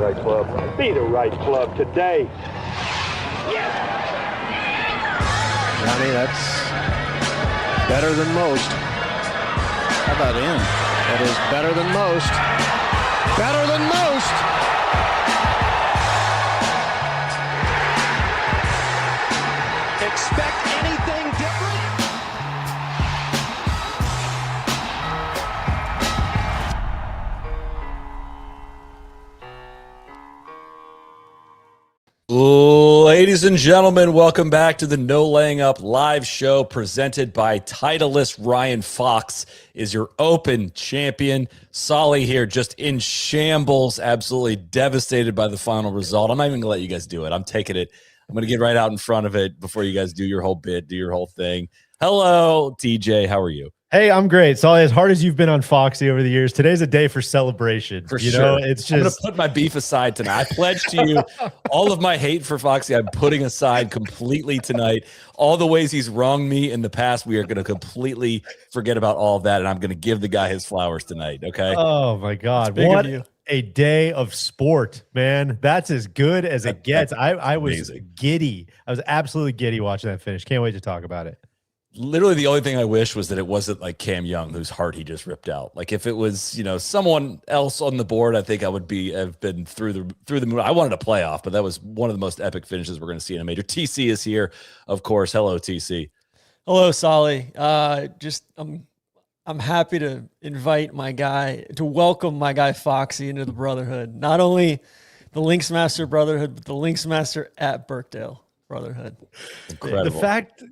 right club. Be the right club today. Johnny, that's better than most. How about in? That is better than most. Better than most. Expect anything different? Ladies and gentlemen, welcome back to the No Laying Up live show presented by Titleist. Ryan Fox is your open champion. Solly here just in shambles, absolutely devastated by the final result. I'm not even going to let you guys do it. I'm taking it. I'm going to get right out in front of it before you guys do your whole bid, do your whole thing. Hello, TJ. How are you? Hey, I'm great. Solly, as hard as you've been on Foxy over the years, today's a day for celebration. For you sure. know, it's just I'm going to put my beef aside tonight. I pledge to you all of my hate for Foxy. I'm putting aside completely tonight. All the ways he's wronged me in the past, we are going to completely forget about all of that, and I'm going to give the guy his flowers tonight, okay? Oh, my God. What a day of sport, man. That's as good as it gets. I was amazing. Giddy. I was absolutely giddy watching that finish. Can't wait to talk about it. Literally the only thing I wish was that it wasn't like Cam Young, whose heart he just ripped out. Like if it was, you know, someone else on the board, I think I would have been through the moon. I wanted a playoff, but that was one of the most epic finishes we're going to see in a major. TC is here, of course. Hello, TC. Hello, Solly. I'm happy to welcome my guy Foxy into the Brotherhood. Not only the Linksmaster Brotherhood, but the Linksmaster at Birkdale Brotherhood. Incredible. The fact.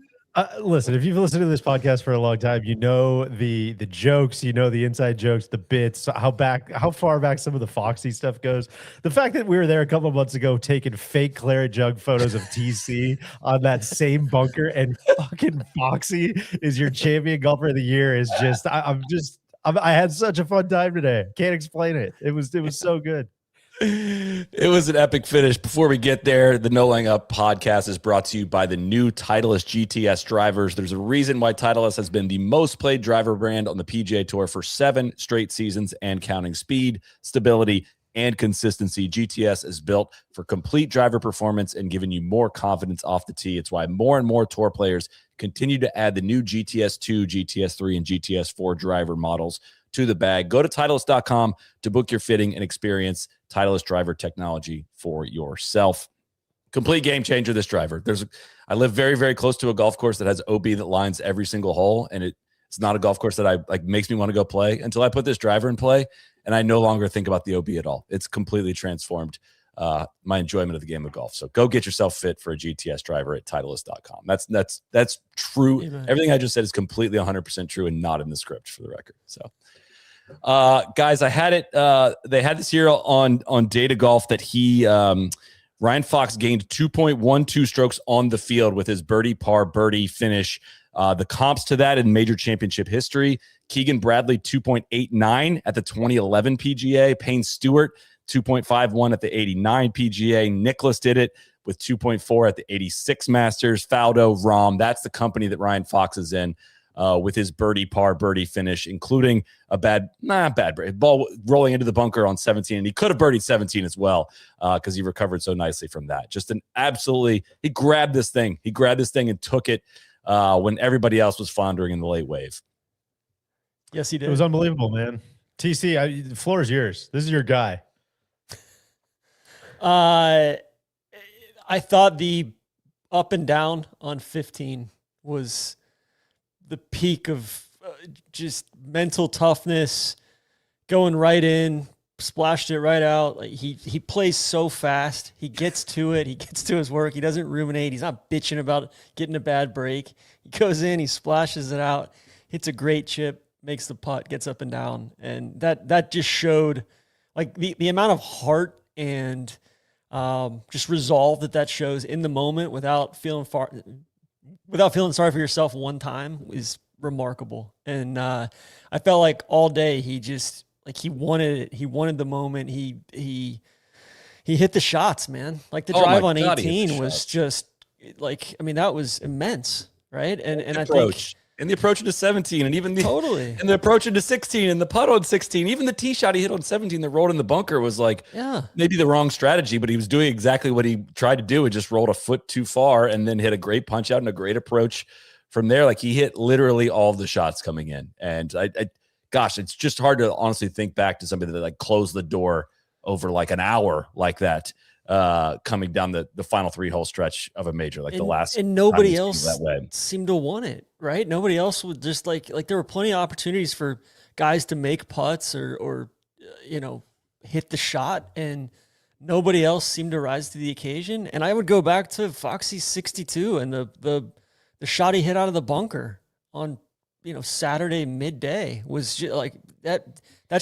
Listen, if you've listened to this podcast for a long time, you know the jokes, you know the inside jokes, the bits, how far back some of the Foxy stuff goes. The fact that we were there a couple of months ago taking fake Claret Jug photos of TC on that same bunker, and fucking Foxy is your champion golfer of the year is just I had such a fun time today. Can't explain it. It was so good. It was an epic finish. Before we get there, the No Laying Up podcast is brought to you by the new Titleist GTS drivers. There's a reason why Titleist has been the most played driver brand on the PGA Tour for 7 straight seasons and counting. Speed, stability, and consistency. GTS is built for complete driver performance and giving you more confidence off the tee. It's why more and more tour players continue to add the new GTS 2, GTS 3, and GTS 4 driver models to the bag. Go to Titleist.com to book your fitting and experience Titleist driver technology for yourself. Complete game changer, this driver. I live very, very close to a golf course that has OB that lines every single hole, and it's not a golf course that makes me want to go play until I put this driver in play, and I no longer think about the OB at all. It's completely transformed my enjoyment of the game of golf. So go get yourself fit for a GTS driver at Titleist.com. That's true. Amen. Everything I just said is completely 100% true and not in the script, for the record. So guys, I had it. They had this here on Data Golf that Ryan Fox gained 2.12 strokes on the field with his birdie par birdie finish. The comps to that in major championship history: Keegan Bradley 2.89 at the 2011 PGA, Payne Stewart 2.51 at the 89 PGA, Nicklaus did it with 2.4 at the 86 Masters, Faldo, Rahm. That's the company that Ryan Fox is in. With his birdie par birdie finish, including a bad ball rolling into the bunker on 17, and he could have birdied 17 as well because he recovered so nicely from that. Just he grabbed this thing and took it when everybody else was floundering in the late wave. Yes, he did. It was unbelievable, man. TC, the floor is yours. This is your guy. I thought the up and down on 15 was the peak of just mental toughness, going right in, splashed it right out. Like he plays so fast. He gets to it. He gets to his work. He doesn't ruminate. He's not bitching about getting a bad break. He goes in, he splashes it out, hits a great chip, makes the putt, gets up and down. And that just showed like the amount of heart and just resolve that shows in the moment without feeling sorry for yourself one time is remarkable. And I felt like all day he just he wanted it. He wanted the moment. He hit the shots, man. Like the drive on 18 was just that was immense, right? And I think And the approach into 17, and even the Totally. and the approach into 16, and the putt on 16, even the tee shot he hit on 17 that rolled in the bunker was like maybe the wrong strategy, but he was doing exactly what he tried to do. It just rolled a foot too far and then hit a great punch out and a great approach from there. Like he hit literally all of the shots coming in. And gosh, it's just hard to honestly think back to somebody that like closed the door over like an hour like that. Coming down the final 3-hole stretch of a major, like the last, and nobody else seemed to want it, right? Nobody else would just like there were plenty of opportunities for guys to make putts or hit the shot, and nobody else seemed to rise to the occasion. And I would go back to Foxy's 62 and the shot he hit out of the bunker on Saturday midday was just like that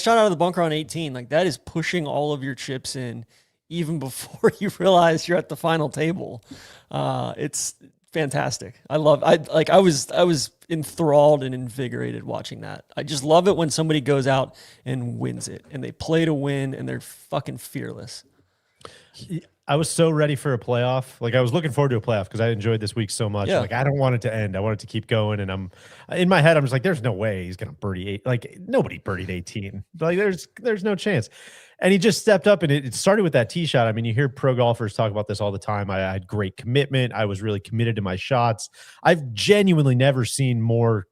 shot out of the bunker on 18, like that is pushing all of your chips in even before you realize you're at the final table. It's fantastic. I was enthralled and invigorated watching that. I just love it when somebody goes out and wins it, and they play to win, and they're fucking fearless. I was so ready for a playoff. Like I was looking forward to a playoff because I enjoyed this week so much. Yeah. Like I don't want it to end. I want it to keep going. And I'm in my head, I'm just like, there's no way he's gonna birdie 8. Like nobody birdied 18. Like there's no chance. And he just stepped up, and it started with that tee shot. I mean, you hear pro golfers talk about this all the time. I had great commitment. I was really committed to my shots. I've genuinely never seen more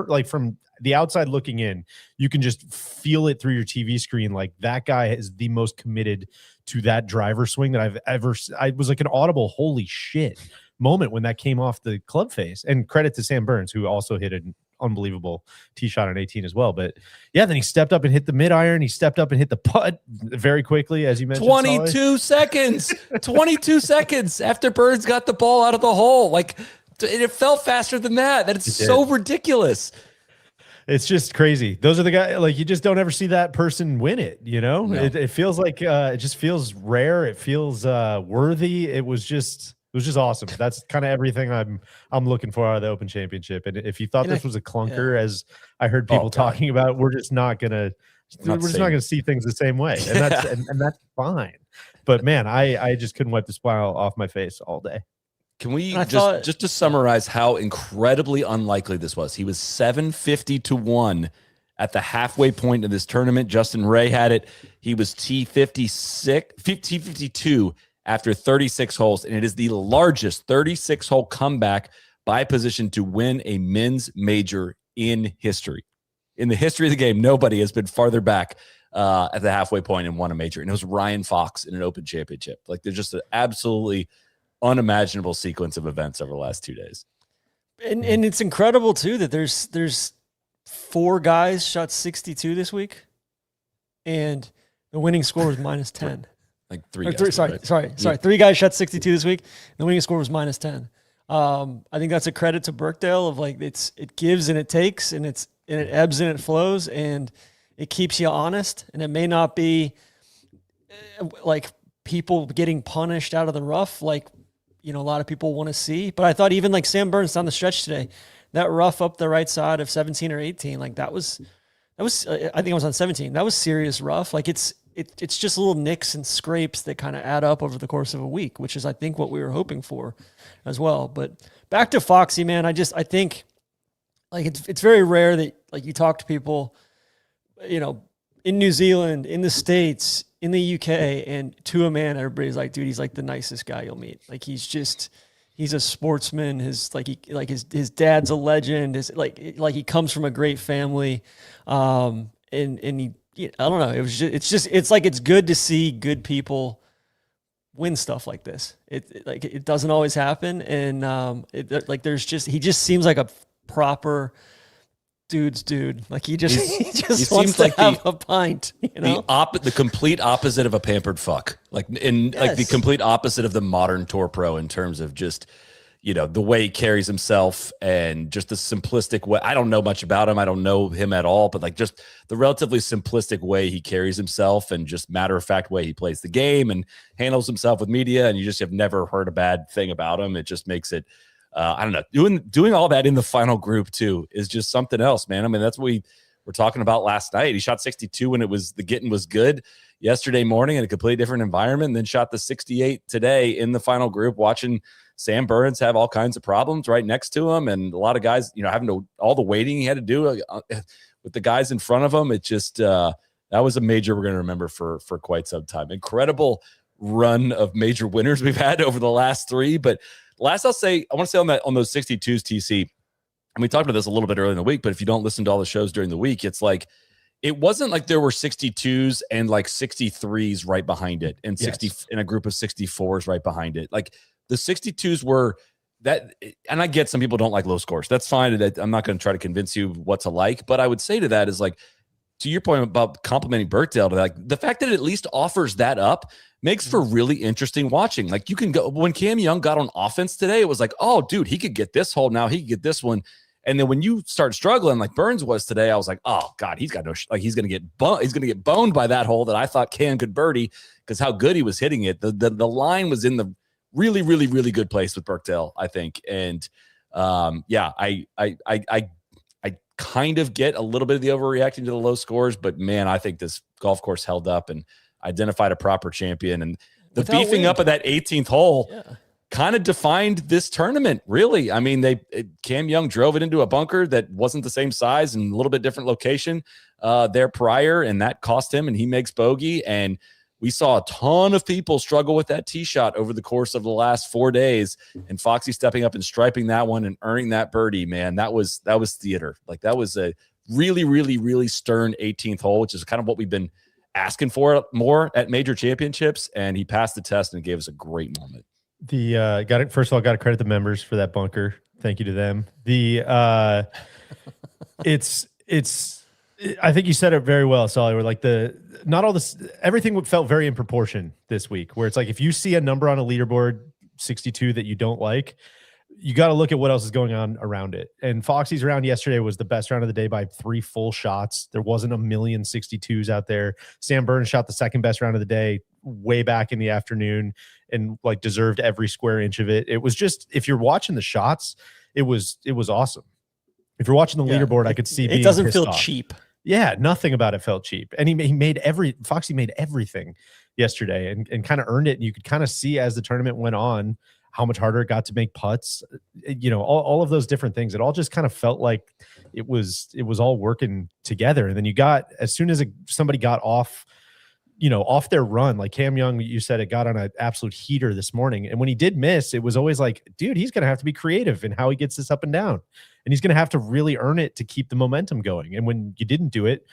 like from the outside looking in, you can just feel it through your TV screen. Like that guy is the most committed to that driver swing that I've ever. I was like an audible holy shit moment when that came off the club face. And credit to Sam Burns, who also hit an unbelievable tee shot on 18 as well. But yeah, then he stepped up and hit the mid iron. He stepped up and hit the putt very quickly, as you mentioned. 22 seconds. 22 seconds after Burns got the ball out of the hole. Like it felt faster than that. That's so ridiculous. It's just crazy. Those are the guys, like, you just don't ever see that person win it, No. It feels like it just feels rare. It feels worthy. It was just awesome. That's kind of everything I'm looking for out of the Open Championship. And if you thought this was a clunker, as I heard people talking about, we're just not gonna see things the same way. And that's and that's fine. But man, I just couldn't wipe the smile off my face all day. Can we just to summarize how incredibly unlikely this was? He was 750-1 at the halfway point of this tournament. Justin Ray had it. He was T52 after 36 holes, and it is the largest 36-hole comeback by position to win a men's major in history. In the history of the game, nobody has been farther back at the halfway point and won a major, and it was Ryan Fox in an Open Championship. Like, there's just an absolutely unimaginable sequence of events over the last 2 days. And it's incredible too that there's 4 guys shot 62 this week, and the winning score was -10. Like 3 guys. Sorry. 3 guys shot 62 this week, and the winning score was -10. I think that's a credit to Birkdale of like it gives and it takes, and it ebbs and it flows, and it keeps you honest. And it may not be like people getting punished out of the rough, like a lot of people want to see. But I thought even like Sam Burns down the stretch today, that rough up the right side of 17 or 18, like that was I think it was on 17. That was serious rough. Like it's just little nicks and scrapes that kind of add up over the course of a week, which is I think what we were hoping for as well. But back to Foxy, man, I think like it's very rare that like you talk to people, in New Zealand, in the States, in the UK, and to a man, everybody's like, dude, he's like the nicest guy you'll meet. Like he's a sportsman. His dad's a legend. Like he comes from a great family. And he, I don't know. It's like, it's good to see good people win stuff like this. It doesn't always happen. And he just seems like a proper dude. Like he just wants to have a pint, the complete opposite of a pampered fuck, like the complete opposite of the modern tour pro in terms of just the way he carries himself and just the simplistic way. I don't know much about him. I don't know him at all, but like just the relatively simplistic way he carries himself and just matter-of-fact way he plays the game and handles himself with media, and you just have never heard a bad thing about him. It just makes it I don't know, doing all that in the final group too is just something else, man. I mean, that's what we're talking about last night. He shot 62 when the getting was good yesterday morning in a completely different environment, and then shot the 68 today in the final group, watching Sam Burns have all kinds of problems right next to him. And a lot of guys, having to, all the waiting he had to do with the guys in front of him. It just, that was a major we're going to remember for quite some time. Incredible run of major winners we've had over the last 3. But last I want to say on those 62s, TC, and we talked about this a little bit earlier in the week, but if you don't listen to all the shows during the week, it's like, it wasn't like there were 62s and like 63s right behind it, and 60 in a group of 64s right behind it. Like the 62s were that, and I get some people don't like low scores. That's fine. I'm not going to try to convince you what to like, but I would say to that is like, to your point about complimenting Birkdale, to like the fact that it at least offers that up makes for really interesting watching. Like you can go, when Cam Young got on offense today, it was like, oh dude, he could get this hole now, he could get this one. And then when you start struggling like Burns was today, I was like, oh God, he's got no, he's going to get boned by that hole that I thought Cam could birdie, because how good he was hitting it. The line was in the really, really, really good place with Birkdale, I think. And I kind of get a little bit of the overreacting to the low scores, but man, I think this golf course held up and identified a proper champion. And the beefing up of that 18th hole kind of defined this tournament, really. I mean, Cam Young drove it into a bunker that wasn't the same size and a little bit different location there prior, and that cost him, and he makes bogey. And we saw a ton of people struggle with that tee shot over the course of the last 4 days, and Foxy stepping up and striping that one and earning that birdie, man, that was theater. Like that was a really, really, really stern 18th hole, which is kind of what we've been asking for more at major championships. And he passed the test and gave us a great moment. First of all, got to credit the members for that bunker. Thank you to them. I think you said it very well, Solly. Where like everything felt very in proportion this week. Where it's like if you see a number on a leaderboard 62 that you don't like, you got to look at what else is going on around it. And Foxy's round yesterday was the best round of the day by 3 full shots. There wasn't a million 62s out there. Sam Burns shot the second best round of the day way back in the afternoon and like deserved every square inch of it. It was just, if you're watching the shots, it was awesome. If you're watching the leaderboard, I could see it doesn't feel cheap. Yeah, nothing about it felt cheap. And Foxy made everything yesterday and kind of earned it. And you could kind of see as the tournament went on how much harder it got to make putts, all of those different things. It all just kind of felt like it was all working together. And then you got, as soon as somebody got off their run, like Cam Young, you said it got on an absolute heater this morning. And when he did miss, it was always like, dude, he's going to have to be creative in how he gets this up and down. And he's going to have to really earn it to keep the momentum going. And when you didn't do it,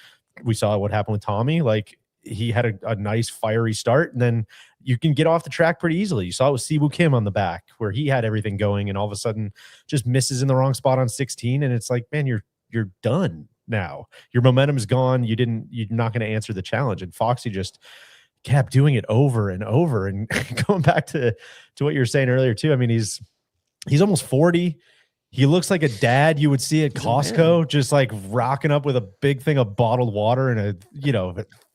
we saw what happened with Tommy. Like he had a nice fiery start, and then you can get off the track pretty easily. You saw it with Siwoo Kim on the back where he had everything going and all of a sudden just misses in the wrong spot on 16. And it's like, man, you're done now. Your momentum is gone. You're not going to answer the challenge. And Foxy just kept doing it over and over. And going back to what you were saying earlier too. I mean, he's almost 40. He looks like a dad you would see at Costco, just like rocking up with a big thing of bottled water and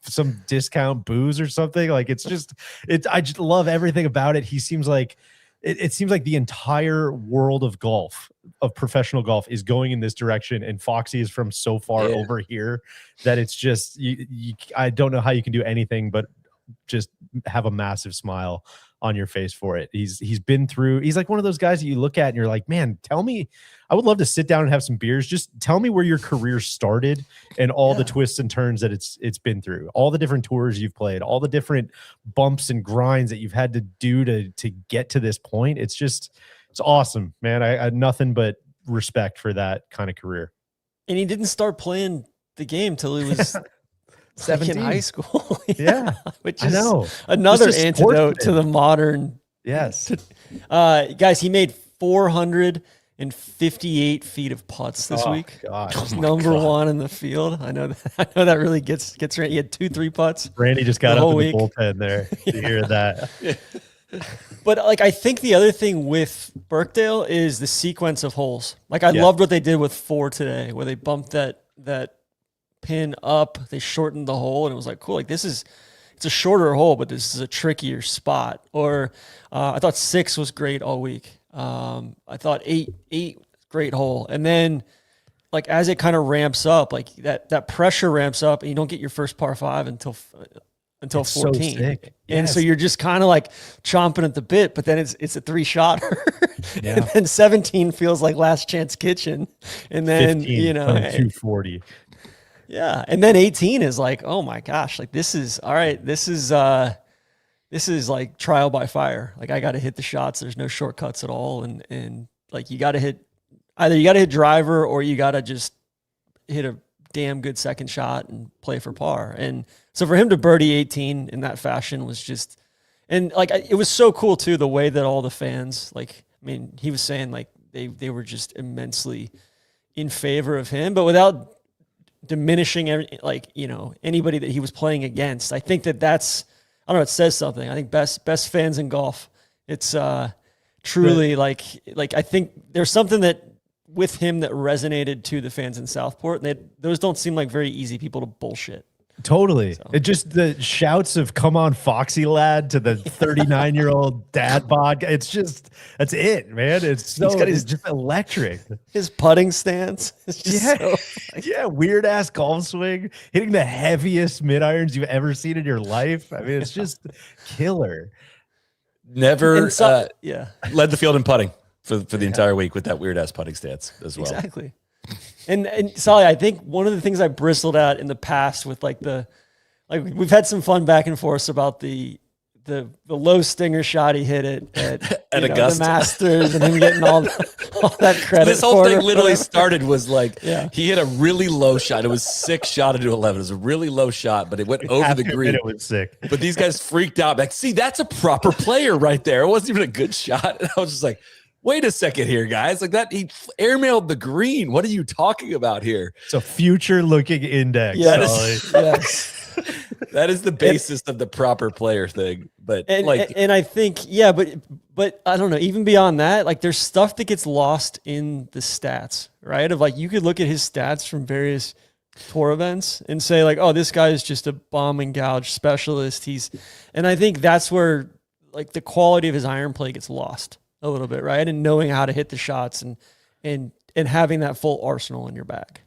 some discount booze or something. Like I just love everything about it. He seems like it seems like the entire world of golf, of professional golf, is going in this direction, and Foxy is from so far over here that it's just I don't know how you can do anything but just have a massive smile on your face for it. He's like one of those guys that you look at and you're like, man, tell me, I would love to sit down and have some beers. Just tell me where your career started and all the twists and turns that it's been through, all the different tours you've played, all the different bumps and grinds that you've had to do to get to this point. It's awesome, man. I had nothing but respect for that kind of career. And he didn't start playing the game till he was 17 in high school. Which is another antidote to the modern. Yes. Guys, he made 458 feet of putts this week. Number one in the field. I know that really gets right. He had 2-3 putts. Randy just got up in the bullpen there to hear that. But like, I think the other thing with Birkdale is the sequence of holes. Like I loved what they did with 4 today, where they bumped that pin up, they shortened the hole, and it was like, cool, like it's a shorter hole, but this is a trickier spot. Or I thought 6 was great all week. I thought 8 great hole. And then like as it kind of ramps up, like that pressure ramps up, and you don't get your first par 5 until It's 14. so sick. And so Yes. you're just kind of like chomping at the bit, but then it's a 3-shotter. Yeah. And then 17 feels like last chance kitchen. And then, 15 you know, on 240. yeah. And then 18 is like, oh my gosh, like this is all right. This is like trial by fire. Like I got to hit the shots. There's no shortcuts at all. And like you got to hit driver, or you got to just hit a damn good second shot and play for par. And so for him to birdie 18 in that fashion was just, and like, it was so cool too, the way that all the fans, like, I mean, he was saying like they were just immensely in favor of him, but without diminishing like, you know, anybody that he was playing against. I think that's, I don't know, it says something. I think best fans in golf. It's truly like I think there's something that with him that resonated to the fans in Southport. Those don't seem like very easy people to bullshit. Totally. It just the shouts of "Come on, Foxy lad" to the 39-year-old dad bod. It's just that's it, man. It's just electric. His putting stance. It's just Weird ass golf swing, hitting the heaviest mid irons you've ever seen in your life. I mean, it's just killer. Never led the field in putting for the entire week with that weird ass putting stance as well. Exactly. And Sally, I think one of the things I bristled at in the past with like we've had some fun back and forth about the low stinger shot he hit at Augusta, the Masters, and him getting all that credit. This whole thing literally started was like he hit a really low shot. It was 6 shot into 11. It was a really low shot, but it went over the green. It was sick. But these guys freaked out. Like, see, that's a proper player right there. It wasn't even a good shot. And I was just like, wait a second here, guys. Like that, he airmailed the green. What are you talking about here? It's a future-looking index. Yes. That is the basis of the proper player thing. But and I think, but I don't know, even beyond that, like there's stuff that gets lost in the stats, right? Of like, you could look at his stats from various tour events and say like, oh, this guy is just a bomb and gouge specialist. And I think that's where like the quality of his iron play gets lost a little bit, right? And knowing how to hit the shots and having that full arsenal in your bag.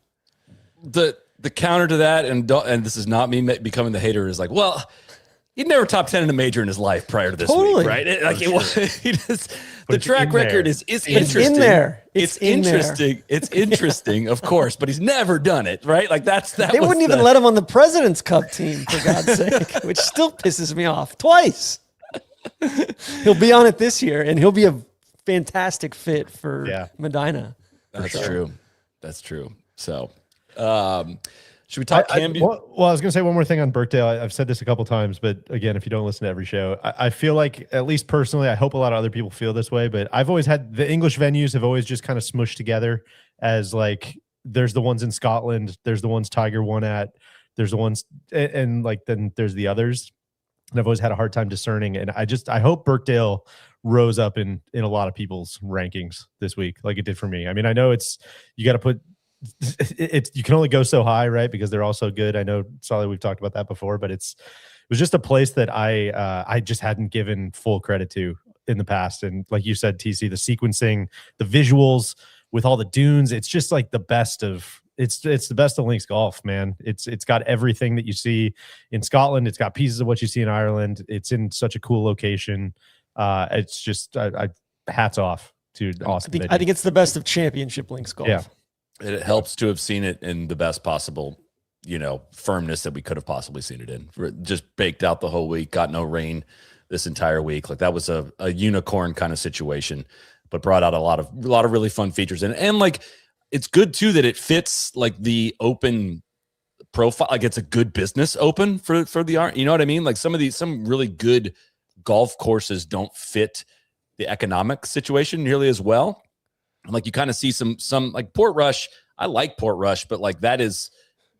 The counter to that, and this is not me becoming the hater, is like, well, he'd never top 10 in a major in his life prior to this week, right? The track record is interesting. In there. It's interesting. It's interesting, of course, but he's never done it, right? Like they wouldn't even let him on the President's Cup team, for God's sake, which still pisses me off twice. He'll be on it this year, and he'll be a fantastic fit for Medina. That's true. That's true. So, should we talk Cam? Well, I was going to say one more thing on Birkdale. I've said this a couple times, but again, if you don't listen to every show, I feel like, at least personally, I hope a lot of other people feel this way, but I've always had the English venues have always just kind of smushed together as like, there's the ones in Scotland, there's the ones Tiger won at, there's the ones, and like, then there's the others. And I've always had a hard time discerning. And I hope Birkdale rose up in a lot of people's rankings this week, like it did for me. I mean, I know you got to put, you can only go so high, right? Because they're all so good. I know, Solly, we've talked about that before, but it was just a place that I just hadn't given full credit to in the past. And like you said, TC, the sequencing, the visuals with all the dunes, it's just like the best of, it's the best of links golf, man. It's got everything that you see in Scotland. It's got pieces of what you see in Ireland. It's in such a cool location. It's just, I hats off to Austin. I think it's the best of championship links golf. Yeah. It helps to have seen it in the best possible, firmness that we could have possibly seen it in. We're just baked out the whole week, got no rain this entire week. Like that was a unicorn kind of situation, but brought out a lot of really fun features. And like, it's good too that it fits like the open profile. Like it's a good business open for the art. You know what I mean? Like some really good golf courses don't fit the economic situation nearly as well. Like you kind of see some like Portrush. I like Portrush, but like that is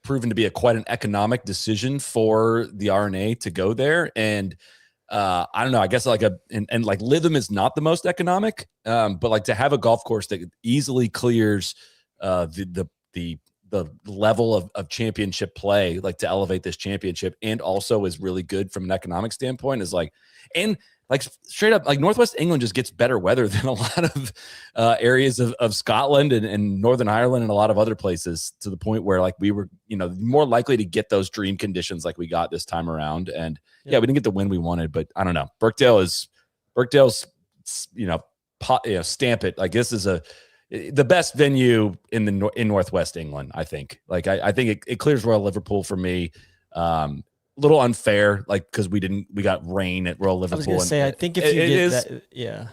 proven to be quite an economic decision for the RNA to go there. And I don't know, I guess like and like Lytham is not the most economic, but like to have a golf course that easily clears the level of championship play, like to elevate this championship, and also is really good from an economic standpoint, is like, and like straight up, like Northwest England just gets better weather than a lot of areas of Scotland and Northern Ireland and a lot of other places, to the point where like we were, more likely to get those dream conditions like we got this time around. And yeah, we didn't get the win we wanted, but I don't know. Birkdale's, stamp it. Like this is the best venue in Northwest England, I think. Like I think it clears Royal Liverpool for me. Little unfair, like because we got rain at Royal Liverpool. I was gonna say, I think if you get that, yeah,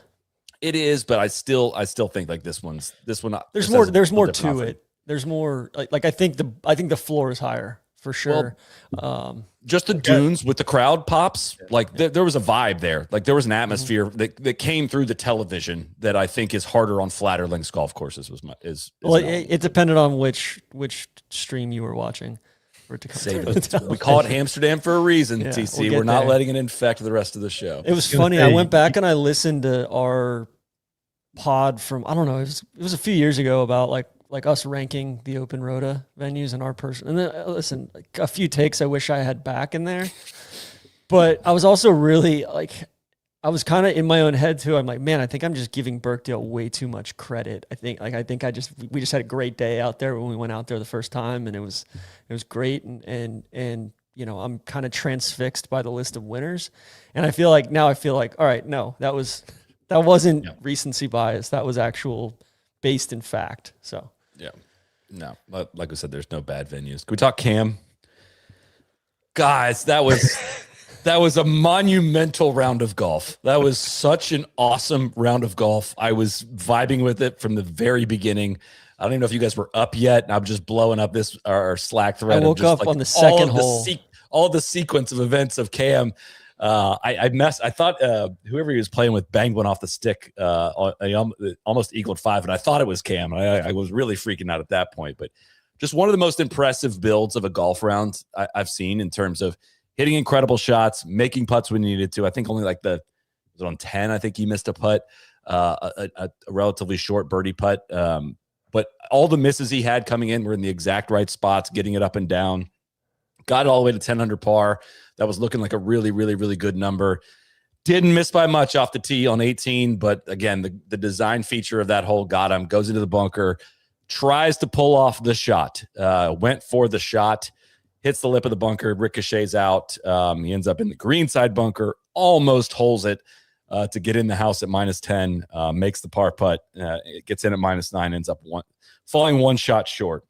it is, but I still think like this one. There's more to it. There's more like I think the floor is higher for sure. Well, just the dunes with the crowd pops, like there was a vibe there. Like there was an atmosphere that came through the television that I think is harder on flatter links golf courses. It depended on which stream you were watching. For it to come we call it Hamsterdam for a reason, yeah, TC. We're not letting it infect the rest of the show. It was funny. I went back and I listened to our pod from, I don't know, it was a few years ago about like us ranking the Open Rota venues in our person. And then listen, like a few takes I wish I had back in there. But I was also really I was kind of in my own head too. I'm like, man, I think I'm just giving Birkdale way too much credit. I think we just had a great day out there when we went out there the first time, and it was great. And I'm kind of transfixed by the list of winners. And I feel like, all right, no, that wasn't recency bias. That was actual based in fact. So yeah, no, like I said, there's no bad venues. Can we talk Cam? Guys, that was a monumental round of golf. That was such an awesome round of golf. I was vibing with it from the very beginning. I don't even know if you guys were up yet. I'm just blowing up our Slack thread. I woke up on the second hole. All the sequence of events of Cam. I thought whoever he was playing with banged one off the stick. Almost equaled 5, and I thought it was Cam. I was really freaking out at that point. But just one of the most impressive builds of a golf round I've seen in terms of hitting incredible shots, making putts when you needed to. I think only was it on 10? I think he missed a putt, a relatively short birdie putt. But all the misses he had coming in were in the exact right spots, getting it up and down. Got it all the way to 10 under par. That was looking like a really, really, really good number. Didn't miss by much off the tee on 18, but again, the design feature of that hole got him. Goes into the bunker, tries to pull off the shot, went for the shot, hits the lip of the bunker, ricochets out. He ends up in the green side bunker, almost holes it to get in the house at -10, makes the par putt, it gets in at -9, ends up falling one shot short.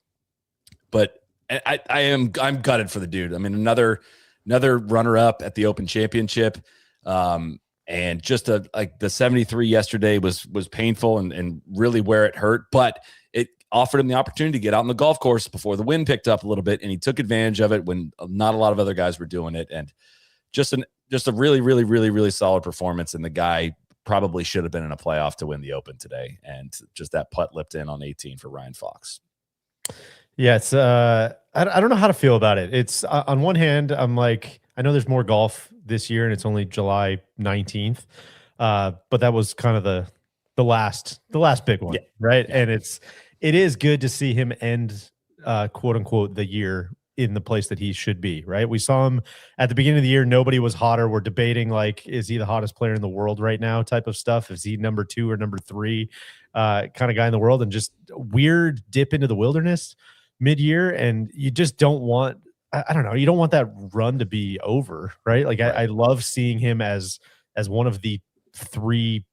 But I'm gutted for the dude. I mean, another runner-up at the Open Championship. And just the 73 yesterday was painful and really where it hurt, but it offered him the opportunity to get out on the golf course before the wind picked up a little bit, and he took advantage of it when not a lot of other guys were doing it. And just a really, really, really, really solid performance. And the guy probably should have been in a playoff to win the Open today. And just that putt lipped in on 18 for Ryan Fox. Yeah, it's I don't know how to feel about it. It's on one hand, I'm like, I know there's more golf this year and it's only July 19th. But that was kind of the last big one, right? And it is good to see him end quote unquote the year in the place that he should be, right? We saw him at the beginning of the year. Nobody was hotter. We're debating, like, is he the hottest player in the world right now type of stuff? Is he number 2 or number 3 kind of guy in the world? And just weird dip into the wilderness mid-year. And you just don't want, I don't know, you don't want that run to be over, right? Like I love seeing him as one of the 3,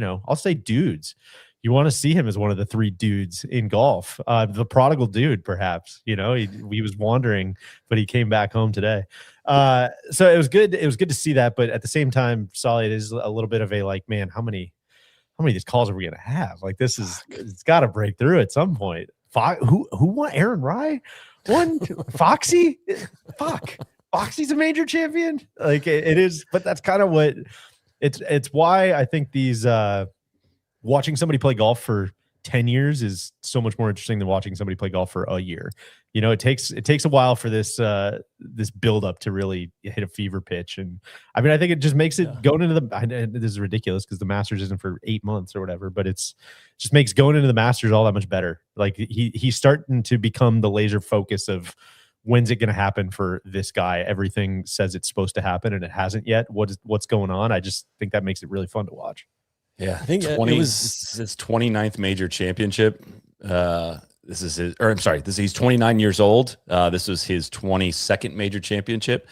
I'll say dudes. You want to see him as one of the 3 dudes in golf, the prodigal dude, perhaps. He was wandering, but he came back home today. So it was good. It was good to see that, but at the same time, Solly, it is a little bit of a like, man, how many of these calls are we gonna have? Like it's got to break through at some point. Who won? Aaron Rye won. Foxy, Foxy's a major champion. Like it is, but that's kind of what it's why I think these. Watching somebody play golf for 10 years is so much more interesting than watching somebody play golf for a year. It takes a while for this build up to really hit a fever pitch. And I mean, I think it just makes it going into this is ridiculous because the Masters isn't for 8 months or whatever, but it's just makes going into the Masters all that much better. Like he's starting to become the laser focus of when's it going to happen for this guy? Everything says it's supposed to happen and it hasn't yet. What's going on? I just think that makes it really fun to watch. Yeah, I think it was his 29th major championship. This is his, or I'm sorry, he's 29 years old. This was his 22nd major championship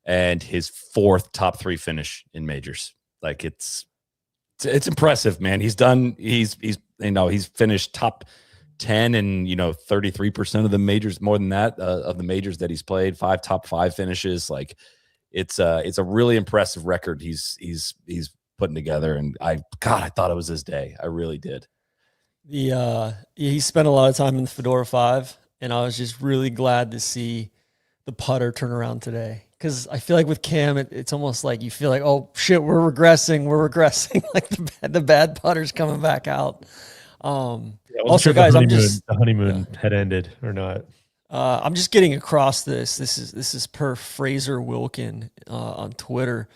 and his 4th top 3 finish in majors. Like it's impressive, man. He's finished top 10 and 33% of the majors, more than that, of the majors that he's played, 5 top 5 finishes. Like it's a really impressive record he's putting together. And I thought it was his day. I really did. He spent a lot of time in the Fedora 5, and I was just really glad to see the putter turn around today. Because I feel like with Cam, it's almost like you feel like, oh shit, we're regressing. Like the bad putter's coming back out. Also, guys, the honeymoon had ended or not. I'm just getting across this. This is per Fraser Wilkin on Twitter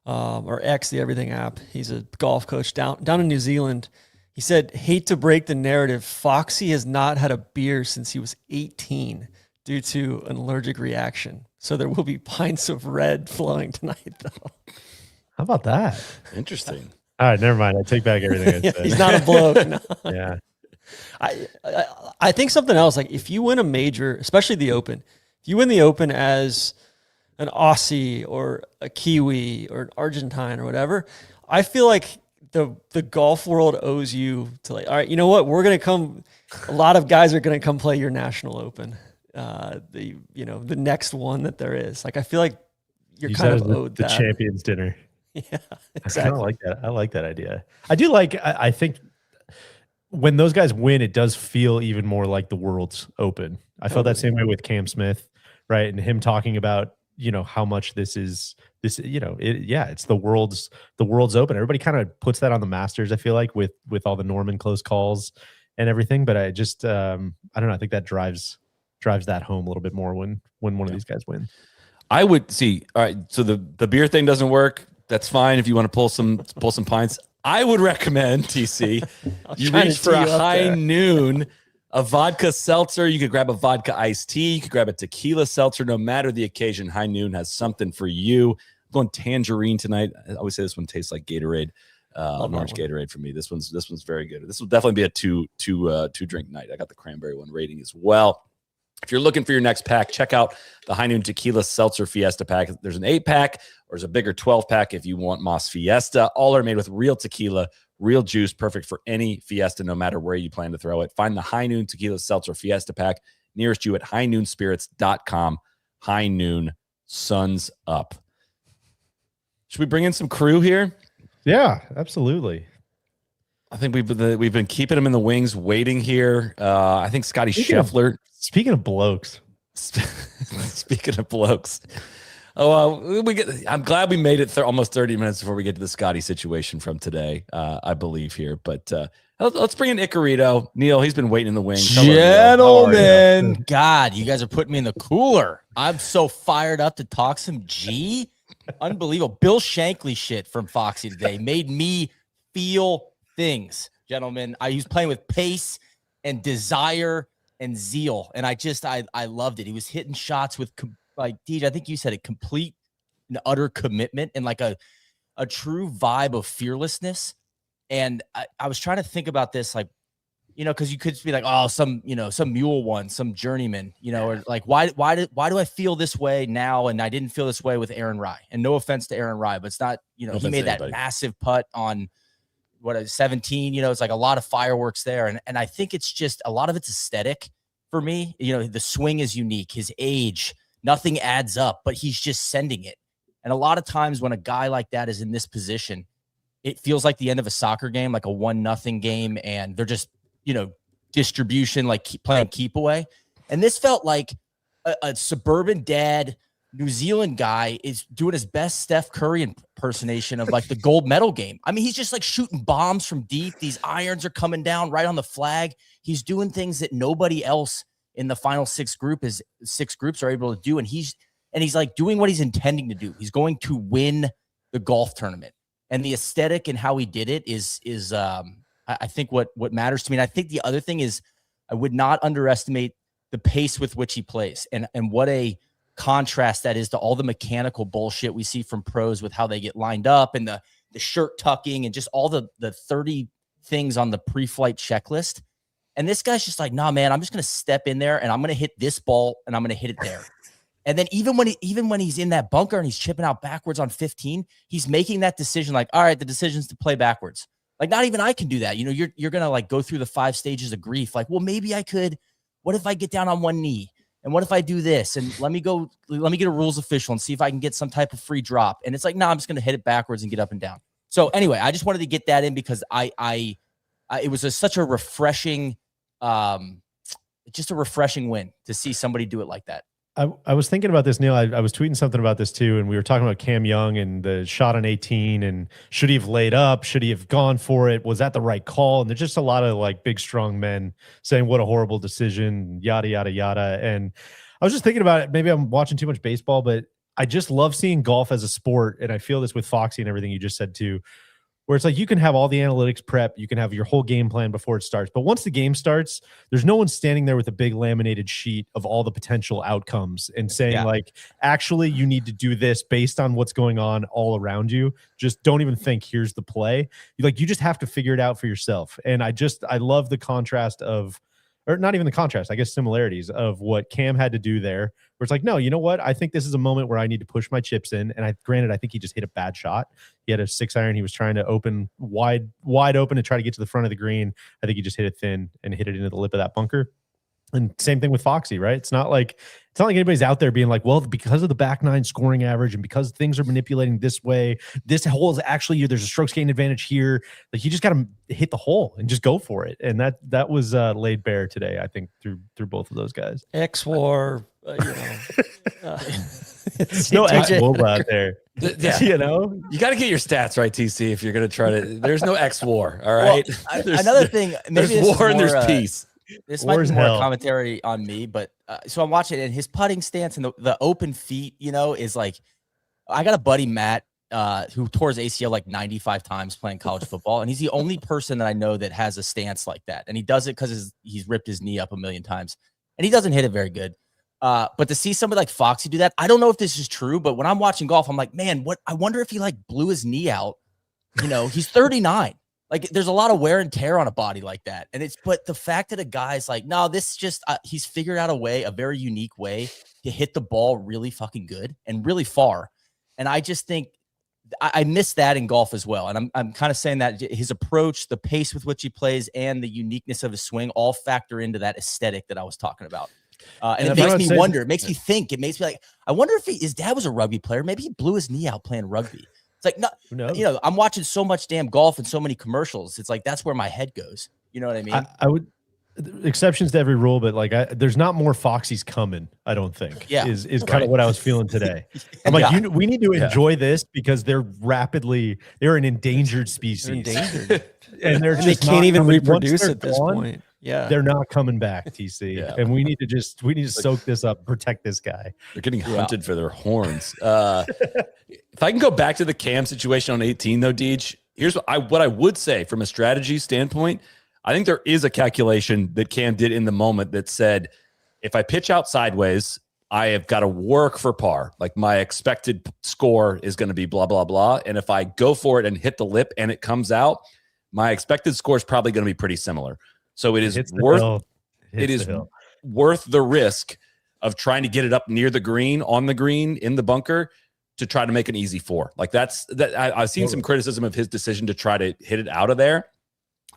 or X, the Everything app. He's a golf coach down in New Zealand. He said, hate to break the narrative, Foxy has not had a beer since he was 18 due to an allergic reaction. So there will be pints of red flowing tonight, though. How about that? Interesting. All right, never mind. I take back everything I said. He's not a bloke. No. Yeah. I think something else, like if you win a major, especially the Open, if you win the Open as an Aussie or a Kiwi or an Argentine or whatever, I feel like the golf world owes you to, like, all right, you know what? We're going to come. A lot of guys are going to come play your national Open. The next one that there is. Like, I feel like you're kind of owed the that. champions dinner. Yeah, exactly. I like that. I like that idea. I do like. I think when those guys win, it does feel even more like the world's Open. I felt that same way with Cam Smith, right? And him talking about how much this is. It's the world's Open. Everybody kind of puts that on the Masters, I feel like, with all the Norman close calls and everything. But I just I don't know. I think that drives that home a little bit more when one of these guys win. I would see. All right, so the beer thing doesn't work. That's fine if you want to pull some pints. I would recommend, TC, you reach for a high noon, a vodka seltzer. You could grab a vodka iced tea. You could grab a tequila seltzer. No matter the occasion, High Noon has something for you. I'm going tangerine tonight. I always say this one tastes like Gatorade, orange Gatorade for me. This one's very good. This will definitely be a two drink night. I got the cranberry one rating as well. If you're looking for your next pack, check out the High Noon Tequila Seltzer Fiesta pack. There's an 8-pack or there's a bigger 12-pack if you want Moss Fiesta. All are made with real tequila, real juice, perfect for any fiesta, no matter where you plan to throw it. Find the High Noon Tequila Seltzer Fiesta pack nearest you at highnoonspirits.com. High Noon, suns up. Should we bring in some crew here? Yeah, absolutely. I think we've been keeping them in the wings, waiting here. I think Scotty Scheffler. Speaking of blokes. Speaking of blokes. I'm glad we made it almost 30 minutes before we get to the Scotty situation from today, I believe here. But let's bring in Icarito. Neil, he's been waiting in the wings. Gentlemen, God, you guys are putting me in the cooler. I'm so fired up to talk some G. Unbelievable. Bill Shankly shit from Foxy today made me feel things, gentlemen. I was playing with pace and desire and zeal, and I loved it. He was hitting shots with, like, DJ, I think you said it, complete and utter commitment and like a true vibe of fearlessness. And I was trying to think about this, like, because you could be like, oh, some mule one, some journeyman, or like, why do I feel this way now? And I didn't feel this way with Aaron Rye. And no offense to Aaron Rye, but it's not, he made that massive putt on 17, it's like a lot of fireworks there. And I think it's just a lot of it's aesthetic for me. The swing is unique, his age, nothing adds up, but he's just sending it. And a lot of times when a guy like that is in this position, it feels like the end of a soccer game, like a 1-0 game. And they're just, distribution, like playing keep away. And this felt like a suburban dad, New Zealand guy is doing his best Steph Curry impersonation of like the gold medal game. I mean, he's just like shooting bombs from deep. These irons are coming down right on the flag. He's doing things that nobody else in the final six groups are able to do. And he's like doing what he's intending to do. He's going to win the golf tournament, and the aesthetic and how he did it is I think what matters to me. And I think the other thing is I would not underestimate the pace with which he plays, and what a contrast that is to all the mechanical bullshit we see from pros with how they get lined up and the shirt tucking and just all the 30 things on the pre-flight checklist. And this guy's just like, nah, man, I'm just going to step in there and I'm going to hit this ball and I'm going to hit it there. And then even when he's in that bunker and he's chipping out backwards on 15, he's making that decision like, all right, the decision's to play backwards. Like, not even I can do that. You know, you're going to like go through the 5 stages of grief. Like, well, maybe I could. What if I get down on one knee? And what if I do this? And let me get a rules official and see if I can get some type of free drop. And it's like, no, I'm just going to hit it backwards and get up and down. So anyway, I just wanted to get that in because it was such a refreshing, just a refreshing win to see somebody do it like that. I was thinking about this, Neil. I was tweeting something about this too, and we were talking about Cam Young and the shot on 18, and should he have laid up? Should he have gone for it? Was that the right call? And there's just a lot of like big, strong men saying what a horrible decision, yada, yada, yada. And I was just thinking about it. Maybe I'm watching too much baseball, but I just love seeing golf as a sport. And I feel this with Foxy and everything you just said too, where it's like you can have all the analytics prep, you can have your whole game plan before it starts. But once the game starts, there's no one standing there with a big laminated sheet of all the potential outcomes and saying like, actually, you need to do this based on what's going on all around you. Just don't even think here's the play. You just have to figure it out for yourself. And I love the contrast of, or not even the contrast, I guess similarities of what Cam had to do there, where it's like, no, you know what? I think this is a moment where I need to push my chips in. And I think he just hit a bad shot. He had a 6-iron. He was trying to open wide open to try to get to the front of the green. I think he just hit it thin and hit it into the lip of that bunker. And same thing with Foxy, right? It's not like anybody's out there being like, well, because of the back nine scoring average and because things are manipulating this way, this hole is actually, there's a strokes gain advantage here. Like, you just got to hit the hole and just go for it. And that was laid bare today, I think, through both of those guys. X-War, There's no X-War out there. Yeah. You know, you got to get your stats right, TC, if you're going to try to. There's no X-War, all right? Well, another thing, maybe there's war and there's peace. This might be more commentary on me, but so I'm watching it, and his putting stance and the open feet, is like, I got a buddy, Matt, who tore his ACL like 95 times playing college football, and he's the only person that I know that has a stance like that, and he does it because he's ripped his knee up a million times, and he doesn't hit it very good. But to see somebody like Foxy do that, I don't know if this is true, but when I'm watching golf, I'm like, man, I wonder if he like blew his knee out. He's 39. Like, there's a lot of wear and tear on a body like that. But the fact that a guy's like, no, this just, he's figured out a very unique way to hit the ball really fucking good and really far. And I just think I miss that in golf as well. And I'm kind of saying that his approach, the pace with which he plays, and the uniqueness of his swing all factor into that aesthetic that I was talking about. And it makes me wonder. It makes me think. It makes me like, I wonder if his dad was a rugby player. Maybe he blew his knee out playing rugby. It's like, no, I'm watching so much damn golf and so many commercials. It's like, that's where my head goes. You know what I mean? I would, exceptions to every rule, but like, there's not more Foxy's coming, I don't think. Yeah. Is kind of what I was feeling today. I'm like, we need to enjoy this because they're an endangered species. And they can't even reproduce at this point. Yeah, they're not coming back, TC. Yeah. And we need to soak this up, protect this guy. They're getting hunted for their horns. If I can go back to the Cam situation on 18, though, Deej, here's what I would say from a strategy standpoint. I think there is a calculation that Cam did in the moment that said, if I pitch out sideways, I have got to work for par. Like, my expected score is going to be blah, blah, blah. And if I go for it and hit the lip and it comes out, my expected score is probably going to be pretty similar. So it is worth the risk of trying to get it up near the green, on the green, in the bunker, to try to make an easy 4. Like, I've seen some criticism of his decision to try to hit it out of there.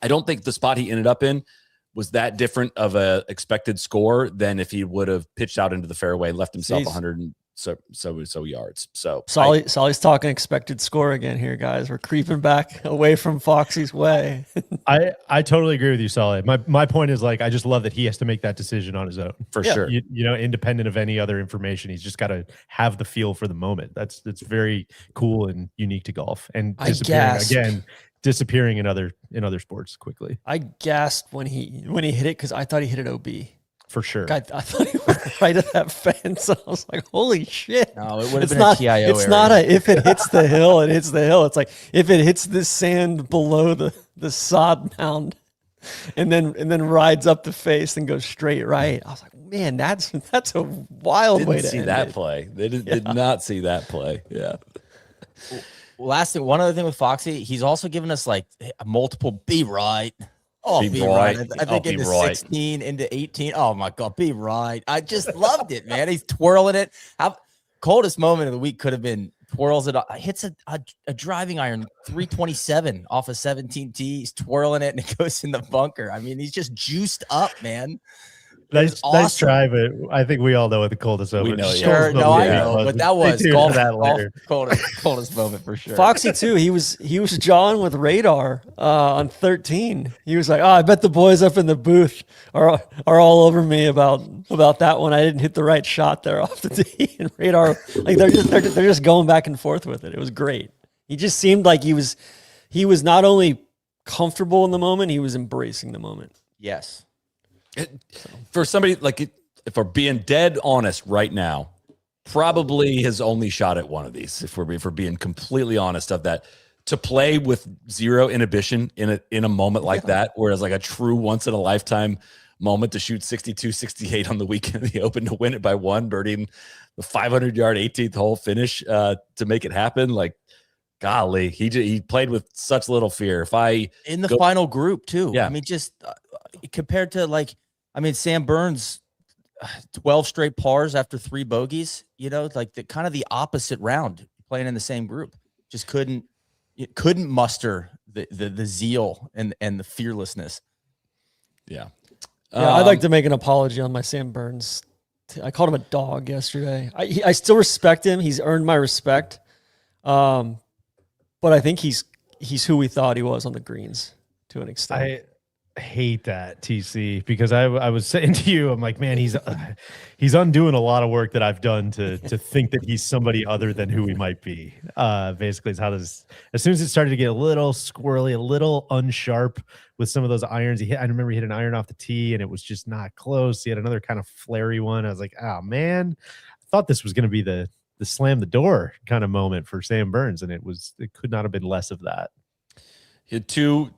I don't think the spot he ended up in was that different of a expected score than if he would have pitched out into the fairway, left himself 100 and so yards. So Solly's talking expected score again here, guys. We're creeping back away from Foxy's way. I totally agree with you, Solly. My point is, like, I just love that he has to make that decision on his own. For sure. Independent of any other information. He's just got to have the feel for the moment. That's very cool and unique to golf. And disappearing in other sports quickly. I gasped when he hit it because I thought he hit it OB. For sure. I thought he went right at that fence. I was like, holy shit. No, it would have been a TIO It's not if it hits the hill, it hits the hill. It's like, if it hits the sand below the sod mound. and then rides up the face and goes straight right. I was like, man, that's a wild way Didn't to see end that it. play. They did not see that play. Yeah. Last thing, one other thing with Foxy, he's also given us like multiple be right. Oh, Be be right. right. I think Be into right. 16, into 18. Oh my God, be right. I just loved it, man. He's twirling it. Coldest moment of the week could have been twirls it, hits a driving iron 327 off a 17 tee. He's twirling it and it goes in the bunker. I mean, he's just juiced up, man. Nice awesome. try, but I think we all know what the coldest over. We know, yeah. Sure, no, I Yeah. know, but that was Stay tuned golf, for that golf later. coldest moment for sure. Foxy too. He was jawing with radar on 13. He was like, "Oh, I bet the boys up in the booth are all over me about that one. I didn't hit the right shot there off the tee." And radar, like they're just going back and forth with it. It was great. He just seemed like he was not only comfortable in the moment, he was embracing the moment. Yes. For somebody like, if we're being dead honest right now, probably his only shot at one of these. If we're being completely honest of that, to play with zero inhibition in a moment like that, whereas like a true once in a lifetime moment to shoot 62, 68 on the weekend of the Open to win it by one, birdieing the 500-yard 18th hole finish to make it happen. Like, golly, he played with such little fear. In the final group too. Yeah. I mean, just compared to like, I mean, Sam Burns, 12 straight pars after 3 bogeys, like the kind of the opposite round playing in the same group, just couldn't muster the zeal and the fearlessness. Yeah. Yeah, I'd like to make an apology on my Sam Burns. I called him a dog yesterday. I still respect him. He's earned my respect. But I think he's who we thought he was on the greens to an extent. I hate that, TC, because I was saying to you, I'm like, man, he's undoing a lot of work that I've done to think that he's somebody other than who he might be. Basically, is as soon as it started to get a little squirrely, a little unsharp with some of those irons I remember he hit an iron off the tee and it was just not close. He had another kind of flary one. I was like, oh man, I thought this was going to be the slam the door kind of moment for Sam Burns, and it could not have been less of that. He had two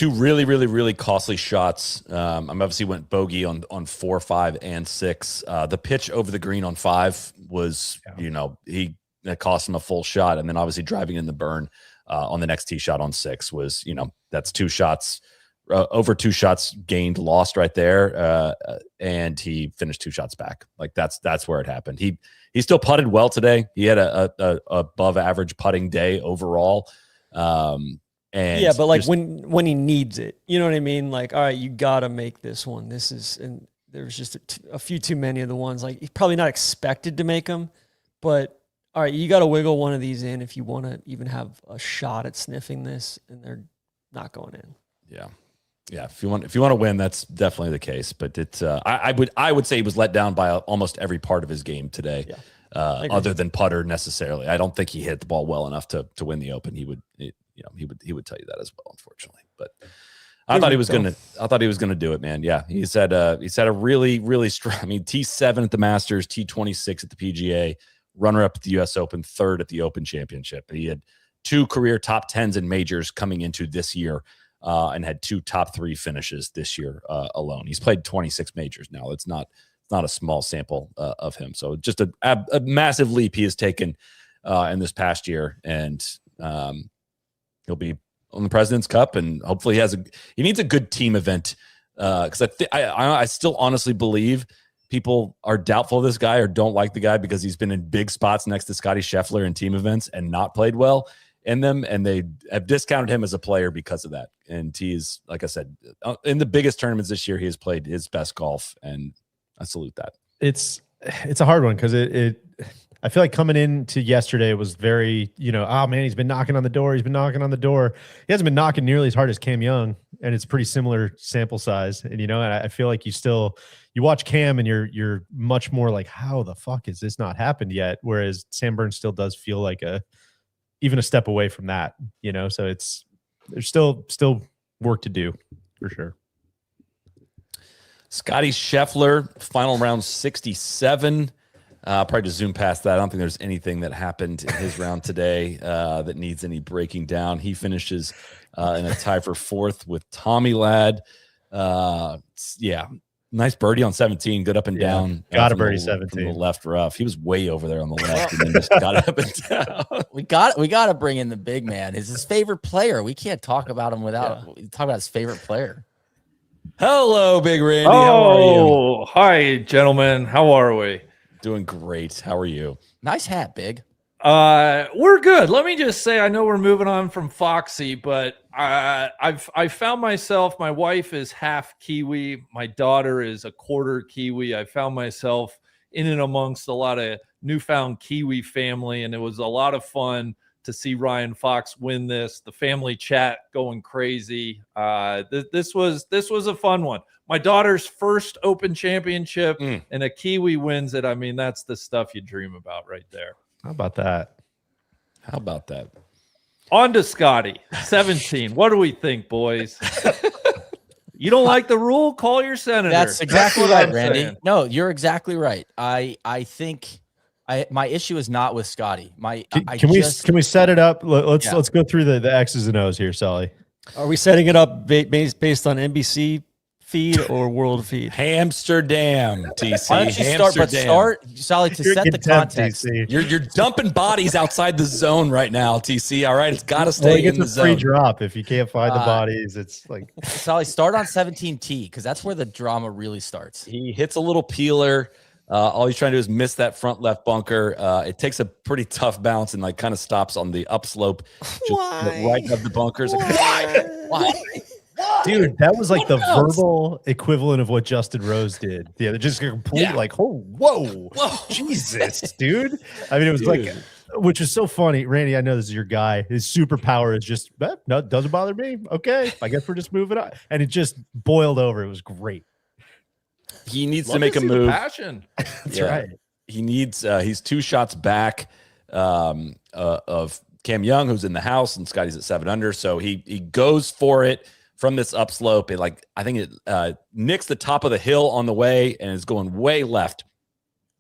really, really, really costly shots. Obviously went bogey on 4, 5, and 6. The pitch over the green on 5 was, that cost him a full shot. And then obviously driving in the burn on the next tee shot on 6 was, that's 2 shots, over 2 shots gained, lost right there. And he finished 2 shots back. Like that's where it happened. He still putted well today. He had a above average putting day overall. And yeah, but like when he needs it, you know what I mean? Like, all right, you got to make this one. And there's just a few too many of the ones, like he's probably not expected to make them, but all right, you got to wiggle one of these in if you want to even have a shot at sniffing this, and they're not going in. Yeah. Yeah. If you want to win, that's definitely the case, but I would say he was let down by almost every part of his game today. Yeah. Other than putter necessarily. I don't think he hit the ball well enough to win the Open. He would tell you that as well, unfortunately. But I thought he was gonna do it, man. Yeah, he's had a really, really strong. I mean, T7 at the Masters, T26 at the PGA, runner-up at the U.S. Open, 3rd at the Open Championship. He had 2 career top 10s in majors coming into this year, and had 2 top 3 finishes this year alone. He's played 26 majors now. It's not a small sample of him. So just a massive leap he has taken in this past year, and he'll be on the President's Cup, and hopefully he needs a good team event, because I still honestly believe people are doubtful of this guy or don't like the guy because he's been in big spots next to Scotty Scheffler in team events and not played well in them, and they have discounted him as a player because of that. And he's, like I said, in the biggest tournaments this year, he has played his best golf, and I salute that. It's a hard one because I feel like coming into yesterday was very, oh man, he's been knocking on the door. He hasn't been knocking nearly as hard as Cam Young, and it's pretty similar sample size. And, and I feel like you watch Cam and you're much more like, how the fuck has this not happened yet? Whereas Sam Burns still does feel like even a step away from that, so there's still work to do for sure. Scotty Scheffler, final round 67. Probably just zoom past that. I don't think there's anything that happened in his round today that needs any breaking down. He finishes and a tie for fourth with Tommy Ladd. Yeah, nice birdie on 17. Good up and down. Got a from the- birdie from 17. the left rough. He was way over there on the left, and then just got up and down. We got to bring in the big man. Is his favorite player. We can't talk about him without talk about his favorite player. Hello, Big Randy. How are you? Oh, hi, gentlemen. How are we? Doing great. How are you? Nice hat, Big. We're good. Let me just say, I know we're moving on from Foxy, but I found myself. My wife is half Kiwi. My daughter is a quarter Kiwi. I found myself in and amongst a lot of newfound Kiwi family, and it was a lot of fun to see Ryan Fox win this. The family chat going crazy. This was a fun one. My daughter's first Open Championship, and a Kiwi wins it. I mean, that's the stuff you dream about right there. How about that? How about that? On to Scotty, 17. What do we think, boys? You don't like the rule? Call your senator. That's exactly what right, I'm Randy. saying. No, you're exactly right. I think my issue is not with Scotty. Can we set it up? Let's go through the X's and O's here, Sully. Are we setting it up based on NBC feed or world feed? Hamsterdam, TC. Why don't you start, Sally, to set the context. You're dumping bodies outside the zone right now, TC. All right, it's got to Well, stay he gets in the a free zone. drop if you can't find the bodies. It's like Sally, start on 17T because that's where the drama really starts. He hits a little peeler. All he's trying to do is miss that front left bunker. It takes a pretty tough bounce and like kind of stops on the upslope, just right of the bunkers. Why? dude, that was like the verbal equivalent of what Justin Rose did. Yeah, they're just complete like, oh, whoa, Jesus, dude. I mean, it was like, which is so funny. Randy, I know this is your guy. His superpower is just, no, it doesn't bother me. Okay, I guess we're just moving on. And it just boiled over. It was great. He needs Love to make a see the move. passion. That's right. He needs. He's 2 shots back of Cam Young, who's in the house, and Scotty's at 7 under. So he goes for it from this upslope. It I think it nicks the top of the hill on the way and is going way left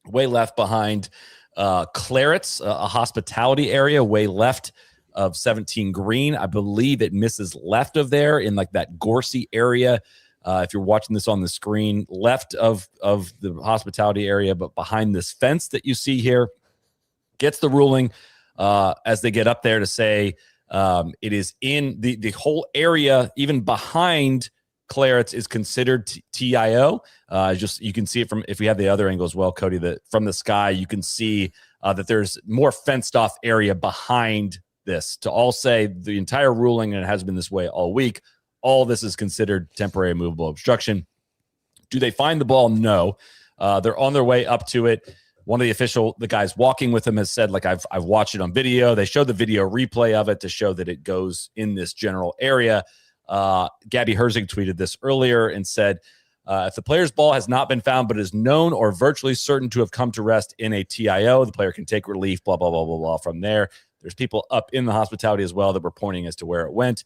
behind Claret's, a hospitality area, way left of 17 green. I believe it misses left of there in like that Gorsey area. If you're watching this on the screen, left of the hospitality area, but behind this fence that you see here, gets the ruling as they get up there to say it is in the whole area, even behind Claret's, is considered TIO. Just you can see it from, if we have the other angle as well, Cody, that from the sky, you can see that there's more fenced off area behind this to all say the entire ruling, and it has been this way all week. All this is considered temporary movable obstruction. Do they find the ball? No. They're on their way up to it. One of the guys walking with him has said, like, I've watched it on video. They showed the video replay of it to show that it goes in this general area. Gabby Herzig tweeted this earlier and said, if the player's ball has not been found but is known or virtually certain to have come to rest in a TIO, the player can take relief, blah, blah, blah, blah, blah. From there, there's people up in the hospitality as well that were pointing as to where it went.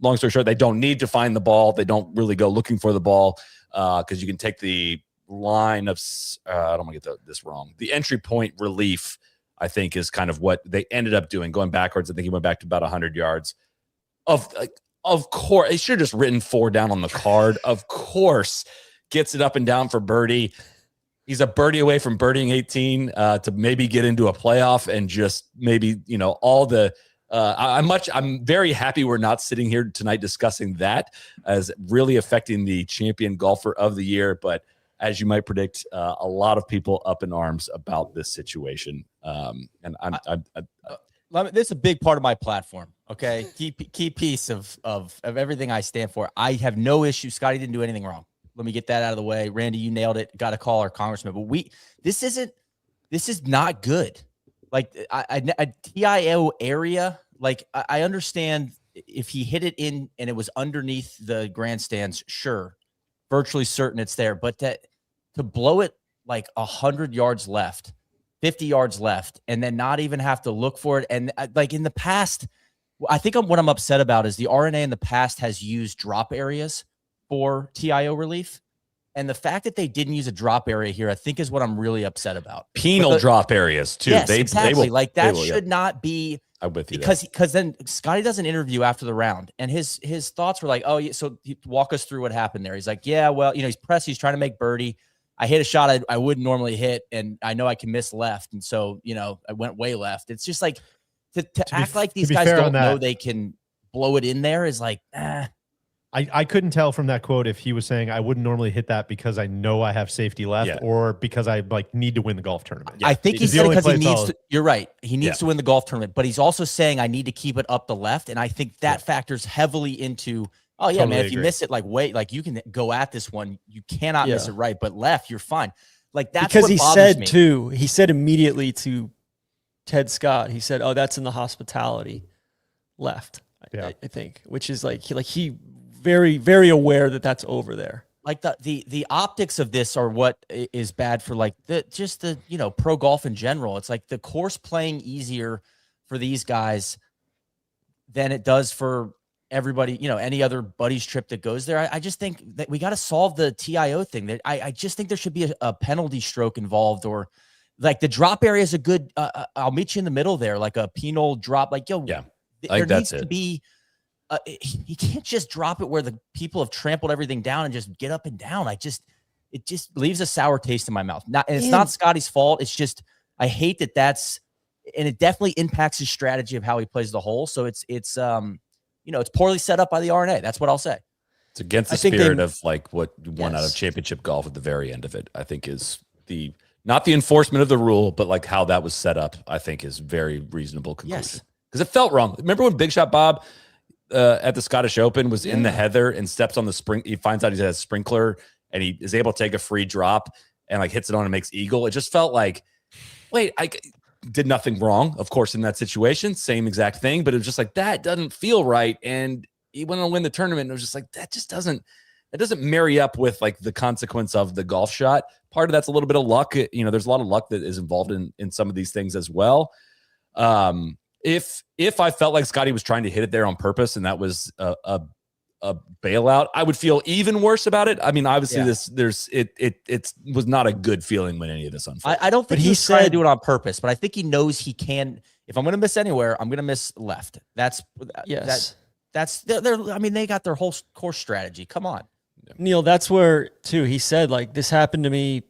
Long story short, they don't need to find the ball. They don't really go looking for the ball because you can take the line of I don't want to get this wrong. The entry point relief, I think, is kind of what they ended up doing, going backwards. I think he went back to about 100 yards. Of course, he should have just written 4 down on the card. Of course, gets it up and down for birdie. He's a birdie away from birdieing 18 to maybe get into a playoff and just maybe, all the I'm very happy we're not sitting here tonight discussing that as really affecting the champion golfer of the year. But as you might predict, a lot of people up in arms about this situation. And this is a big part of my platform. Okay. Key piece of everything I stand for. I have no issue. Scotty didn't do anything wrong. Let me get that out of the way. Randy, you nailed it. Got to call our congressman, but this is not good. Like a TIO area, like I understand if he hit it in and it was underneath the grandstands, sure, virtually certain it's there. But to blow it like 100 yards left, 50 yards left, and then not even have to look for it. And like in the past, I think what I'm upset about is the RNA in the past has used drop areas for TIO relief. And the fact that they didn't use a drop area here, I think, is what I'm really upset about. Penal drop areas too. Yes, They exactly. will, like that will, should not be. I'm with you because then Scotty does an interview after the round, and his thoughts were like, oh, yeah, so he walk us through what happened there. He's like, yeah, well, he's pressed. He's trying to make birdie. I hit a shot I wouldn't normally hit, and I know I can miss left, and so I went way left. It's just like to act like these guys don't know they can blow it in there is like, I couldn't tell from that quote if he was saying I wouldn't normally hit that because I know I have safety left or because I need to win the golf tournament. I think he said because he needs to. You're right. He needs to win the golf tournament, but he's also saying I need to keep it up the left, and I think that factors heavily into. Oh yeah, man! If you miss it, you can go at this one. You cannot miss it right, but left, you're fine. Like that's because what he bothers said me. too. He said immediately to Ted Scott. He said, "Oh, that's in the hospitality left." I think, which is like he very, very aware that that's over there. Like the optics of this are what is bad for like the pro golf in general. It's like the course playing easier for these guys than it does for everybody, any other buddies trip that goes there. I just think that we got to solve the TIO thing. That I just think there should be a penalty stroke involved, or like the drop area is a good. I'll meet you in the middle there, like a penal drop. Like there needs to be. You can't just drop it where the people have trampled everything down and just get up and down. it just leaves a sour taste in my mouth. It's not Scotty's fault. It's just I hate that and it definitely impacts his strategy of how he plays the hole. So it's poorly set up by the RNA. That's what I'll say. It's against the spirit of like what won out of championship golf at the very end of it. I think is not the enforcement of the rule, but like how that was set up. I think is very reasonable conclusion because it felt wrong. Remember when Big Shot Bob at the Scottish Open was in the heather and steps on the spring. He finds out he has a sprinkler and he is able to take a free drop and like hits it on and makes eagle. It just felt like, wait, I did nothing wrong, of course, in that situation. Same exact thing, but it was just like, that doesn't feel right. And he went on to win the tournament. And it was just like, that doesn't marry up with like the consequence of the golf shot. Part of that's a little bit of luck. There's a lot of luck that is involved in some of these things as well. If I felt like Scotty was trying to hit it there on purpose and that was a bailout, I would feel even worse about it. I mean, obviously it was not a good feeling when any of this unfolded. I don't think he's trying to do it on purpose, but I think he knows he can. If I'm going to miss anywhere, I'm going to miss left. That's they got their whole course strategy. Come on, Neil. That's where too. He said like this happened to me.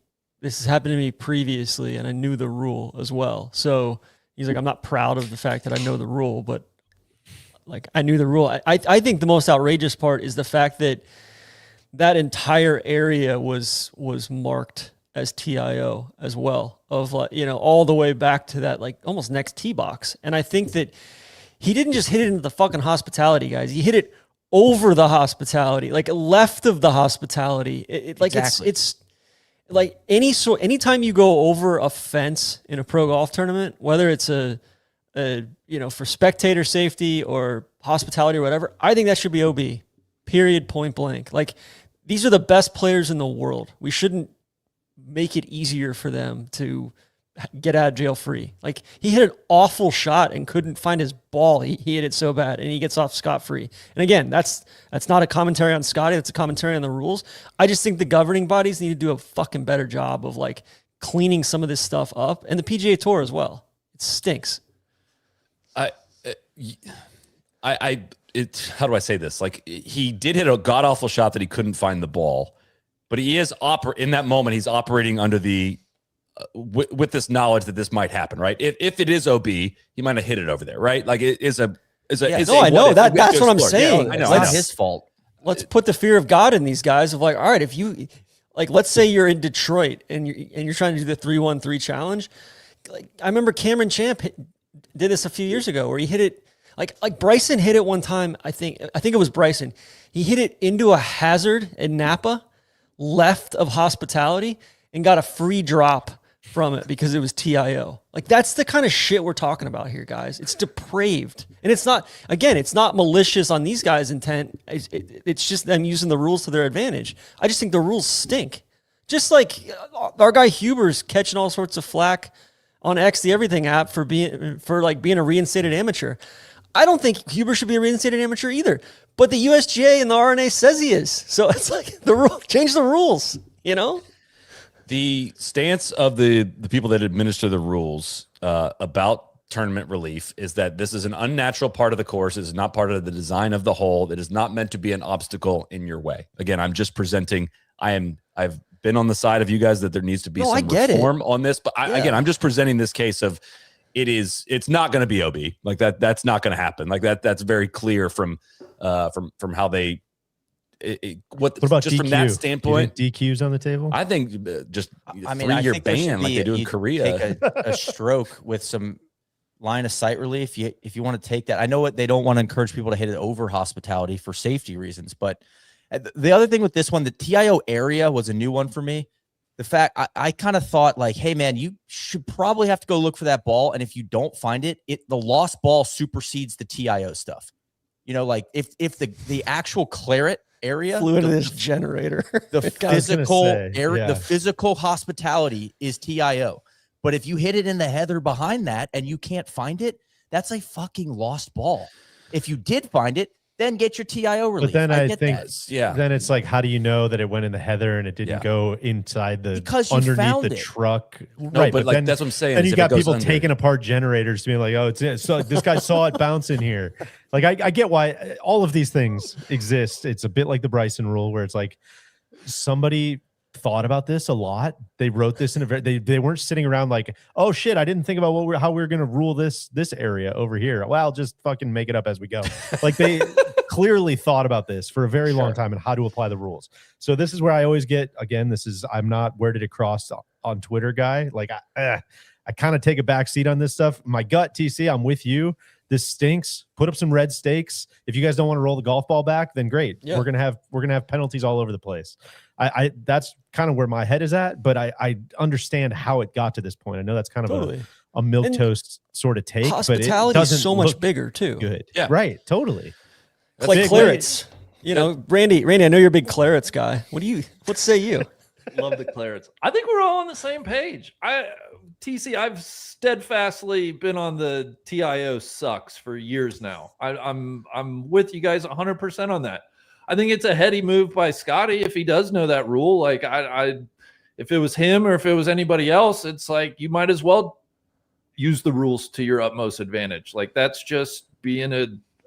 This has happened to me previously, and I knew the rule as well. So he's like, I'm not proud of the fact that I know the rule, but like I knew the rule. I think the most outrageous part is the fact that that entire area was marked as TIO as well, of like, all the way back to that like almost next tee box. And I think that he didn't just hit it into the fucking hospitality, guys. He hit it over the hospitality, like left of the hospitality. It's like anytime you go over a fence in a pro golf tournament, whether it's for spectator safety or hospitality or whatever, I think that should be OB. Period. Point blank. Like these are the best players in the world. We shouldn't make it easier for them to get out of jail free. Like he hit an awful shot and couldn't find his ball. He hit it so bad and he gets off scot-free. And again, that's not a commentary on Scotty. That's a commentary on the rules. I just think the governing bodies need to do a fucking better job of like cleaning some of this stuff up, and the PGA Tour as well. It stinks. How do I say this? Like he did hit a god awful shot that he couldn't find the ball, but he is in that moment. He's operating under the with this knowledge that this might happen, right? If it is OB, he might have hit it over there, right? Like it is a. I know that. That's what I'm saying. Yeah, I know. It's not his fault. Let's put the fear of God in these guys of like, all right, if you like, let's say you're in Detroit and you're trying to do the 3-1-3 challenge. Like I remember Cameron Champ did this a few years ago where he hit it like Bryson hit it one time. I think it was Bryson. He hit it into a hazard in Napa, left of hospitality, and got a free drop from it because it was TIO. Like that's the kind of shit we're talking about here, guys. It's depraved. And it's not malicious on these guys' intent. It's just them using the rules to their advantage. I just think the rules stink. Just like our guy Huber's catching all sorts of flack on X the Everything app for being a reinstated amateur. I don't think Huber should be a reinstated amateur either. But the USGA and the RNA says he is. So it's like change the rules. You know, The stance of the people that administer the rules about tournament relief is that this is an unnatural part of the course. It is not part of the design of the hole. It is not meant to be an obstacle in your way. Again, I'm just presenting. I've been on the side of you guys that there needs to be some reform on this, but again, I'm just presenting this case of it's not going to be OB like that. That's not going to happen like that. That's very clear from how they. What about just DQ? From that standpoint, DQs on the table? I think just I mean, 3-year think there should ban like they do in Korea. Take a stroke with some line of sight relief. If you want to take that, I know what they don't want to encourage people to hit it over hospitality for safety reasons. But the other thing with this one, the TIO area was a new one for me. The fact I kind of thought like, hey man, you should probably have to go look for that ball, and if you don't find it, the lost ball supersedes the TIO stuff. You know, like if the actual claret area flew into this generator. The physical area, the physical hospitality is TIO. But if you hit it in the heather behind that and you can't find it, that's a fucking lost ball. If you did find it, then get your TIO relief. But then I think, that. Then it's like, how do you know that it went in the heather and it didn't go inside the underneath the truck? No, right, but like then, that's what I'm saying. And you got people taking apart generators, being like, "Oh, so this guy saw it bounce in here." Like, I get why all of these things exist. It's a bit like the Bryson rule, where it's like somebody thought about this a lot. They wrote this in a very. They weren't sitting around like, "Oh shit, I didn't think about how we're going to rule this area over here." Well, I'll just fucking make it up as we go. Like they clearly thought about this for a very long time and how to apply the rules. So this is where I always get, again, I'm not where did it cross on Twitter guy. Like I kind of take a back seat on this stuff. My gut, TC, I'm with you. This stinks. Put up some red stakes. If you guys don't want to roll the golf ball back, then great. Yeah. We're gonna have penalties all over the place. I that's kind of where my head is at, but I understand how it got to this point. I know that's kind of a milquetoast sort of take, hospitality but is so much bigger too. Good. Yeah. Right. Totally. It's like clarets. You know, Randy, I know you're a big clarets guy. What say you? Love the clarets. I think we're all on the same page. TC, I've steadfastly been on the TIO sucks for years now. I'm with you guys 100% on that. I think it's a heady move by Scotty if he does know that rule. Like if it was him or if it was anybody else, it's like you might as well use the rules to your utmost advantage. Like that's just being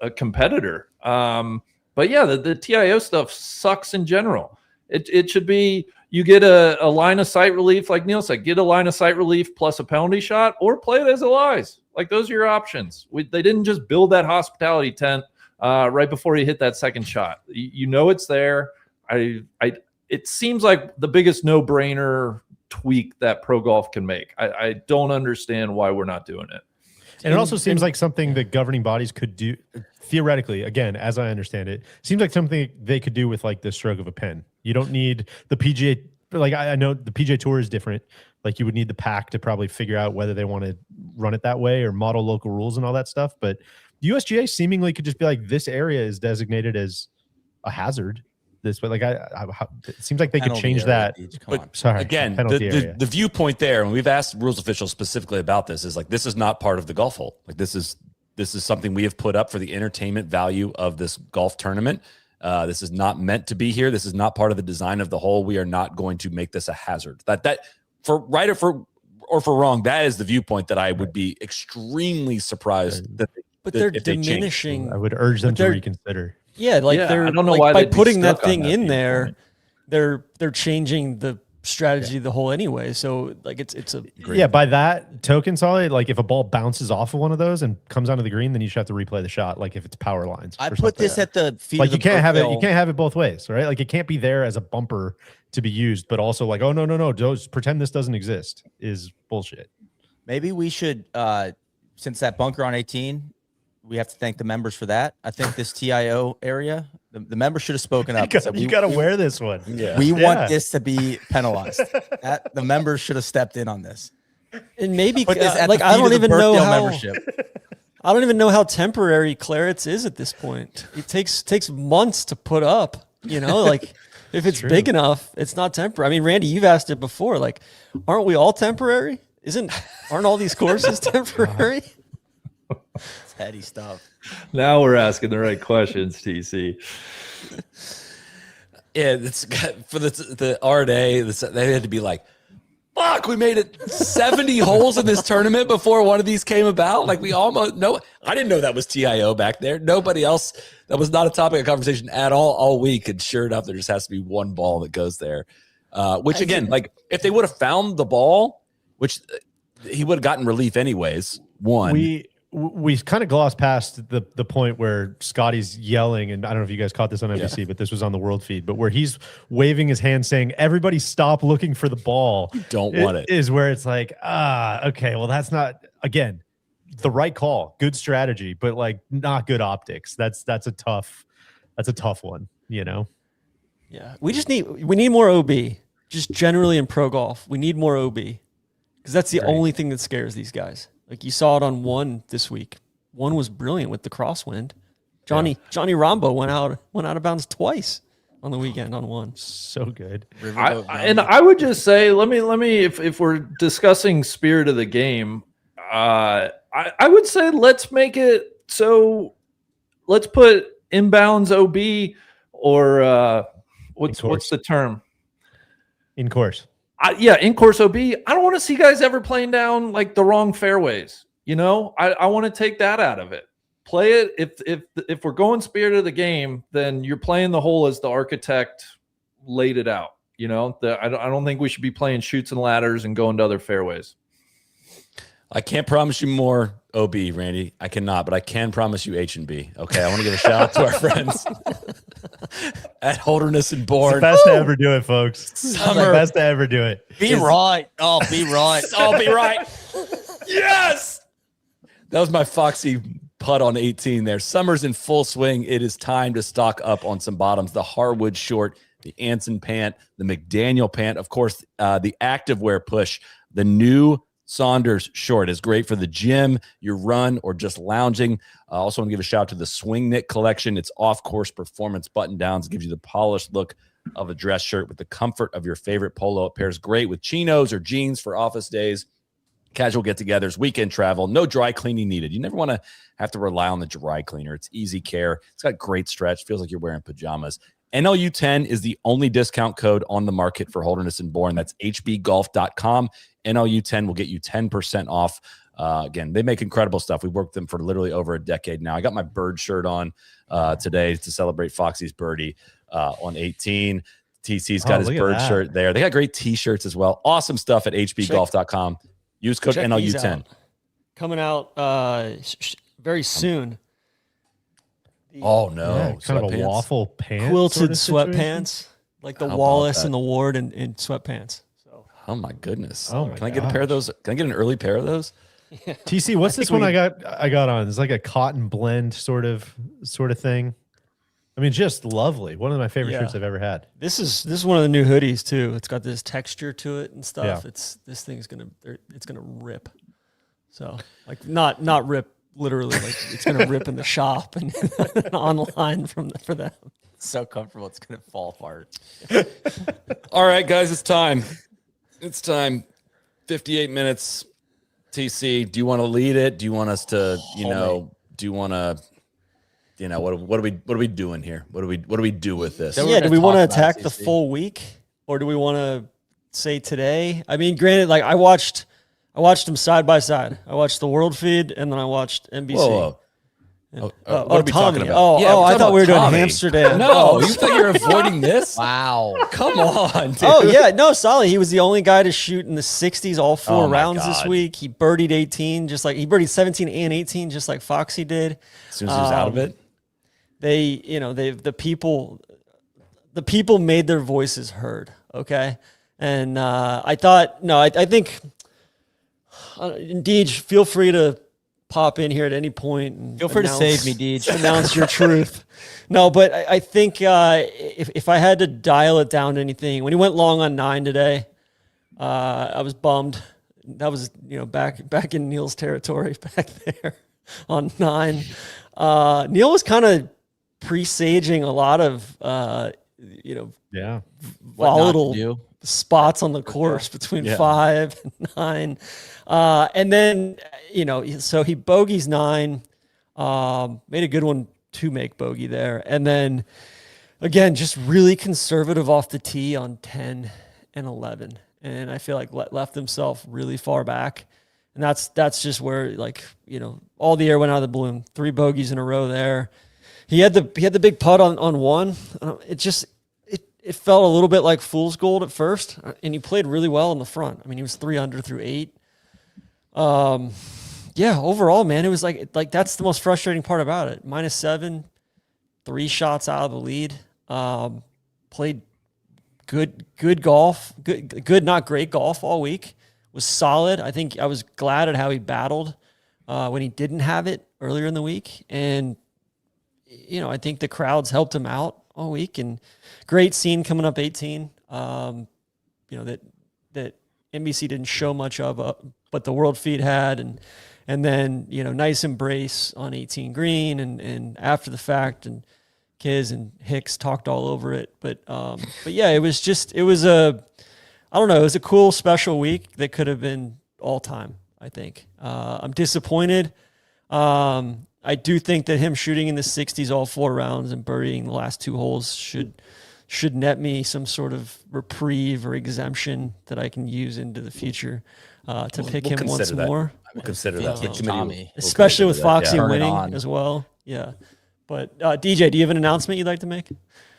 a competitor. But yeah, the TIO stuff sucks in general. It should be you get a line of sight relief, like Neil said, get a line of sight relief plus a penalty shot, or play it as a lies. Like those are your options. They didn't just build that hospitality tent right before you hit that second shot. You know it's there. It seems like the biggest no-brainer tweak that pro golf can make. I don't understand why we're not doing it. And it also seems like something that governing bodies could do theoretically, again, as I understand it, seems like something they could do with like the stroke of a pen. You don't need the PGA. Like I know the PGA Tour is different. Like you would need the pack to probably figure out whether they want to run it that way or model local rules and all that stuff. But the USGA seemingly could just be like, this area is designated as a hazard. This way, like it seems like they could change that. But sorry, again, the viewpoint there, and we've asked rules officials specifically about this, is like this is not part of the golf hole. Like this is something we have put up for the entertainment value of this golf tournament. This is not meant to be here. This is not part of the design of the hole. We are not going to make this a hazard. That for right or for wrong, that is the viewpoint that I would be extremely surprised that. But they're diminishing. I would urge them to reconsider. Yeah, like they're. I don't know why by putting that thing in there, they're changing the strategy of the hole anyway. So like it's a great by that token, Solid. Like if a ball bounces off of one of those and comes onto the green, then you should have to replay the shot. Like if it's power lines. I put this at the feet. Like you can't have it. You can't have it both ways, right? Like it can't be there as a bumper to be used, but also like, oh no, just pretend this doesn't exist is bullshit. Maybe we should, since that bunker on 18. We have to thank the members for that. I think this TIO area, the members should have spoken up. You got to wear this one. Yeah. We want this to be penalized. The members should have stepped in on this. And maybe like I don't even know how. I don't even know how temporary clarets is at this point. It takes months to put up. You know, like if it's big enough, it's not temporary. I mean, Randy, you've asked it before. Like, aren't we all temporary? Aren't all these courses temporary? It's heady stuff. Now we're asking the right questions, TC. Yeah, it's for the R&A. They had to be like, fuck, we made it 70 holes in this tournament before one of these came about. Like we almost no, I didn't know that was TIO back there. Nobody else, that was not a topic of conversation at all week. And sure enough, there just has to be one ball that goes there. Which again, like if they would have found the ball, which he would have gotten relief anyways. We kind of glossed past the point where Scotty's yelling, and I don't know if you guys caught this on NBC, but this was on the world feed, but where he's waving his hand saying, everybody stop looking for the ball. Don't want it. Is where it's like, okay, well, that's not, again, the right call, good strategy, but like not good optics. That's a tough one, you know? Yeah. We need more OB, just generally in pro golf. We need more OB because that's the only thing that scares these guys. Like you saw it on one this week. One was brilliant with the crosswind. Johnny Rombo went out of bounds twice on the weekend on one. So good. I would just say, let me if we're discussing spirit of the game, I would say let's make it so. Let's put inbounds OB or what's the term? In course. In course OB. I don't want to see guys ever playing down like the wrong fairways. You know, I want to take that out of it. Play it. If we're going spirit of the game, then you're playing the hole as the architect laid it out. You know, I don't think we should be playing chutes and ladders and going to other fairways. I can't promise you more OB, Randy. I cannot, but I can promise you H&B. Okay, I want to give a shout out to our friends at Holderness and Bourne. It's the best to ever do it, folks. Summer. It's the best to ever do it. Be right. Oh, be right. I'll be right. Yes. That was my Foxy putt on 18 there. Summer's in full swing. It is time to stock up on some bottoms. The Harwood short, the Anson pant, the McDaniel pant, of course, the activewear push, the new Saunders short is great for the gym, your run, or just lounging. I also want to give a shout out to the Swing Knit collection. It's off-course performance button-downs. It gives you the polished look of a dress shirt with the comfort of your favorite polo. It pairs great with chinos or jeans for office days, casual get-togethers, weekend travel. No dry cleaning needed. You never want to have to rely on the dry cleaner. It's easy care. It's got great stretch. Feels like you're wearing pajamas. NLU10 is the only discount code on the market for Holderness and Bourne. That's hbgolf.com. NLU10 will get you 10% off. Again, they make incredible stuff. We've worked with them for literally over a decade now. I got my bird shirt on today to celebrate Foxy's birdie on 18. TC's got his bird shirt there. They got great T-shirts as well. Awesome stuff at hbgolf.com. Use code NLU10. Coming out very soon. Oh, no. Yeah, kind of a waffle pants. Quilted sort of sweatpants. Like the How about Wallace that? and the Ward in sweatpants. So Oh, my goodness. Oh, my Can I get a pair of those? Can I get an early pair of those? TC, what's this one I got on? It's like a cotton blend sort of thing. I mean, just lovely. One of my favorite shirts I've ever had. This is one of the new hoodies too. It's got this texture to it and stuff. Yeah. This thing's gonna rip. So like not rip literally, like it's gonna rip in the shop and online for them. So comfortable, it's gonna fall apart. All right, guys, it's time. It's time. 58 minutes. TC, do you want to lead it? Do you want us to, do you want to, what are we doing here? What do we do with this? Yeah, do we want to attack the full week or do we want to say today? I mean, granted, like I watched them side by side. I watched the World Feed and then I watched NBC. Whoa. What are we talking about? I thought we were doing Hamsterdam. No, you thought you were avoiding this? Wow. Come on, dude. Oh, yeah. No, Solly. He was the only guy to shoot in the 60s all four rounds this week. He birdied 18, just like he birdied 17 and 18, just like Foxy did. As soon as he was out of it. The people made their voices heard. Okay. And I think, Deej, feel free to pop in here at any point and feel free to save me, Deej. Announce your truth. No, but I think if I had to dial it down to anything, when he went long on 9 today, I was bummed. That was back in Neil's territory back there on 9. Neil was kind of presaging a lot of volatile spots on the course between 5 and 9. And then, so he bogeys 9, made a good one to make bogey there. And then again, just really conservative off the tee on 10 and 11. And I feel like left himself really far back. And that's just where, like, you know, all the air went out of the balloon. 3 bogeys in a row there. He had the big putt on one. It felt a little bit like fool's gold at first, and he played really well in the front. I mean, he was 3 under through 8. Yeah, overall, man, it was like that's the most frustrating part about it. -7, 3 shots out of the lead. Played good golf, good not great golf all week. Was solid. I think I was glad at how he battled when he didn't have it earlier in the week, and you know, I think the crowds helped him out all week. And great scene coming up 18. You know, that NBC didn't show much of, but the world feed had, and then, you know, nice embrace on 18 green and after the fact, and Kiz and Hicks talked all over it. But yeah, it was a cool special week that could have been all time, I think. I'm disappointed. I do think that him shooting in the 60s all 4 rounds and birdieing the last 2 holes should net me some sort of reprieve or exemption that I can use into the future to pick him once more. We'll consider that. Tommy. Especially with Foxy Yeah. winning as well. Yeah. But DJ, do you have an announcement you'd like to make?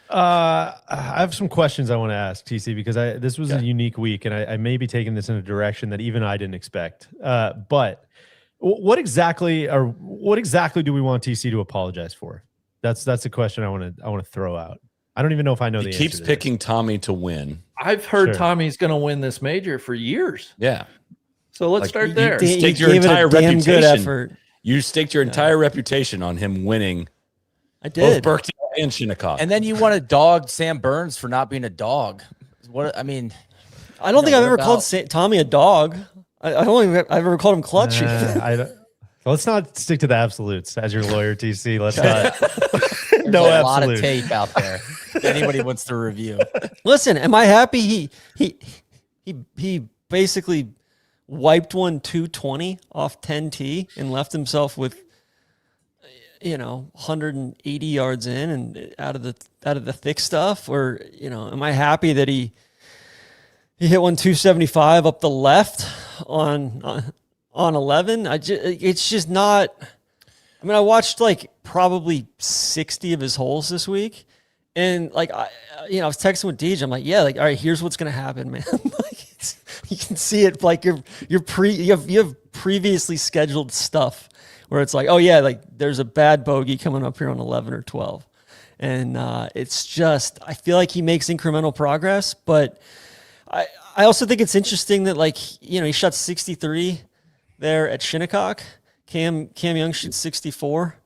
I have some questions I want to ask TC, because this was a unique week, and I may be taking this in a direction that even I didn't expect. But what exactly do we want TC to apologize for? That's a question I want to throw out. I don't even know if I know the answer. He keeps picking Tommy to win. I've heard Sure. Tommy's going to win this major for years. Yeah. So let's start there. You staked your gave it a entire damn good reputation. effort. You staked your entire reputation on him winning I both did. Birkdale and Shinnecock. And then you want to dog Sam Burns for not being a dog. What I mean, I don't think know, I've what ever about- called Tommy a dog. I don't think I've ever called him clutchy. Let's not stick to the absolutes as your lawyer, TC. Let's not. there's No a lot of absolute. tape out there. If anybody wants to review. Listen, am I happy he basically wiped one 220 off 10T and left himself with, you know, 180 yards in and out of the thick stuff? Or, you know, am I happy that he hit one 275 up the left on 11? It's just not. I mean, I watched like probably 60 of his holes this week, and like I was texting with DJ. I'm like, yeah, like, all right, here's what's gonna happen, man. Like, you can see it, like you have previously scheduled stuff where it's like, oh yeah, like there's a bad bogey coming up here on 11 or 12, and it's just, I feel like he makes incremental progress, but I also think it's interesting that, like, you know, he shot 63 there at Shinnecock. Cam Young shoots 64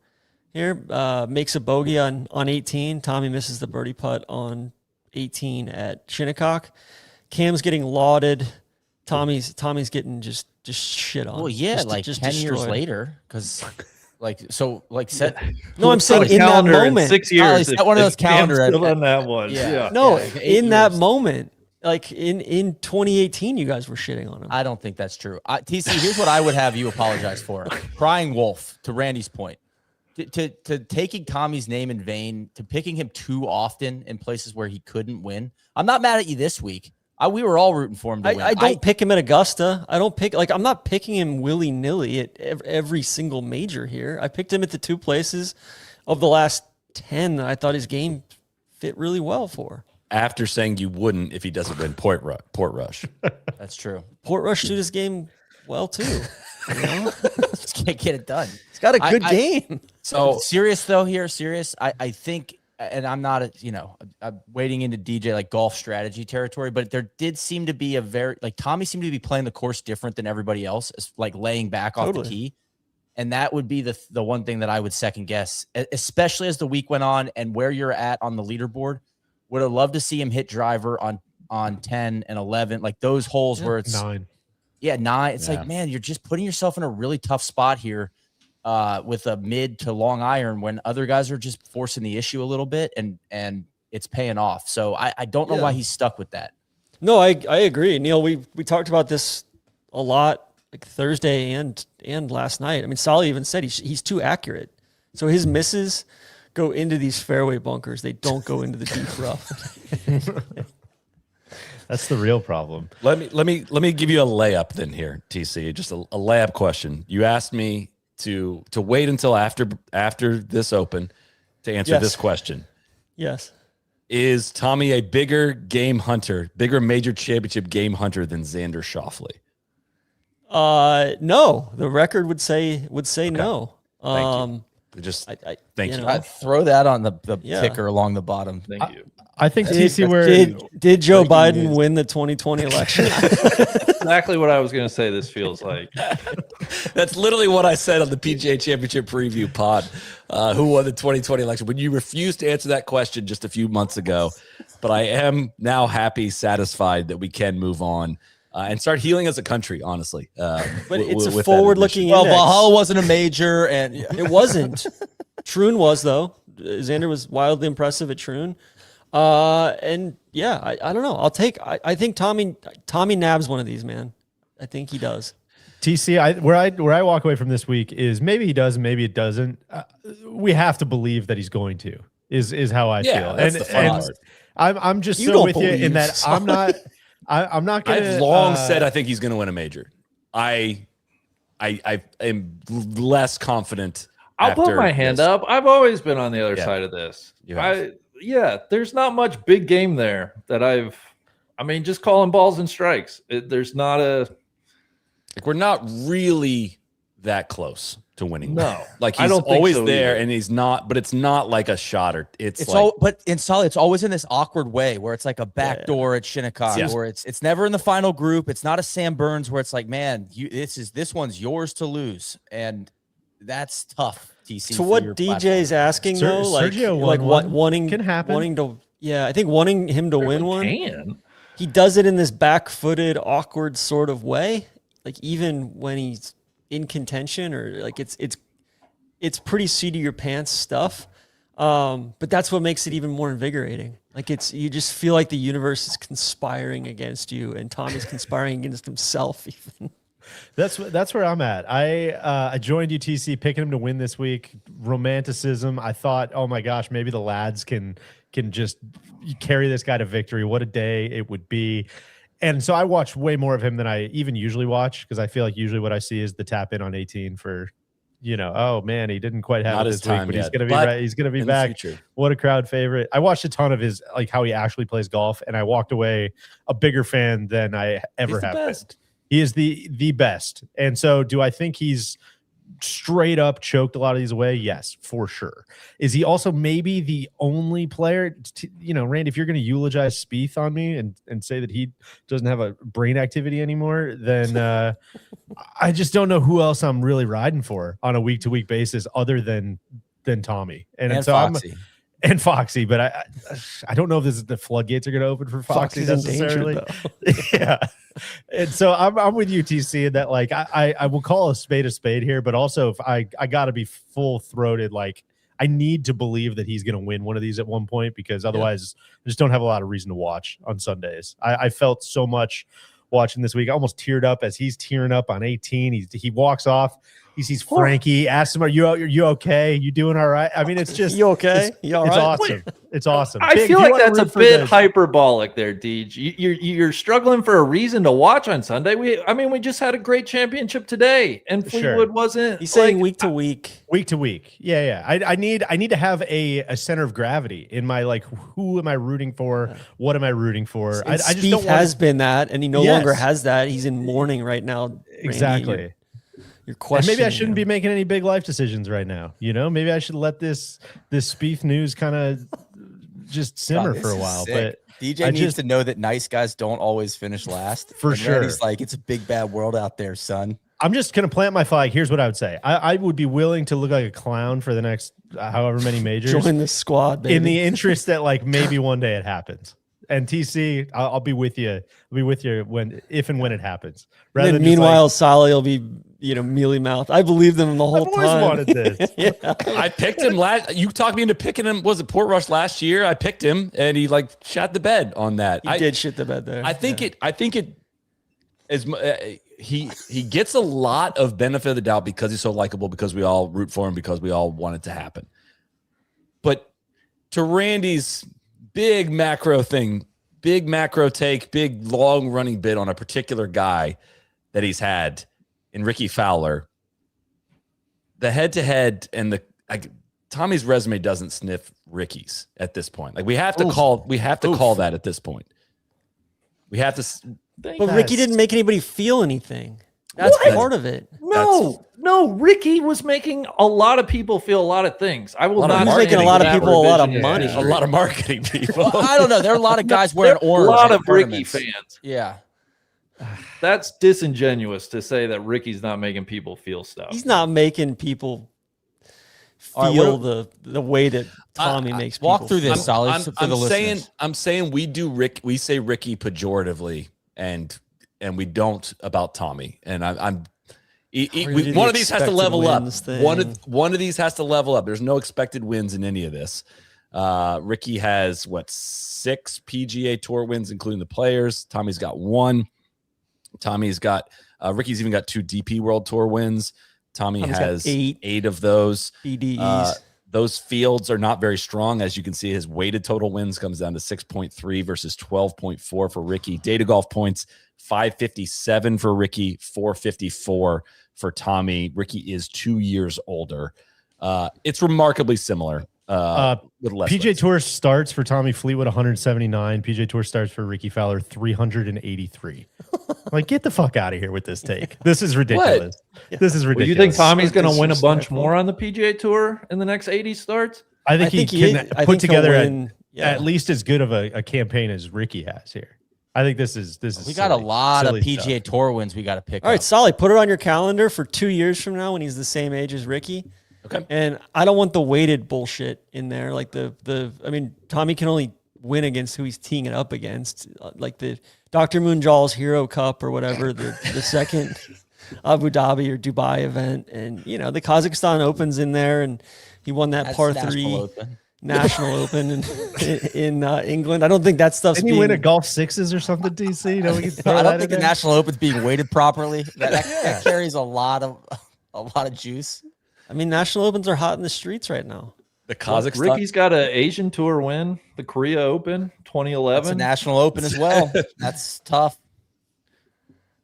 here, makes a bogey on 18. Tommy misses the birdie putt on 18 at Shinnecock. Cam's getting lauded. Tommy's getting just shit on. Well, yeah, like just 10 years destroyed. later, because set. No, I'm saying On a in that calendar moment. 6 Oh, years. is that one of those Cam's calendar- still on that one. Yeah. No, Yeah, like 8 in that years. moment, like in 2018, you guys were shitting on him. I don't think that's true. TC, here's what I would have you apologize for. Crying wolf, to Randy's point. To taking Tommy's name in vain, to picking him too often in places where he couldn't win. I'm not mad at you this week. We were all rooting for him to win. I don't pick him at Augusta. I don't pick, like, I'm not picking him willy-nilly at every single major here. I picked him at the 2 places of the last 10 that I thought his game fit really well for. After saying you wouldn't if he doesn't win Port Rush. That's true. Portrush did his game well too. You know? Just can't get it done. He's got a good game. So serious though here, serious. I think, and I'm not, I'm wading into DJ like golf strategy territory, but there did seem to be Tommy seemed to be playing the course different than everybody else, like laying back off the tee. And that would be the one thing that I would second guess, especially as the week went on and where you're at on the leaderboard. Would have loved to see him hit driver on 10 and 11, like those holes where it's 9. Yeah, 9. It's like, man, you're just putting yourself in a really tough spot here with a mid to long iron when other guys are just forcing the issue a little bit, and it's paying off. So I don't know why he's stuck with that. No, I agree, Neil. We talked about this a lot, like Thursday and last night. I mean, Solly even said he's too accurate, so his misses go into these fairway bunkers. They don't go into the deep rough. That's the real problem. Let me give you a layup then here, TC. Just a layup question. You asked me to wait until after this Open to answer Yes. this question. Yes. Is Tommy a bigger major championship game hunter than Xander Schauffele? No. The record would say no. Thank you. Thank you. I'd throw that on the Yeah. ticker along the bottom. Thank you. I think Did, TC where did Joe Breaking Biden news. win the 2020 election? Exactly what I was going to say. This feels like. That's literally what I said on the PGA Championship preview pod. Who won the 2020 election? When you refused to answer that question just a few months ago, but I am now happy, satisfied that we can move on and start healing as a country. Honestly, But w- it's with a that forward-looking admission. Well, index. Valhalla wasn't a major, and It wasn't. Troon was, though. Xander was wildly impressive at Troon. And yeah, I don't know. I think Tommy nabs one of these, man. I think he does. TC, where I walk away from this week is maybe he does, maybe it doesn't. We have to believe that he's going to. Is how I feel. That's the fun part. I'm just You so don't with you in believe, that so. I'm not. I'm not gonna. I've long said I think he's going to win a major. I am less confident. I'll put after my hand this. up. I've always been on the other Yeah. side of this. You have. There's not much big game there that just calling balls and strikes. There's not a Like we're not really that close to winning. No. Like I he's don't think always so there, either. and he's not. But it's not like a shot or it's like all. But in Solid, it's always in this awkward way where it's like a backdoor at Shinnecock, Yeah. or it's never in the final group. It's not a Sam Burns where it's like, man, this one's yours to lose, and that's tough. TC To for what your DJ's asking though, like Sergio won like one. wanting Can happen. wanting to I think wanting him to win one. can. He does it in this back-footed, awkward sort of way. Like even when he's in contention, or like it's pretty seat of your pants stuff. But that's what makes it even more invigorating. Like you just feel like the universe is conspiring against you, and Tommy's conspiring against himself even. That's where I'm at. I joined UTC picking him to win this week. Romanticism. I thought, oh my gosh, maybe the lads can just carry this guy to victory. What a day it would be. And so I watched way more of him than I even usually watch, because I feel like usually what I see is the tap in on 18 for, oh man, he didn't quite have Not it his this week, time but he's yet. gonna be But right. He's gonna be in the back. future. What a crowd favorite. I watched a ton of his, like how he actually plays golf, and I walked away a bigger fan than I ever He's the have best. been. He is the best. And so do I think he's straight up choked a lot of these away? Yes, for sure. Is he also maybe the only player, Randy, if you're going to eulogize Spieth on me and say that he doesn't have a brain activity anymore, then I just don't know who else I'm really riding for on a week-to-week basis other than Tommy. And so Foxy. and Foxy, but I don't know if the floodgates are going to open for Foxy Foxy's in danger, necessarily. though. Yeah. And so I'm with UTC in that, like, I will call a spade here, but also if I got to be full throated. Like, I need to believe that he's going to win one of these at one point, because otherwise I just don't have a lot of reason to watch on Sundays. I felt so much watching this week. I almost teared up as he's tearing up on 18. He walks off. He sees Frankie, asks him, are you okay? You doing all right? I mean, it's just, You okay? You all it's right? awesome. It's awesome. I Big, feel do you like wanna that's a root for bit the- hyperbolic there, Deej. You're struggling for a reason to watch on Sunday. We just had a great championship today, and Sure. Fleetwood wasn't. He's saying like, week to week. Week to week. Yeah. I need to have a center of gravity in my, like, who am I rooting for? What am I rooting for? I just Spieth don't want has been that, and he no Yes. longer has that. He's in mourning right now. Randy. exactly. You're And questioning. maybe I shouldn't be him. making any big life decisions right now. Maybe I should let this Spieth news kind of just simmer God, for a this is while. sick. But DJ I needs just- to know that nice guys don't always finish last. For And Randy's sure. like, it's a big bad world out there, son. I'm just gonna plant my flag. Here's what I would say. I would be willing to look like a clown for the next however many majors, Join the squad, baby. in the interest that, like, maybe one day it happens. And TC, I'll be with you. I'll be with you if and when it happens. And then than just, meanwhile, like, Solly will be, mealy mouthed. I believe them the whole I've always time. wanted this. Yeah. I picked him last. You talked me into picking him. Was it Portrush last year? I picked him, and he like shot the bed on that. He did shit the bed there. I think Yeah. it. I think it is. He gets a lot of benefit of the doubt because he's so likable. Because we all root for him. Because we all want it to happen. But to Randy's big macro thing, big macro take, big long running bid on a particular guy that he's had in Ricky Fowler, the head to head and Tommy's resume doesn't sniff Ricky's at this point. Like we have to call that at this point. We have to. But Ricky didn't make anybody feel anything. That's part of it. No, Ricky was making a lot of people feel a lot of things. I will not. He's making a lot of people a lot of money. A lot of marketing people. Well, I don't know. There are a lot of guys wearing orange. A lot of Ricky tournaments. fans. Yeah. That's disingenuous to say that Ricky's not making people feel stuff. He's not making people feel the way that Tommy makes people walk through feel. this, Solly, for the listeners. I'm saying we say Ricky pejoratively and we don't about Tommy. And one of these has to level up. One of these has to level up. There's no expected wins in any of this. Ricky has 6 PGA Tour wins, including the Players. Tommy's got 1. Tommy's got Ricky's even got 2 DP World Tour wins. Tommy's has 8 of those. BDEs. Those fields are not very strong. As you can see, his weighted total wins comes down to 6.3 versus 12.4 for Ricky. Data golf points, 557 for Ricky, 454 for Tommy. Ricky is 2 years older. It's remarkably similar. With less PJ wins. Tour starts for Tommy Fleetwood 179. PJ Tour starts for Ricky Fowler 383. Like, get the fuck out of here with this take. This is ridiculous. This is ridiculous. Well, you think Tommy's going to win a bunch more on the PGA Tour in the next 80 starts? I think he can put together at least as good of a campaign as Ricky has here. I think this is. We got a lot of PGA stuff. Tour wins we got to pick. All right, Solly, put it on your calendar for 2 years from now when he's the same age as Ricky. Okay. And I don't want the weighted bullshit in there. Like I mean, Tommy can only win against who he's teeing it up against. Like the Dr. Munjal's Hero Cup or whatever, the second Abu Dhabi or Dubai event. And, you know, the Kazakhstan Open's in there and he won that par 3 National Open in England. I don't think that stuff's Didn't he win a golf sixes or something, DC? You know, we can I don't think the National Open's being weighted properly. That carries a lot of juice. I mean, National Opens are hot in the streets right now. The Kazakhstan. Ricky's got an Asian Tour win, the Korea Open 2011. That's a National Open as well. That's tough.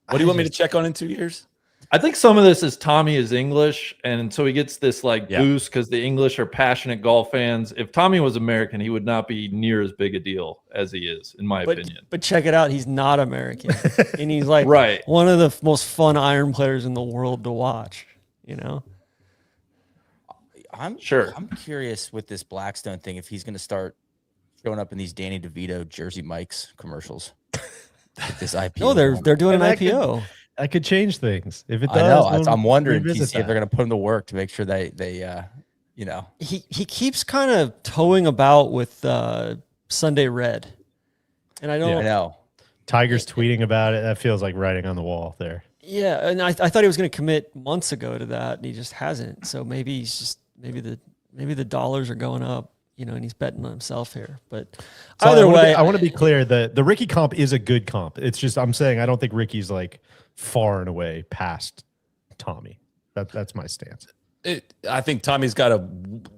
What do you want me to check on in 2 years? I think some of this is Tommy is English, and so he gets this boost because the English are passionate golf fans. If Tommy was American, he would not be near as big a deal as he is, in my opinion. But check it out, he's not American, and he's like one of the most fun iron players in the world to watch. You know. I'm curious with this Blackstone thing if he's going to start showing up in these Danny DeVito Jersey Mike's commercials. With this IPO. No, they're doing an IPO. I could change things if it does. I know. I'm wondering if they're going to put in the work to make sure they you know. He keeps kind of towing about with Sunday Red, and I don't I know. Tiger's tweeting about it. That feels like writing on the wall there. Yeah, and I thought he was going to commit months ago to that, and he just hasn't. So maybe he's just maybe the dollars are going up, you know, and he's betting on himself here. But so either way, I want to be clear. The Ricky comp is a good comp. It's just I'm saying I don't think Ricky's like far and away past Tommy. That's my stance. I think Tommy's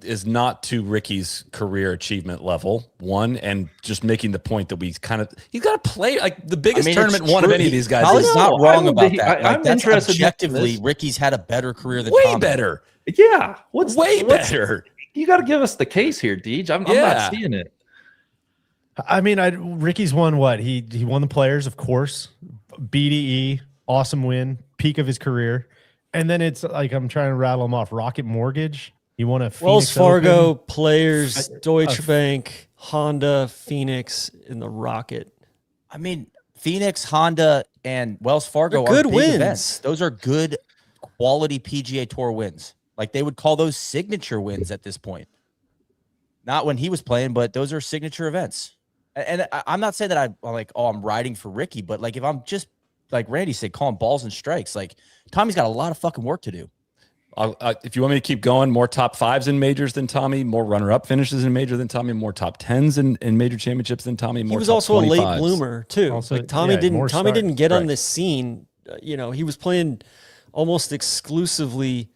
is not to Ricky's career achievement level, one, and just making the point that he's got to play like the biggest tournament one of any of these guys. He's not wrong about that. I'm interested. Objectively, Ricky's had a better career than way Tommy. Better. Yeah, better. You got to give us the case here, Deej. I'm not seeing it. I mean, Ricky's won what? He won the Players, of course. BDE, awesome win, peak of his career. And then it's like I'm trying to rattle them off. Rocket Mortgage, he won a Phoenix Wells Fargo, Open. Players, Deutsche Bank, Honda, Phoenix, and the Rocket. I mean, Phoenix, Honda, and Wells Fargo They're good are big wins. events. Those are good quality PGA Tour wins. Like they would call those signature wins at this point. Not when he was playing, but those are signature events. And I'm not saying that I'm like, I'm riding for Ricky, but like if I'm just like Randy said, calling balls and strikes, like Tommy's got a lot of fucking work to do. If you want me to keep going, more top 5s in majors than Tommy, more runner-up finishes in major than Tommy, more top 10s in major championships than Tommy. More he was top also 25s. a late bloomer too. Also, like Tommy didn't get on Right. this scene. You know, he was playing almost exclusively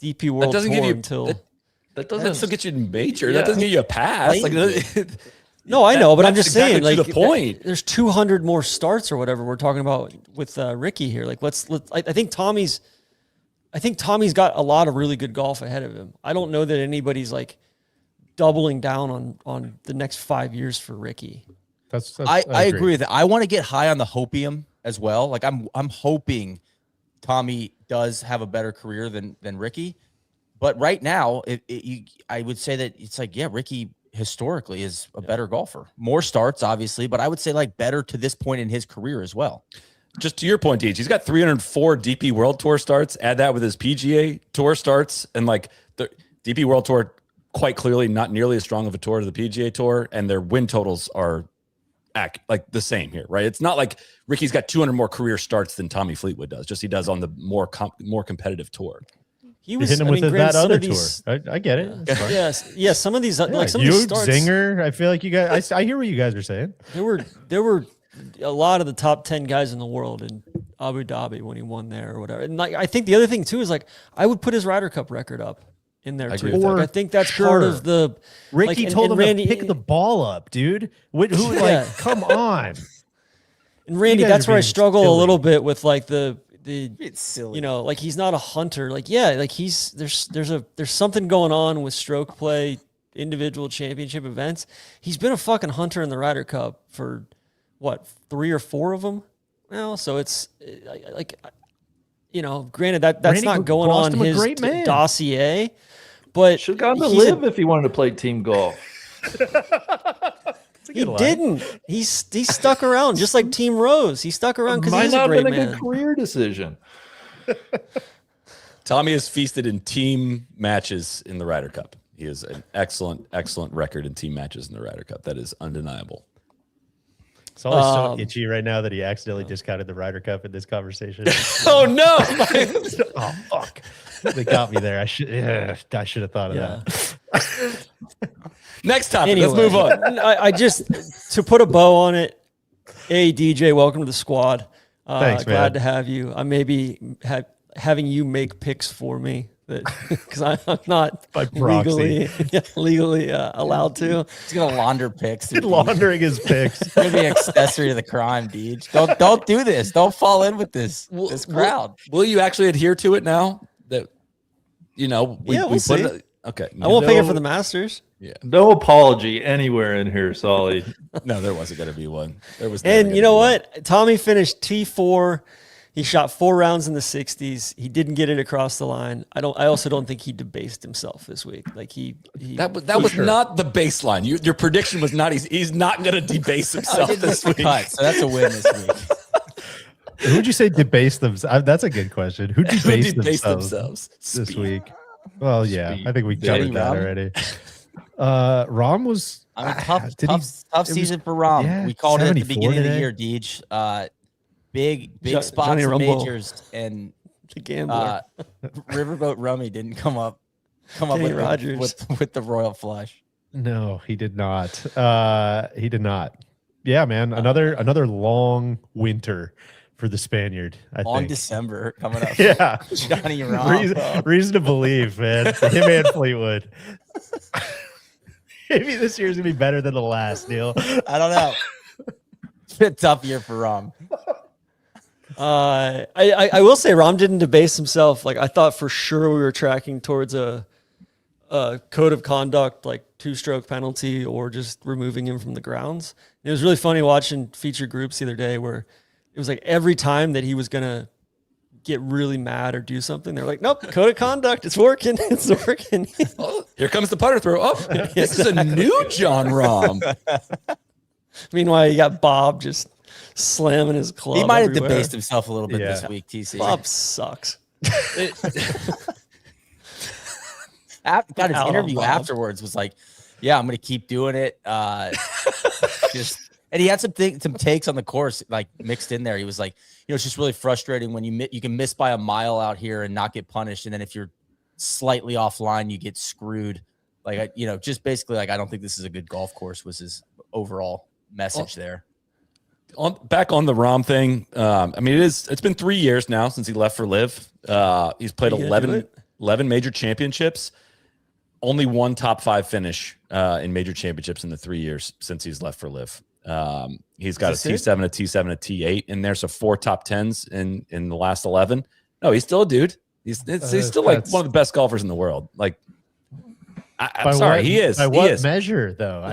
DP World Tour until. That That doesn't still get you major. Yeah. That doesn't get you a pass. Like, No, I know, but I'm that's just saying, exactly to like, the point. there's 200 more starts or whatever we're talking about with Ricky here. Like, I think Tommy's got a lot of really good golf ahead of him. I don't know that anybody's like doubling down on the next 5 years for Ricky. I agree with that. I want to get high on the hopium as well. Like I'm hoping Tommy does have a better career than Ricky. But right now, I would say that it's like, yeah, Ricky historically is a better golfer. More starts, obviously, but I would say like better to this point in his career as well. Just to your point, Deej, he's got 304 DP World Tour starts. Add that with his PGA Tour starts, and like the DP World Tour, quite clearly not nearly as strong of a tour as the PGA Tour, and their win totals are like the same here, right? It's not like Ricky's got 200 more career starts than Tommy Fleetwood does. Just he does on the more competitive tour. He was hitting him with granted, that some other of these, tour. I get it. It's fine. Yes. Some of these, like some of you, these starts, Zinger. I feel like you guys. I hear what you guys are saying. there were a lot of the top 10 guys in the world in Abu Dhabi when he won there or whatever. And like, I think the other thing too is like, I would put his Ryder Cup record up in there too. Like, I think that's part of the Ricky like, told him Randy, to pick the ball up, dude. Like, come on. And Randy, guys that's are where I being struggle a silly. little bit with like the It's silly. you know, like he's not a hunter. Like, yeah, like there's something going on with stroke play, individual championship events. He's been a fucking hunter in the Ryder Cup for what, 3 or 4 of them now. So it's like, you know, granted that's Randy not going lost on him a his great man. dossier, but should have gone to he's live if he wanted to play team golf. he didn't. He stuck around just like Team Rose. He stuck around because Might he's a not have great been a man. good career decision. Tommy has feasted in team matches in the Ryder Cup. He has an excellent record in team matches in the Ryder Cup. That is undeniable. It's always so itchy right now that he accidentally discounted the Ryder Cup in this conversation. Oh no! Oh fuck! They got me there. I should have thought of that. Next topic. Anyway, Let's move on. I just to put a bow on it. Hey DJ, welcome to the squad. Thanks, man. Glad to have you. I may be having you make picks for me because I'm not By proxy. legally allowed to. He's gonna launder picks. Laundering his picks. It's gonna be an accessory to the crime, Deej. Don't do this. Don't fall in with this crowd. Will you actually adhere to it now? That We'll see. Okay. I won't pay it for the Masters. No apology anywhere in here, Solly. No, there wasn't going to be one. There was. And you know what? Tommy finished T4. He shot 4 rounds in the 60s. He didn't get it across the line. I also don't think he debased himself this week. Like that was not the baseline. Your prediction was not. He's not going to debase himself this week. So that's a win this week. Who'd you say debased themselves? That's a good question. Who debased debased themselves this Speed. week? Well, yeah, I think we covered that already. Rom was. I mean, tough season for Rom. yeah, We called it at the 74 beginning of the today. year, Deej. Big spots Johnny and Rumble. majors, and The gambler. Riverboat Rummy didn't come up Kenny with Rogers. with the royal flush. No, he did not. He did not. Yeah, man. Another long winter for the Spaniard. I Long think. December coming up. Yeah. Johnny Rom. Reason to believe, man. Him and Fleetwood. Maybe this year's gonna be better than the last, Neil. I don't know. It's been a tough year for Rom. I will say Rom didn't debase himself. Like I thought for sure we were tracking towards a code of conduct, like 2-stroke penalty or just removing him from the grounds. It was really funny watching feature groups the other day where it was like every time that he was gonna get really mad or do something, they're like, nope, code of conduct, it's working, it's working. Oh, here comes the putter throw. Oh, this is a new John Rahm. Meanwhile, you got Bob just slamming his club. He might have everywhere. debased himself a little bit this Yeah. week, TC. Bob sucks. Got his Out on interview Bob. afterwards was like, yeah, I'm gonna keep doing it. And he had some takes on the course like mixed in there. He was like, it's just really frustrating when you can miss by a mile out here and not get punished, and then if you're slightly offline, you get screwed. Like just basically like I don't think this is a good golf course was his overall message there. Back on the Rahm thing. I mean, it's been 3 years now since he left for Live. He's played You gonna do 11 major championships. only one top 5 finish in major championships in the 3 years since he's left for Liv. He's got a T7, a T7, a T8 in there. So 4 top 10s in the last 11. No, he's still a dude. He's still like one of the best golfers in the world. Like, I'm sorry, he is. By what measure, though?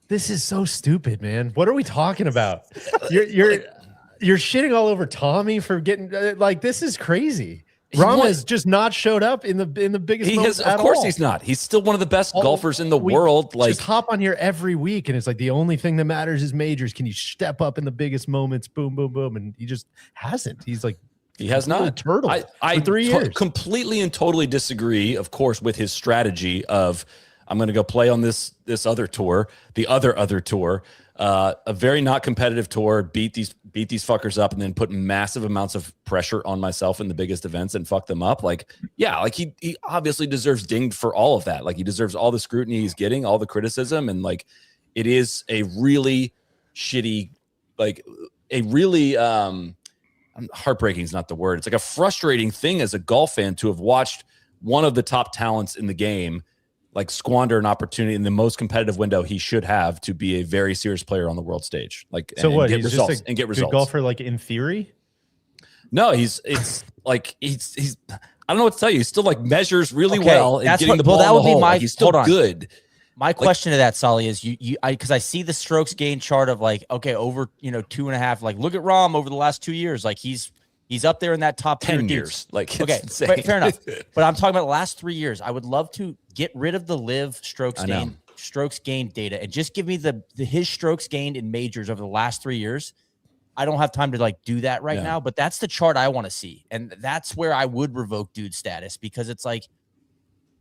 This is so stupid, man. What are we talking about? You're shitting all over Tommy for getting like, this is crazy. Rahm has just not showed up in the biggest moments at all. Of course he's not. He's still one of the best golfers in the world. Like, just hop on here every week, and it's like the only thing that matters is majors. Can you step up in the biggest moments? Boom, boom, boom. And he just hasn't. He's like, he has not. Turtle. I for 3 years. Completely and totally disagree, of course, with his strategy of I'm going to go play on this other tour, the other tour, a very not competitive tour, beat these fuckers up, and then put massive amounts of pressure on myself in the biggest events and fuck them up. Like, yeah, like he obviously deserves dinged for all of that. Like, he deserves all the scrutiny he's getting, all the criticism, and like, it is a really shitty, like a really heartbreaking is not the word. It's like a frustrating thing as a golf fan to have watched one of the top talents in the game like squander an opportunity in the most competitive window he should have to be a very serious player on the world stage. Like, so what? Get he's results just a and get good results. golfer, like in theory. No, he's I don't know what to tell you. He still like measures really well and getting the ball in the hole. Like, he's still good. My question to that, Solly, is because I see the strokes gain chart of like, okay, over 2.5. Like, look at Rahm over the last 2 years. Like, he's up there in that top 10 years. Like, okay, insane. Fair enough. But I'm talking about the last 3 years. I would love to get rid of the Liv strokes gain data and just give me his strokes gained in majors over the last 3 years. I don't have time to like do that right now, but that's the chart I want to see, and that's where I would revoke dude status, because it's like,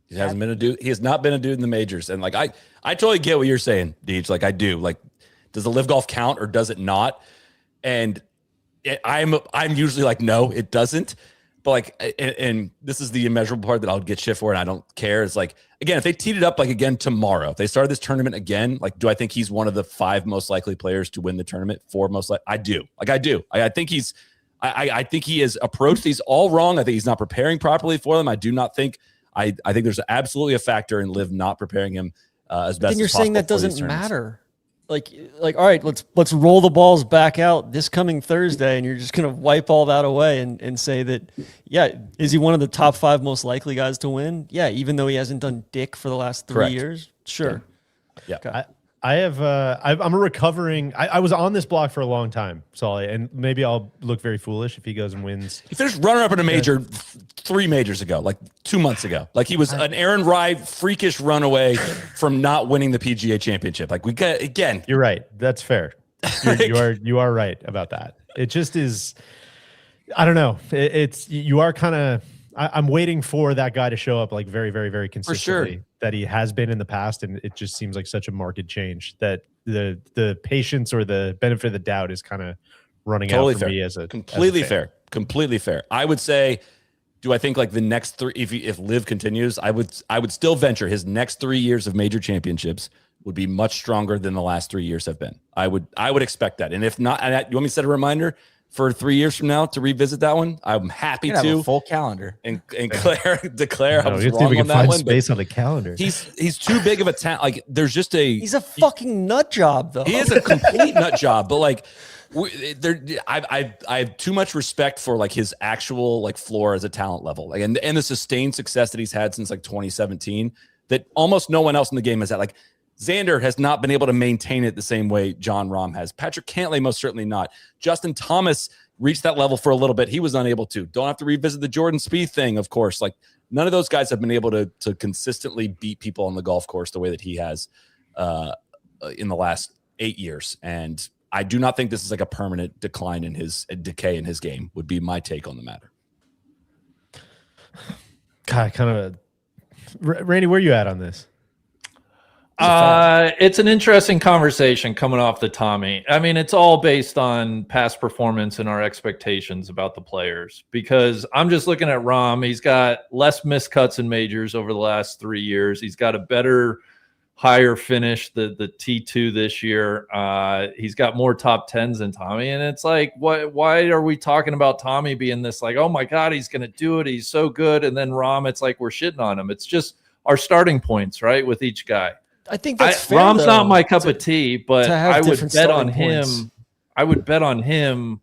he hasn't been a dude. He has not been a dude in the majors. And like, I totally get what you're saying, Deej. Like, I do. Like, does the live golf count or does it not? And I'm usually like, no, it doesn't. But like, and this is the immeasurable part that I'll get shit for, and I don't care. It's like, again, if they teed it up like again tomorrow, if they started this tournament again, like, do I think he's one of the 5 most likely players to win the tournament? 4 most likely? I do. Like, I do. I think he's. I think he has approached these all wrong. I think he's not preparing properly for them. I do not think. I think there's absolutely a factor in Liv not preparing him as best. Then you're as possible saying that for these doesn't tournaments. matter. Like, all right, let's roll the balls back out this coming Thursday, and you're just gonna wipe all that away and say that, yeah, is he one of the top 5 most likely guys to win? Yeah, even though he hasn't done dick for the last 3 years. Sure. Yeah. Okay. I have I'm a recovering. I was on this block for a long time, Solly, and maybe I'll look very foolish if he goes and wins. He finished runner-up in a major 3 majors ago, like 2 months ago. Like, he was an Aaron Rai freakish runaway from not winning the PGA Championship. Like, we got, again. You're right. That's fair. You are right about that. It just is. I don't know. You are kind of. I'm waiting for that guy to show up like very, very, very consistently that he has been in the past, and it just seems like such a marked change that the patience or the benefit of the doubt is kind of running out for me as a completely as a fan. completely fair. I would say, do I think like the next 3, if Liv continues, I would still venture his next 3 years of major championships would be much stronger than the last 3 years have been. I would expect that, and if not, you want me to set a reminder for 3 years from now to revisit that one? I'm happy to have a full calendar and declare I was we wrong can on that find one. space on the calendar. He's too big of a talent. Like, there's just He's a fucking nut job, though. he is a complete nut job. But like, I have too much respect for like his actual like floor as a talent level, like, and the sustained success that he's had since like 2017 that almost no one else in the game has had. Like, Xander has not been able to maintain it the same way John Rahm has. Patrick Cantlay, most certainly not. Justin Thomas reached that level for a little bit. He was unable to. Don't have to revisit the Jordan Spieth thing, of course. Like, none of those guys have been able to consistently beat people on the golf course the way that he has in the last 8 years. And I do not think this is like a permanent decline in his decay in his game, would be my take on the matter. God, kind of. Randy, where are you at on this? It's an interesting conversation coming off the Tommy. I mean, it's all based on past performance and our expectations about the players, because I'm just looking at Rahm. He's got less missed cuts in majors over the last 3 years. He's got a better higher finish, the T2 this year. He's got more top 10s than Tommy. And it's like, why are we talking about Tommy being this like, oh my God, he's going to do it. He's so good. And then Rahm, it's like, we're shitting on him. It's just our starting points, right? With each guy. I think that's fair, Rahm's though, not my cup of tea, but I would bet on him. Points. I would bet on him.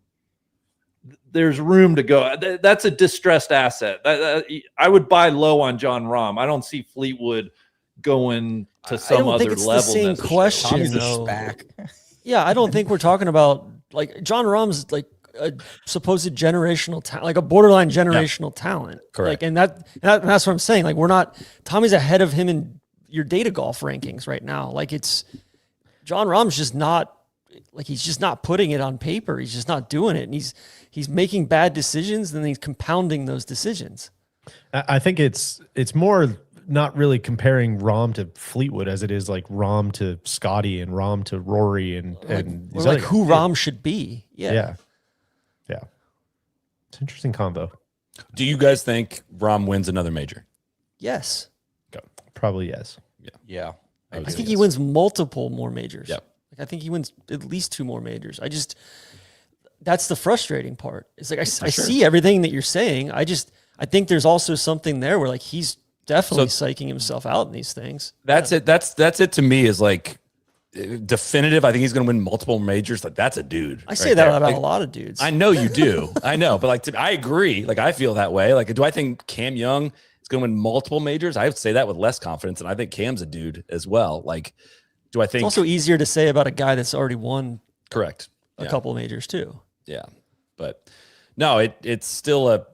There's room to go. That's a distressed asset. I would buy low on John Rahm. I don't see Fleetwood going to some other level. The same question, though. Yeah, I don't think we're talking about like John Rahm's like a supposed generational talent, like a borderline generational talent. Correct. Like, and that's what I'm saying. Like, we're not. Tommy's ahead of him in your data golf rankings right now. Like, it's John Rahm's just not. Like, he's just not putting it on paper. He's just not doing it, and he's making bad decisions, and then he's compounding those decisions. I think it's more not really comparing Rahm to Fleetwood as it is like Rahm to Scotty and Rahm to Rory and like who Rahm should be. Yeah. It's an interesting combo. Do you guys think Rahm wins another major? Yes. Probably yes. Yeah. I think he wins multiple more majors. Yep. Like, I think he wins at least 2 more majors. That's the frustrating part. It's like I see everything that you're saying. I think there's also something there where like he's definitely psyching himself out in these things. That's it. That's it to me is like definitive. I think he's going to win multiple majors. Like, that's a dude. I say that about a lot of dudes. I know you do. I know, but like I agree. Like, I feel that way. Like, do I think Cam Young is going to win multiple majors? I would say that with less confidence, and I think Cam's a dude as well. Like, do I think it's also easier to say about a guy that's already won a couple of majors too. Yeah. But no, it's still a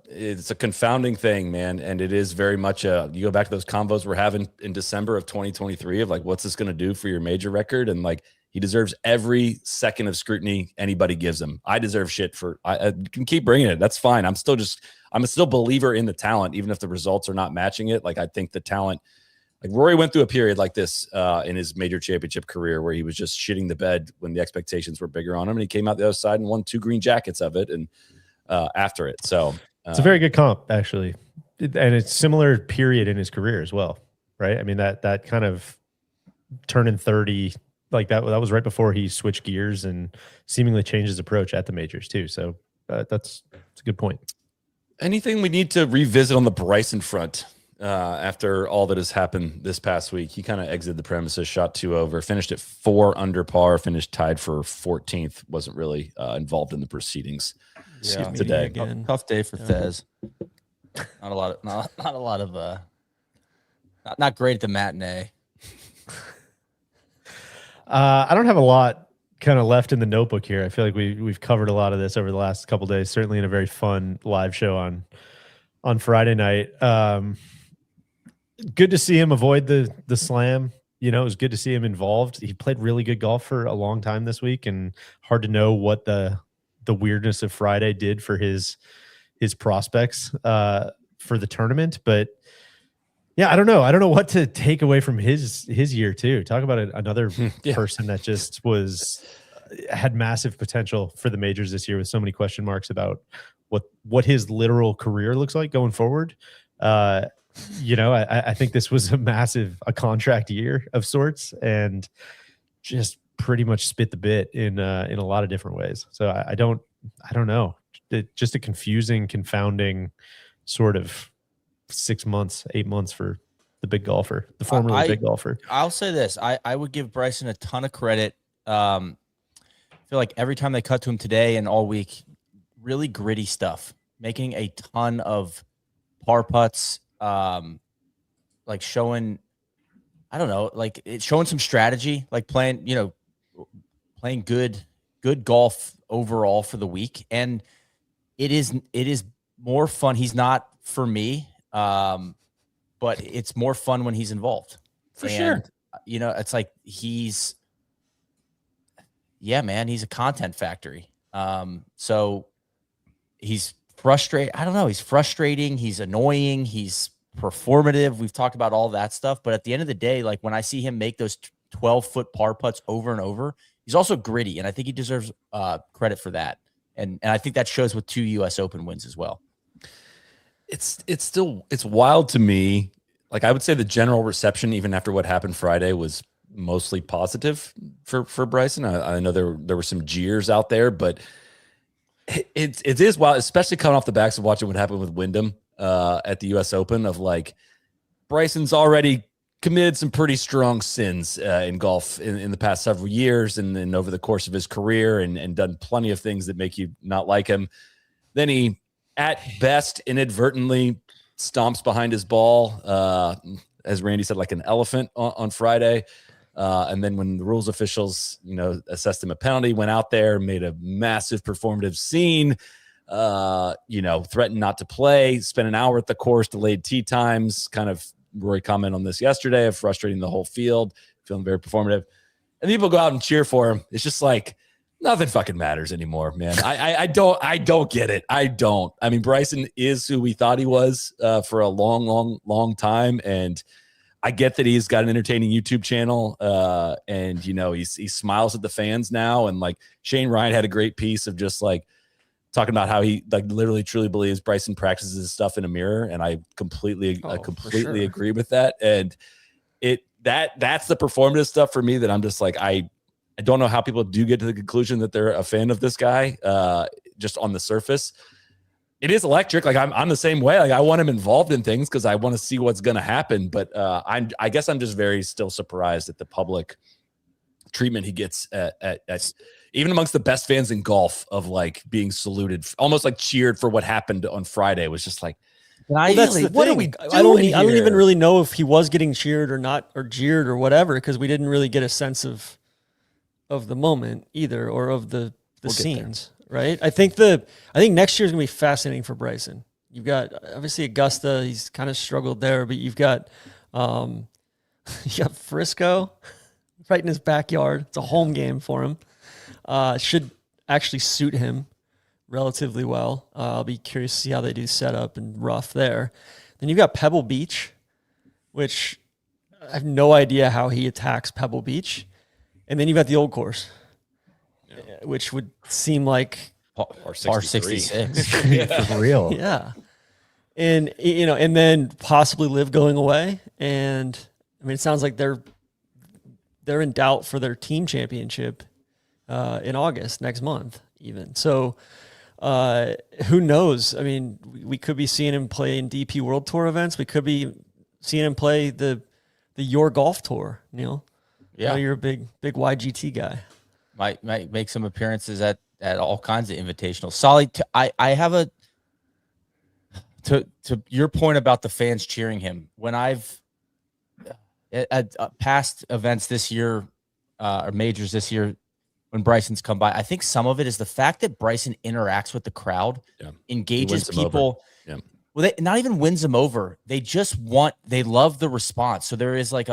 confounding thing, man. And it is very much you go back to those combos we're having in December of 2023 of like, what's this going to do for your major record? And like, he deserves every second of scrutiny anybody gives him. I deserve shit I can keep bringing it. That's fine. I'm a still believer in the talent, even if the results are not matching it. Like, I think the talent, like Rory went through a period like this in his major championship career where he was just shitting the bed when the expectations were bigger on him, and he came out the other side and won 2 green jackets of it and after it. So it's a very good comp, actually, and it's similar period in his career as well, right? I mean, that kind of turning 30, like that was right before he switched gears and seemingly changed his approach at the majors too. So that's a good point. Anything we need to revisit on the Bryson front? After all that has happened this past week, he kind of exited the premises, shot 2 over, finished at 4 under par, finished tied for 14th. Wasn't really involved in the proceedings today. Again. Tough day for Thez. Not great at the matinee. I don't have a lot kind of left in the notebook here. I feel like we've covered a lot of this over the last couple of days. Certainly in a very fun live show on Friday night. Good to see him avoid the slam. You know, it was good to see him involved. He played really good golf for a long time this week, and hard to know what the weirdness of Friday did for his prospects for the tournament. But yeah, I don't know. I don't know what to take away from his year too. Talk about another person that just had massive potential for the majors this year with so many question marks about what his literal career looks like going forward. You know, I think this was a contract year of sorts, and just pretty much spit the bit in a lot of different ways. So I don't know. Just a confusing, confounding sort of 6 months, 8 months for the big golfer, the formerly big golfer. I'll say this. I would give Bryson a ton of credit. I feel like every time they cut to him today and all week, really gritty stuff, making a ton of par putts, like showing, I don't know, like it's showing some strategy, like playing good golf overall for the week. And it is more fun. He's not for me, but it's more fun when he's involved. For sure. You know, it's like he's a content factory. So he's frustrated. I don't know. He's frustrating. He's annoying. He's performative. We've talked about all that stuff. But at the end of the day, like when I see him make those 12-foot par putts over and over, he's also gritty. And I think he deserves credit for that. And I think that shows with 2 U.S. Open wins as well. It's wild to me. Like, I would say the general reception, even after what happened Friday, was mostly positive for Bryson. I know there were some jeers out there, but it is wild, especially coming off the backs of watching what happened with Wyndham at the U.S. Open. Of like, Bryson's already committed some pretty strong sins in golf in the past several years and over the course of his career, and done plenty of things that make you not like him. Then he, at best, inadvertently stomps behind his ball, as Randy said, like an elephant on Friday. And then when the rules officials, assessed him a penalty, went out there, made a massive performative scene, threatened not to play, spent an hour at the course, delayed tee times, kind of Rory commented on this yesterday, of frustrating the whole field, feeling very performative. And people go out and cheer for him. It's just like, nothing fucking matters anymore, man. I don't get it. I don't. I mean, Bryson is who we thought he was for a long time. And I get that he's got an entertaining YouTube channel, and he smiles at the fans now. And like Shane Ryan had a great piece of just like talking about how he like literally truly believes Bryson practices his stuff in a mirror, and I completely agree with that. And that's the performative stuff for me that I'm just like, I don't know how people do get to the conclusion that they're a fan of this guy, just on the surface. It is electric. Like I'm the same way. Like I want him involved in things because I want to see what's going to happen. But I guess I'm just very still surprised at the public treatment he gets at even amongst the best fans in golf, of like being saluted, almost like cheered for what happened on Friday. It was just like, that's the what thing. are we doing I don't here? even really know if he was getting cheered or not, or jeered or whatever, because we didn't really get a sense of the moment either, or of the scenes, right? I think next year is gonna be fascinating for Bryson. You've got obviously Augusta, he's kind of struggled there, but you've got Frisco right in his backyard. It's a home game for him. Should actually suit him relatively well. I'll be curious to see how they do setup and rough there. Then you've got Pebble Beach, which I have no idea how he attacks Pebble Beach. And then you've got the Old Course, which would seem like par 66 For real. yeah. And and then possibly Live going away. And I mean, it sounds like they're in doubt for their team championship in August, next month even. So who knows? I mean, we could be seeing him play in DP World Tour events. We could be seeing him play the Your Golf Tour, Neil. Yeah. I know you're a big YGT guy. Might make some appearances at all kinds of invitationals. Solly, I have a to your point about the fans cheering him. When I've at past events this year, or majors this year, when Bryson's come by, I think some of it is the fact that Bryson interacts with the crowd, engages people. Yeah. Well, they not even wins them over. They love the response. So there is like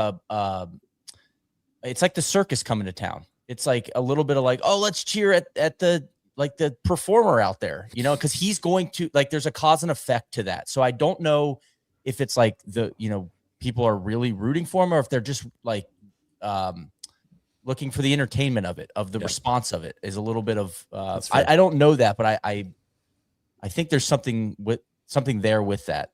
it's like the circus coming to town. It's like a little bit of like, oh, let's cheer at the performer out there, because he's going to, like, there's a cause and effect to that. So I don't know if it's like people are really rooting for him, or if they're just like looking for the entertainment of it, of the response of it, is a little bit of I don't know that, but I think there's something there with that.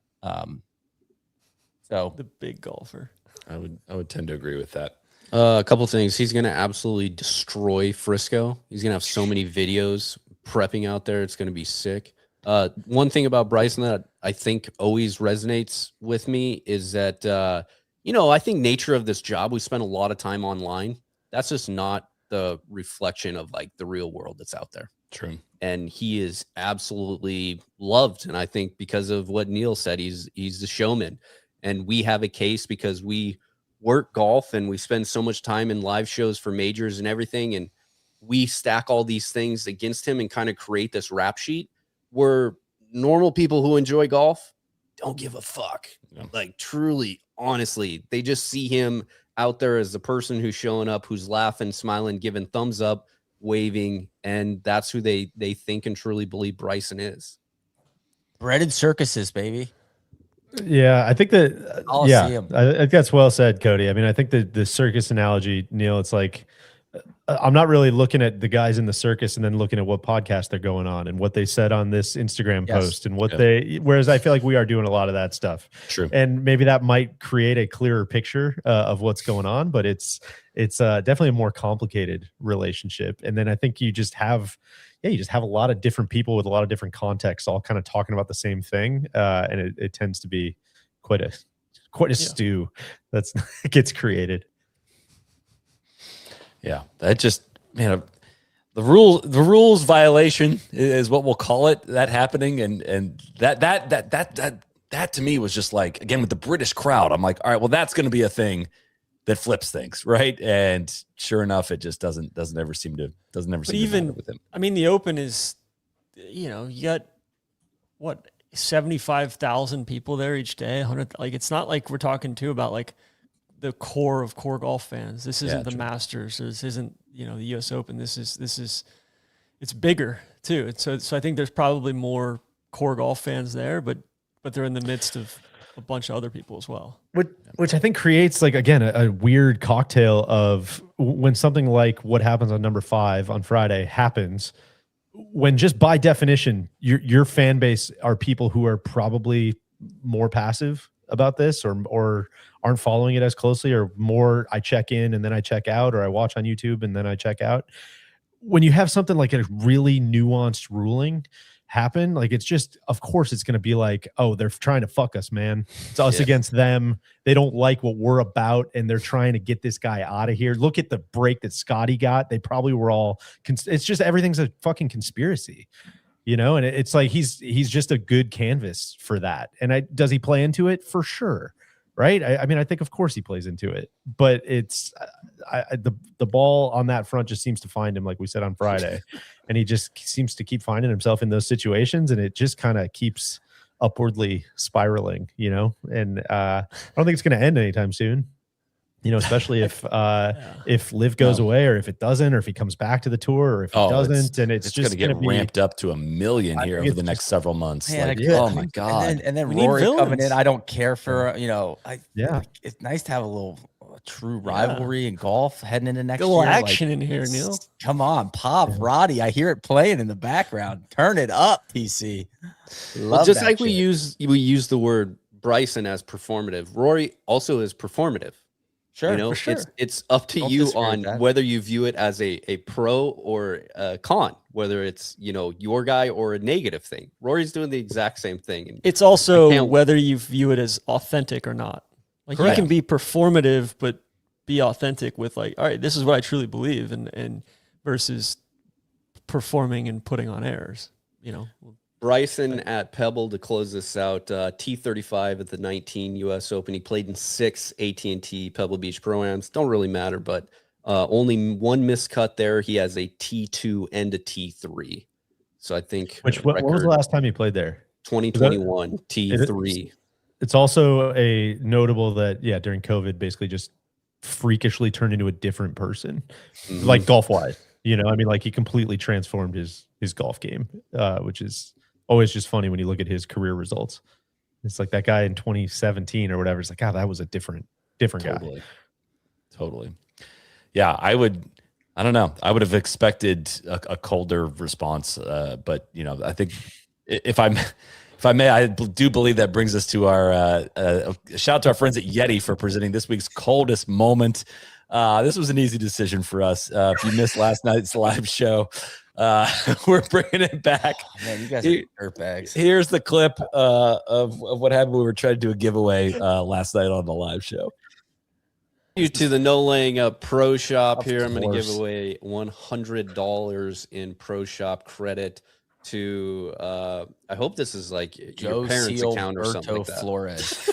So The big golfer. I would tend to agree with that. A couple things. He's going to absolutely destroy Frisco. He's going to have so many videos prepping out there. It's going to be sick. One thing about Bryson that I think always resonates with me is that, I think nature of this job, we spend a lot of time online. That's just not the reflection of like the real world that's out there. True. And he is absolutely loved. And I think because of what Neil said, he's the showman. And we have a case because we work golf and we spend so much time in live shows for majors and everything. And we stack all these things against him and kind of create this rap sheet where normal people who enjoy golf don't give a fuck. Yeah. Like truly, honestly, they just see him out there as the person who's showing up, who's laughing, smiling, giving thumbs up, waving. And that's who they think and truly believe Bryson is. breaded circuses, baby. Yeah, I think that. I'll yeah, see 'em. I think that's well said, Cody. I mean, I think the circus analogy, Neil, it's like I'm not really looking at the guys in the circus and then looking at what podcast they're going on and what they said on this Instagram post and what whereas I feel like we are doing a lot of that stuff. True. And maybe that might create a clearer picture of what's going on, but it's definitely a more complicated relationship. And then I think you just have a lot of different people with a lot of different contexts all kind of talking about the same thing. And it tends to be quite a stew that gets created. Yeah, that just, man, the rules violation is what we'll call it, that happening. And that to me was just like, again, with the British crowd, I'm like, all right, well, that's going to be a thing that flips things. Right. And sure enough, it just doesn't ever seem to matter with him. I mean, the Open is, you got what, 75,000 people there each day, 100. Like, it's not like we're talking too about like the core of core golf fans. This isn't the Masters. This isn't, the US Open. This is it's bigger too. And so I think there's probably more core golf fans there, but they're in the midst of a bunch of other people as well. Which I think creates, like, again, a weird cocktail of when something like what happens on number 5 on Friday happens, when just by definition, your fan base are people who are probably more passive about this or aren't following it as closely, or more I check in and then I check out, or I watch on YouTube and then I check out. When you have something like a really nuanced ruling happen, like, it's just, of course it's going to be like, oh, they're trying to fuck us, man. It's us against them. They don't like what we're about and they're trying to get this guy out of here. Look at the break that Scotty got. They probably were all it's just, everything's a fucking conspiracy. And it's like he's just a good canvas for that. And does he play into it? For sure. Right. I mean, I think of course he plays into it, but it's the ball on that front just seems to find him, like we said on Friday, and he just seems to keep finding himself in those situations, and it just kind of keeps upwardly spiraling, and I don't think it's going to end anytime soon. Especially if Liv goes away, or if it doesn't, or if he comes back to the tour, or if he doesn't, and it's just going to get ramped up to 1 million here over the next several months. Man, oh my God. And then Rory coming in. I don't care for, it's nice to have a little true rivalry in golf heading into next year. A little action in here, Neil. Come on, pop, Roddy. I hear it playing in the background. Turn it up, TC. Just like we use the word Bryson as performative, Rory also is performative. Sure, for sure. It's up to you on whether you view it as a pro or a con, whether it's, your guy or a negative thing. Rory's doing the exact same thing. And it's also whether you view it as authentic or not. Like, correct. You can be performative, but be authentic with, like, all right, this is what I truly believe, and versus performing and putting on airs, Bryson at Pebble to close this out. T35 at the 19 U.S. Open. He played in 6 AT&T Pebble Beach Pro-Ams. Don't really matter, but only one miscut there. He has a T2 and a T3. So I think... When was the last time he played there? 2021, T3. It's also a notable that, during COVID, basically just freakishly turned into a different person, like golf-wise. Like, he completely transformed his golf game, which is always just funny when you look at his career results. It's like that guy in 2017 or whatever. It's like, God, that was a different guy. Totally. Yeah, I don't know. I would have expected a colder response. But, I think if I may, I do believe that brings us to our shout out to our friends at Yeti for presenting this week's coldest moment. This was an easy decision for us. If you missed last night's live show, we're bringing it back. Man, you guys are dirtbags. Here's the clip of what happened. We were trying to do a giveaway last night on the live show. You to the No Laying Up Pro Shop here. I'm going to give away $100 in Pro Shop credit to I hope this is like your parents' account or something like that. Flores.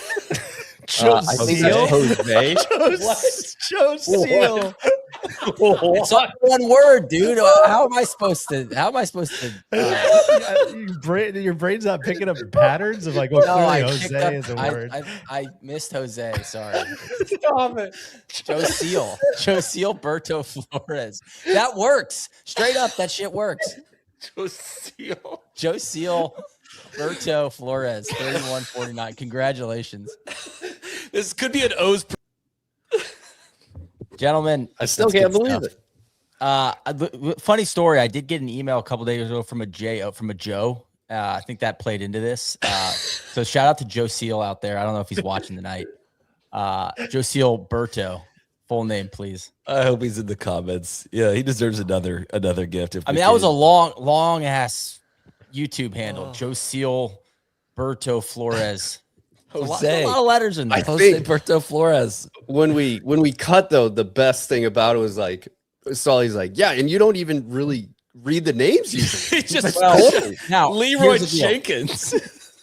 I think that's Jose. Joe Seal. It's all one word, dude. How am I supposed to? Your brain's not picking up patterns of, like, well, clearly Jose is a word. I missed Jose. Sorry. Stop it. Joe Seal, Berto Flores. That works. Straight up, that shit works. Joe Seal, Berto Flores, 3149. Congratulations. This could be an O's. Gentlemen, I still can't believe it. Funny story. I did get an email a couple days ago from a Joe. I think that played into this. So shout out to Joe Seal out there. I don't know if he's watching tonight. Joe Seal Berto, full name, please. I hope he's in the comments. Yeah, he deserves another gift. I mean, that was a long ass YouTube handle. Joe Seal Berto Flores. Jose. A lot of letters in there. Jose Berto Flores. When we cut though, the best thing about it was like Sully's like, yeah, and you don't even really read the names usually. Just now Leroy here's the deal. Jenkins.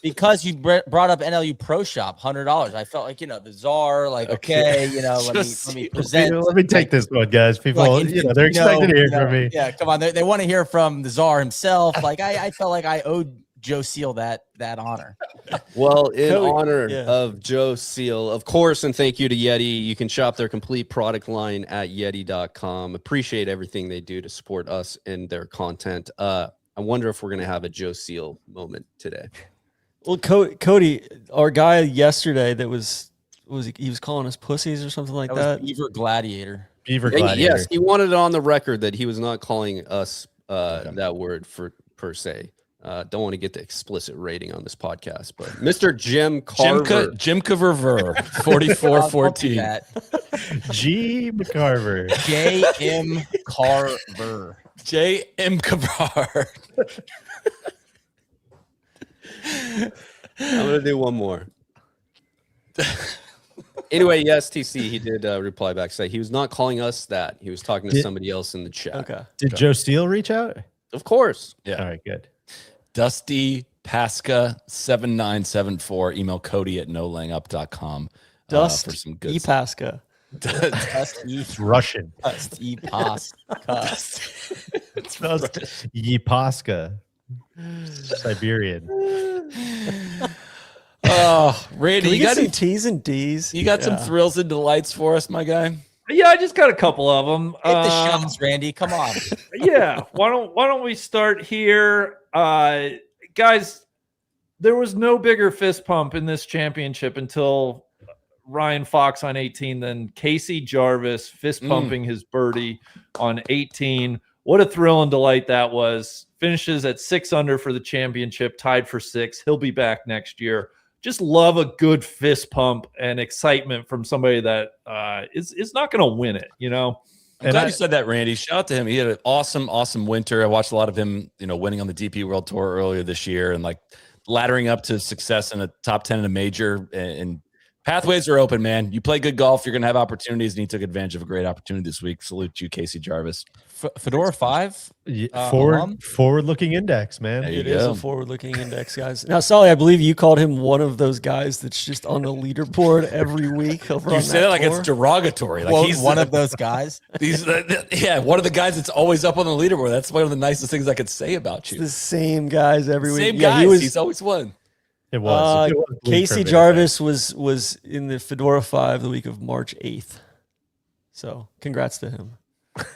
Because you brought up NLU Pro Shop, $100. I felt like, the czar, like, okay, let me present. Let me take this one, guys. People, Like, they're expecting to hear from me. Yeah, come on. They want to hear from the czar himself. Like, I felt like I owed Joe Seal that honor. Well, in Cody, honor yeah. of Joe Seal, of course, and thank you to Yeti. You can shop their complete product line at yeti.com. Appreciate everything they do to support us and their content. I wonder if we're going to have a Joe Seal moment today. Well, Cody, our guy yesterday that was he was calling us pussies or something like that. Was Beaver Gladiator. Beaver Gladiator. Yes, he wanted it on the record that he was not calling us that word per se. Don't want to get the explicit rating on this podcast, but Mr. Jim Carver. Jim Carver, 4414. G. McCarver. J.M. Carver. J.M. Carver. I'm gonna do one more. Anyway, yes, TC, he did reply back, say he was not calling us that. He was talking to somebody else in the chat. Okay. Did Joe Steele reach out? Of course. Yeah. All right, good. Dusty Pasca 7974. Email Cody at nolangup.com Dust for some good Epaska. It's Russian. Dust Epaska. It's Yipaska. Siberian. Oh, Randy, Can we you get got some any, T's and D's? you got some thrills and delights for us, my guy? Yeah, I just got a couple of them. Hit the shots, Randy. Come on. Yeah, why don't we start here, guys? There was no bigger fist pump in this championship until Ryan Fox on 18 than Casey Jarvis fist pumping his birdie on 18. What a thrill and delight that was. Finishes at 6 under for the championship, tied for 6. He'll be back next year. Just love a good fist pump and excitement from somebody that is not going to win it, I'm glad you said that, Randy. Shout out to him. He had an awesome winter. I watched a lot of him, winning on the DP World Tour earlier this year and like laddering up to success in a top 10 in a major. And pathways are open, man. You play good golf, you're going to have opportunities, and he took advantage of a great opportunity this week. Salute you, Casey Jarvis. Fedora 5? Forward-looking index, man. There you It is go. a forward-looking index, guys. Now, Sully, I believe you called him one of those guys that's just on the leaderboard every week. Over You on say that like it's derogatory. Like Quote, he's one of those guys. one of the guys that's always up on the leaderboard. That's one of the nicest things I could say about you. the same guys every week. Same Yeah, guys. He's always won. It was. Casey Jarvis was in the Fedora 5 the week of March 8th. So congrats to him.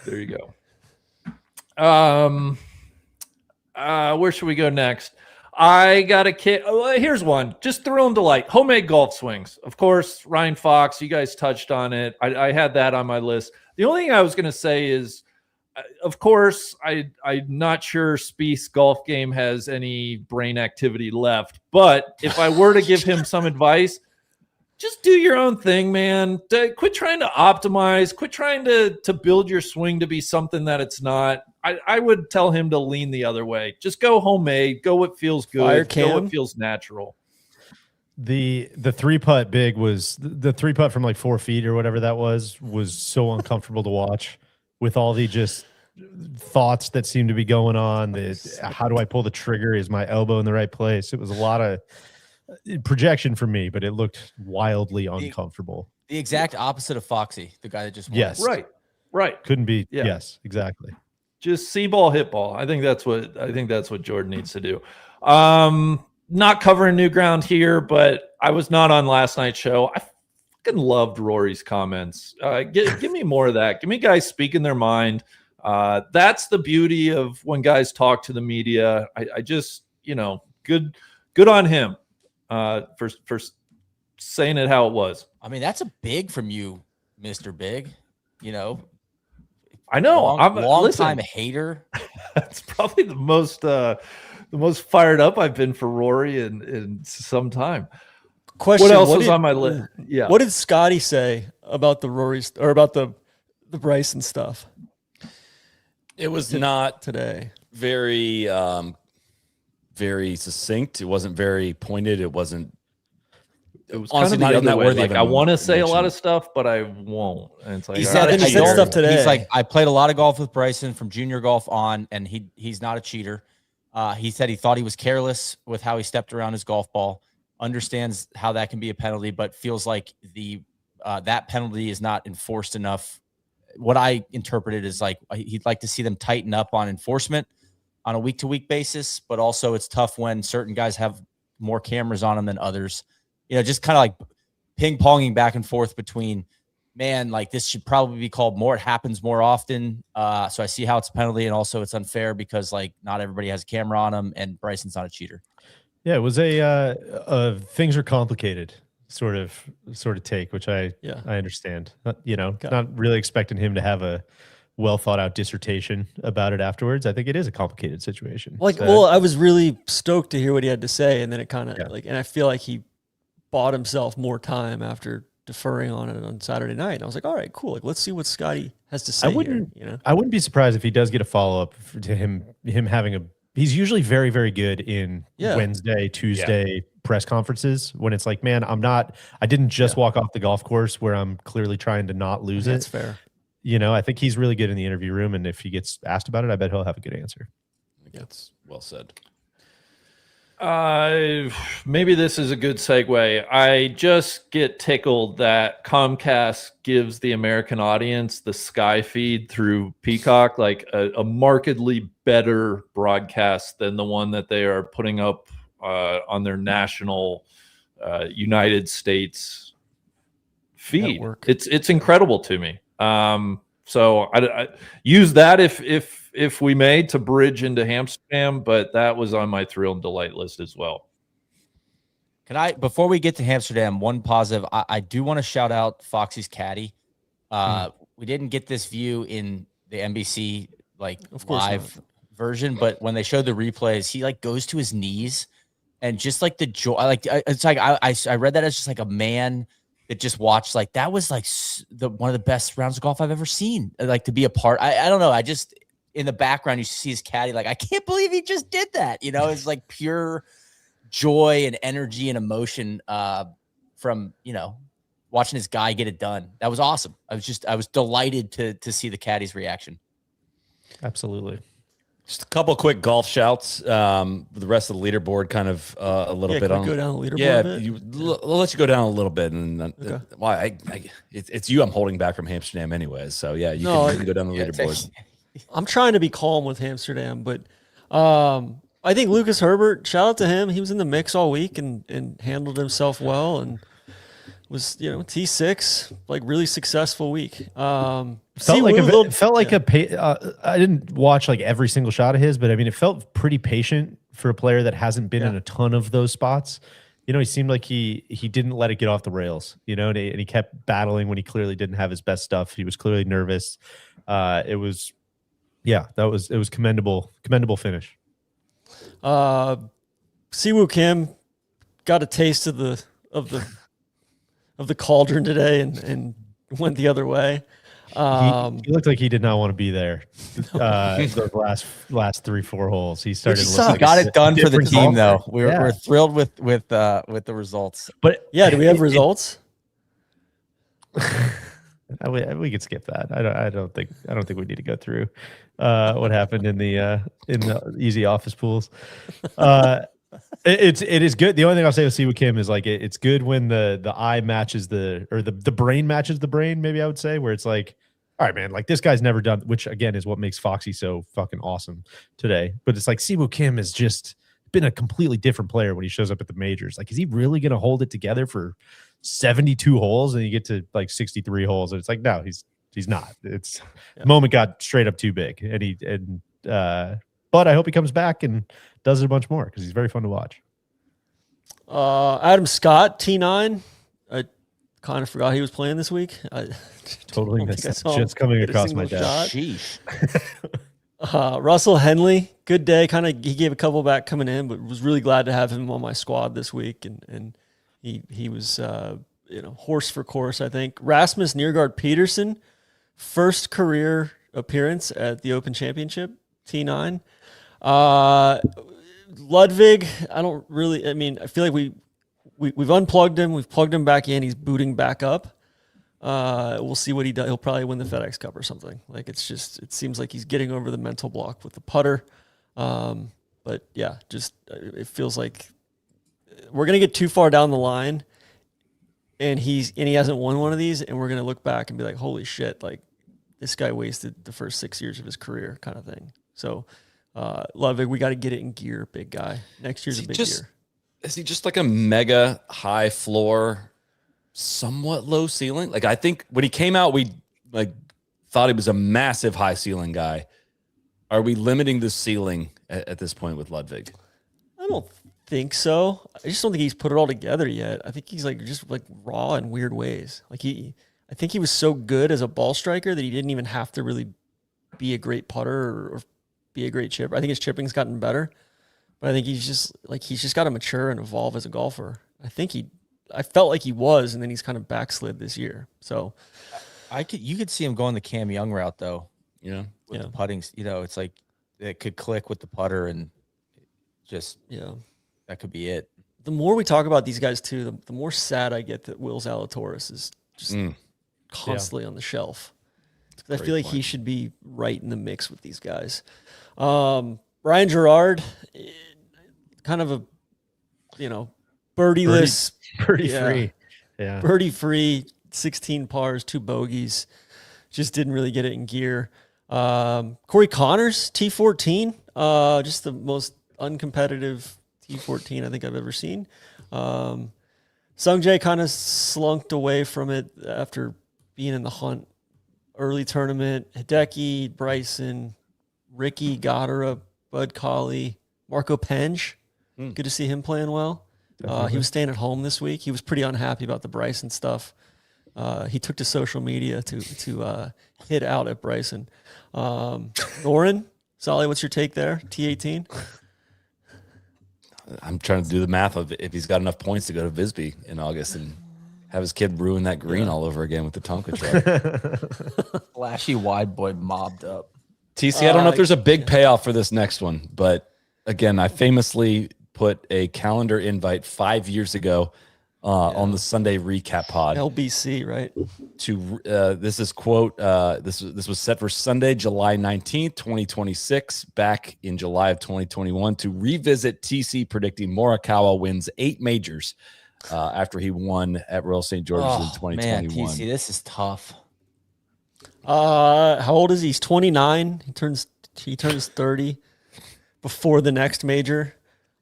There you go. Where should we go next? I got a kid. Here's one. Just thrill and delight. Homemade golf swings. Of course, Ryan Fox, you guys touched on it. I had that on my list. The only thing I was going to say is, of course, I'm not sure Spieth's golf game has any brain activity left. But if I were to give him some advice, just do your own thing, man. Quit trying to optimize. Quit trying to build your swing to be something that it's not. I would tell him to lean the other way. Just go homemade. Go what feels good. Go what feels natural. The 3-putt big was the 3-putt from like 4 feet or whatever that was so uncomfortable to watch with all the just thoughts that seemed to be going on. How do I pull the trigger? Is my elbow in the right place? It was a lot of projection for me, but it looked wildly uncomfortable. The exact opposite of Foxy, the guy that just won. Yes. Right. Couldn't be. Yeah. Yes, exactly. Just see ball, hit ball. I think that's what Jordan needs to do. Not covering new ground here, but I was not on last night's show. I fucking loved Rory's comments. Give me more of that. Give me guys speaking their mind. That's the beauty of when guys talk to the media. I just, good on him for saying it how it was. I mean, that's a big from you, Mr. Big. I know. I'm long listen, time hater. That's probably the most fired up I've been for Rory in some time. Question: What else was on my list? Yeah. What did Scotty say about the Rory's or about the Bryson stuff It was not today? very very succinct. It wasn't very pointed. It wasn't. It was honestly kind of the not other way. worthy Like of I want to say a lot mention. of stuff, but I won't. And it's like He all said, right, he said stuff today. He's like, I played a lot of golf with Bryson from junior golf on, and he's not a cheater. He said he thought he was careless with how he stepped around his golf ball, understands how that can be a penalty, but feels like that penalty is not enforced enough. What I interpreted is like he'd like to see them tighten up on enforcement on a week-to-week basis, but also it's tough when certain guys have more cameras on them than others. You know, just kind of like ping-ponging back and forth between, man, like this should probably be called more. It happens more often. So I see how it's a penalty, and also it's unfair because like not everybody has a camera on them, and Bryson's not a cheater. Yeah, it was a things are complicated sort of take, which I understand. Not really expecting him to have a well thought out dissertation about it afterwards. I think it is a complicated situation. Well, I was really stoked to hear what he had to say, and then it kind of and I feel like he bought himself more time after deferring on it on Saturday night. And I was like, all right, cool. Like, let's see what Scotty has to say. I wouldn't be surprised if he does get a follow up to him having a. He's usually very, very good in Wednesday, Tuesday press conferences when it's like, man, I didn't just walk off the golf course where I'm clearly trying to not lose it. That's fair. You know, I think he's really good in the interview room. And if he gets asked about it, I bet he'll have a good answer. I think that's well said. Maybe this is a good segue. I just get tickled that Comcast gives the American audience the Sky feed through Peacock, like a markedly better broadcast than the one that they are putting up on their national United States feed. Network. It's incredible to me. So I use that if we may to bridge into Hamsterdam, but that was on my thrill and delight list as well. Can I, before we get to Hamsterdam, one positive, I do want to shout out Foxy's caddy. We didn't get this view in the NBC live version, but when they showed the replays, he like goes to his knees and just like the joy, it's like I read that as just like a man that just watched, like that was like one of the best rounds of golf I've ever seen. Like to be a part, I don't know. I just, in the background, you see his caddy, like, I can't believe he just did that. You know, it's like pure joy and energy and emotion from, watching his guy get it done. That was awesome. I was delighted to see the caddy's reaction. Absolutely. Just a couple quick golf shouts. The rest of the leaderboard kind of a little bit on. Go down the leaderboard. Yeah, a bit? I'll let you go down a little bit, and Okay. why it's you I'm holding back from Hamsterdam anyways. So yeah, you can go down the leaderboard. I'm trying to be calm with Hamsterdam, but I think Lucas Herbert, shout out to him. He was in the mix all week and handled himself well and was, T6, like really successful week. I didn't watch like every single shot of his, but I mean, it felt pretty patient for a player that hasn't been in a ton of those spots. He seemed like he didn't let it get off the rails, and he kept battling when he clearly didn't have his best stuff. He was clearly nervous. It was commendable finish. Siwoo Kim got a taste of the cauldron today and went the other way. He looked like he did not want to be there. Those last 3-4 holes, he started. Got it done for the team, golfer. though. We're thrilled with the results. But do we have results? We could skip that. I don't think we need to go through what happened in the easy office pools. It is good. The only thing I'll say with Siwoo Kim is like it's good when the eye matches the brain matches the brain. Maybe I would say where it's like, all right, man, like this guy's never done, which again is what makes Foxy so fucking awesome today. But it's like Siwoo Kim has just been a completely different player when he shows up at the majors. Like, is he really going to hold it together for 72 holes and you get to like 63 holes? And it's like, no, he's not. It's moment got straight up too big. But I hope he comes back and does it a bunch more because he's very fun to watch. Adam Scott, T9, kind of forgot he was playing this week. I Totally don't missed think I it. saw him Just coming get a across my single desk. shot. Sheesh. Russell Henley, good day. He gave a couple back coming in, but was really glad to have him on my squad this week. And he was horse for course, I think. Rasmus Niergaard Peterson, first career appearance at the Open Championship, T9. Ludwig, I feel like we've unplugged him, we've plugged him back in, he's booting back up. We'll see what he does. He'll probably win the FedEx Cup or something. Like it seems like he's getting over the mental block with the putter. But yeah, it feels like we're gonna get too far down the line, and he hasn't won one of these, and we're gonna look back and be like, holy shit, like this guy wasted the first 6 years of his career, kind of thing. So Ludwig, we got to get it in gear, big guy. Next year's a big year. Is he just like a mega high floor, somewhat low ceiling? Like I think when he came out, we thought he was a massive high ceiling guy. Are we limiting the ceiling at this point with Ludwig? I don't think so. I just don't think he's put it all together yet. I think he's just raw in weird ways. I think he was so good as a ball striker that he didn't even have to really be a great putter or be a great chipper. I think his chipping's gotten better, but I think he's just got to mature and evolve as a golfer. I felt like he was, and then he's kind of backslid this year. So You could see him going the Cam Young route though. Yeah. With the putting, it's like it could click with the putter and just that could be it. The more we talk about these guys too, the more sad I get that Will Zalatoris is just constantly on the shelf. I feel like he should be right in the mix with these guys. Brian Gerard, kind of a birdie-less, Birdie free. Yeah. birdie free, 16 pars, 2 bogeys. Just didn't really get it in gear. Corey Connors, T14, just the most uncompetitive T14 I think I've ever seen. Sungjae kind of slunked away from it after being in the hunt early tournament. Hideki, Bryson, Ricky, Goddard, Bud Colley, Marco Penge. Good to see him playing well. He was staying at home this week. He was pretty unhappy about the Bryson stuff. He took to social media to hit out at Bryson. Noren, Solly, what's your take there? T18? I'm trying to do the math of if he's got enough points to go to Visby in August and have his kid ruin that green all over again with the Tonka truck. Flashy wide boy mobbed up. TC, I don't know if there's a big payoff for this next one, but again, I famously put a calendar invite 5 years ago on the Sunday recap pod. LBC, right? This is quote. This was set for Sunday, July 19th, 2026, back in July of 2021, to revisit TC predicting Morikawa wins 8 majors after he won at Royal St. George's in 2021. Man, TC, this is tough. How old is he? He's 29. He turns 30 before the next major.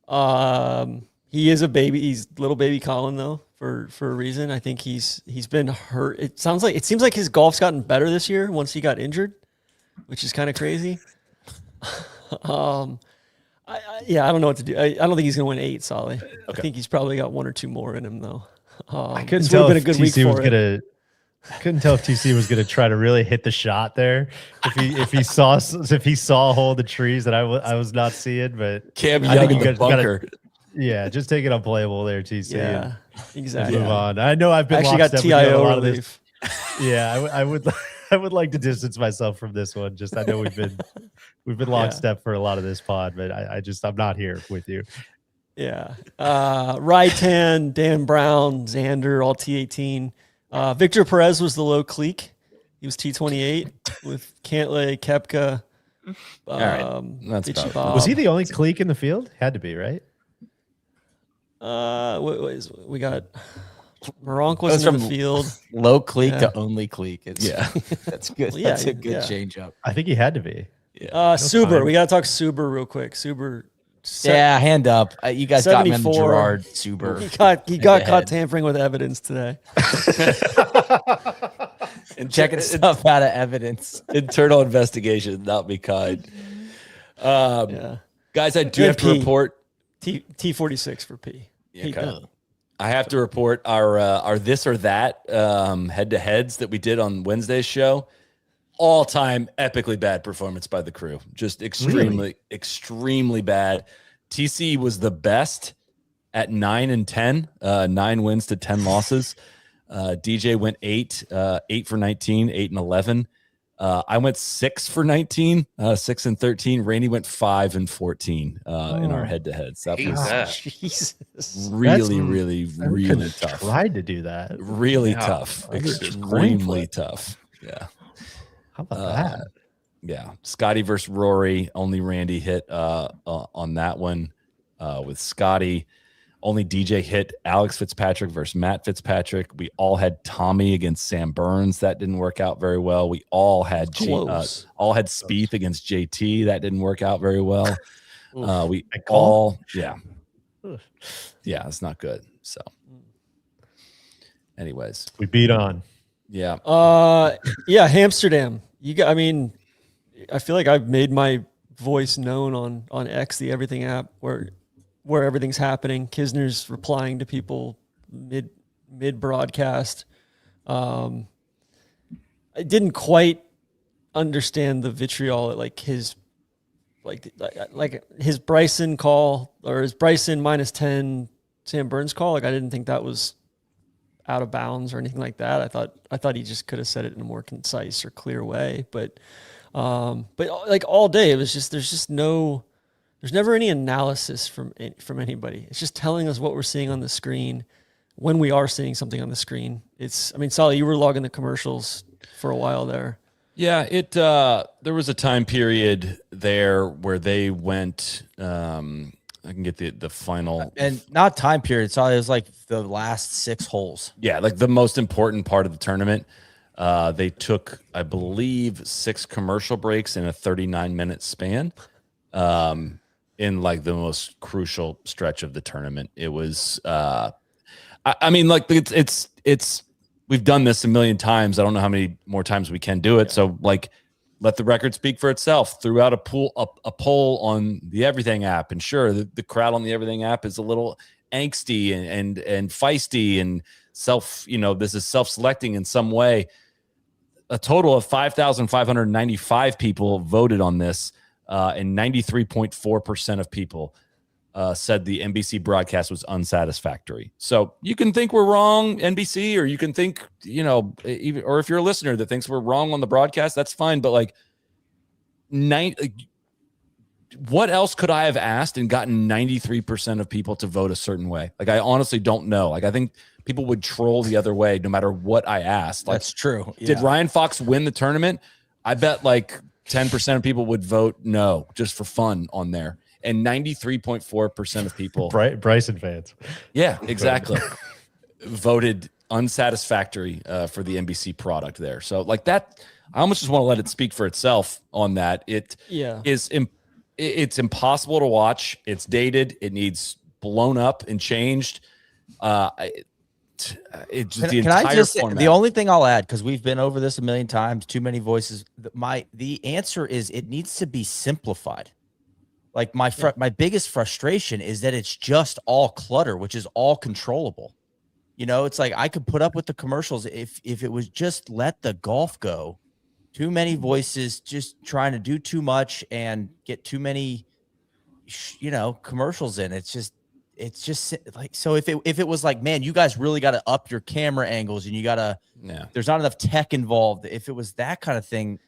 He is a baby. He's little baby Colin though, for a reason. I think he's been hurt. It seems like his golf's gotten better this year once he got injured, which is kind of crazy. I don't know what to do. I don't think he's gonna win 8, Solly. Okay. I think he's probably got 1 or 2 more in him though. I couldn't tell if TC was gonna. I couldn't tell if TC was going to try to really hit the shot there. If he saw a hole in the trees that I was not seeing, but Cam Young in the bunker. Just take it unplayable there, TC. Yeah, exactly. Move on. I know I've been actually got TIO relief. Yeah, I would like to distance myself from this one. Just I know we've been lockstep for a lot of this pod, but I'm not here with you. Yeah, Raitan, Dan Brown, Xander, all T18. Victor Perez was the low clique. He was T28 with Cantlay, Koepka. All right. That's Bitchy Bob. Was he the only clique in the field? Had to be, right? We got Moronk was in the field. Low clique to only clique. That's good. Well, That's a good change up. I think he had to be. Suber. We got to talk Suber real quick. Suber. Hand up. You guys got me on the Gerard Suber. He got caught tampering with evidence today. And checking stuff out of evidence. Internal investigation, not be kind. Guys, I do have to report. T46 for P. Yeah, I have to report our this or that head-to-heads that we did on Wednesday's show. All-time epically bad performance by the crew. Just extremely bad. TC was the best at 9 and 10, 9 wins to 10 losses. DJ went 8 for 19, 8 and 11. I went 6 for 19, 6 and 13. Rainey went 5 and 14 in our head-to-heads. That was Jesus. really tough. Tried to do that. Really tough. Extremely tough. Yeah. How about that? Yeah. Scotty versus Rory. Only Randy hit on that one with Scotty. Only DJ hit Alex Fitzpatrick versus Matt Fitzpatrick. We all had Tommy against Sam Burns. That didn't work out very well. We all had Spieth against JT. That didn't work out very well. Yeah, it's not good. So, anyways, we beat on. Yeah. Yeah, Hamsterdam. I feel like I've made my voice known on X, the everything app, where everything's happening. Kisner's replying to people mid broadcast. I didn't quite understand the vitriol at like his Bryson call, or his Bryson -10 Sam Burns call. Like, I didn't think that was out of bounds or anything like that. I thought he just could have said it in a more concise or clear way. But like all day, it was just there's never any analysis from anybody. It's just telling us what we're seeing on the screen when we are seeing something on the screen. Sally, you were logging the commercials for a while there. Yeah, there was a time period there where they went. I can get the final, and not time period. So it was like the last 6 holes. Yeah, like the most important part of the tournament. They took, I believe, 6 commercial breaks in a 39-minute span. In like the most crucial stretch of the tournament. It was, it's we've done this a million times. I don't know how many more times we can do it. Yeah. So like, let the record speak for itself. Threw out a poll on the Everything app, and sure, the crowd on the Everything app is a little angsty and feisty and this is self-selecting in some way. A total of 5,595 people voted on this, and 93.4% of people said the NBC broadcast was unsatisfactory. So you can think we're wrong, NBC, or you can think, or if you're a listener that thinks we're wrong on the broadcast, that's fine. But like, what else could I have asked and gotten 93% of people to vote a certain way? Like, I honestly don't know. Like, I think people would troll the other way no matter what I asked. Like, that's true. Yeah. Did Ryan Fox win the tournament? I bet like 10% of people would vote no, just for fun on there. And 93.4% of people, Bryson fans. Yeah, exactly. Voted unsatisfactory for the NBC product there. So like that, I almost just want to let it speak for itself on that. It's impossible to watch. It's dated. It needs blown up and changed. It's just the only thing I'll add, because we've been over this a million times, too many voices. The answer is it needs to be simplified. Like my biggest frustration is that it's just all clutter, which is all controllable. It's like I could put up with the commercials if it was just let the golf go. Too many voices just trying to do too much and get too many, commercials in. It's just like, so if it was like, man, you guys really got to up your camera angles and you got to, there's not enough tech involved. If it was that kind of thing.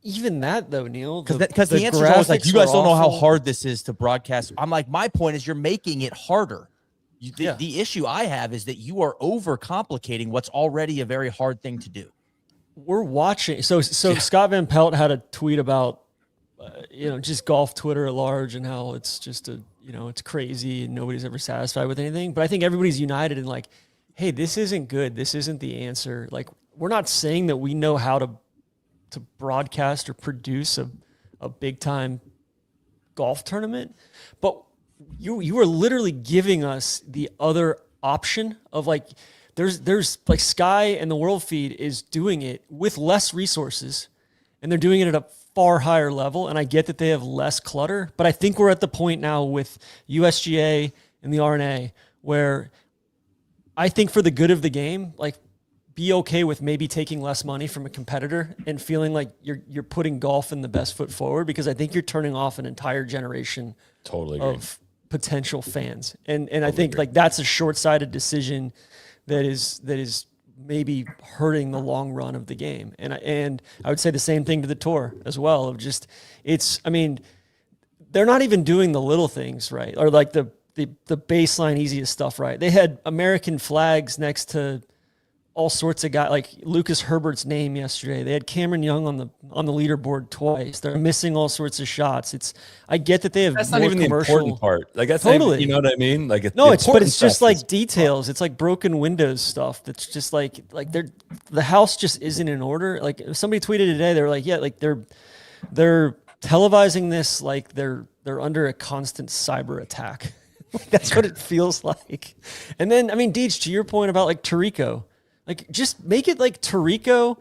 Even that though, Neil, because the answer is always like, you guys don't know how hard this is to broadcast. I'm like, my point is you're making it harder. The issue I have is that you are overcomplicating what's already a very hard thing to do. We're watching. So Scott Van Pelt had a tweet about, just golf Twitter at large and how it's just it's crazy and nobody's ever satisfied with anything. But I think everybody's united in like, hey, this isn't good. This isn't the answer. Like, we're not saying that we know how to broadcast or produce a big time golf tournament, but you are literally giving us the other option of like, there's like Sky and the World Feed is doing it with less resources, and they're doing it at a far higher level. And I get that they have less clutter, but I think we're at the point now with USGA and the RNA where I think for the good of the game, like be okay with maybe taking less money from a competitor and feeling like you're putting golf in the best foot forward, because I think you're turning off an entire generation Totally agree. of potential fans. And I think like that's a short-sighted decision that is maybe hurting the long run of the game. And I would say the same thing to the tour as well, of just I mean, they're not even doing the little things right, or like the baseline easiest stuff right. They had American flags next to all sorts of guys, like Lucas Herbert's name yesterday. They had Cameron Young on the leaderboard twice. They're missing all sorts of shots. I get that they have That's more not even commercial, the important part. Like that's totally. Not even, you know what I mean? Like it's just like details. It's like broken windows stuff. That's just like the house just isn't in order. Like somebody tweeted today, they were like, yeah, like they're televising this like they're under a constant cyber attack. That's what it feels like. And then I mean, Deej, to your point about like Tarico. Like, just make it like Tarico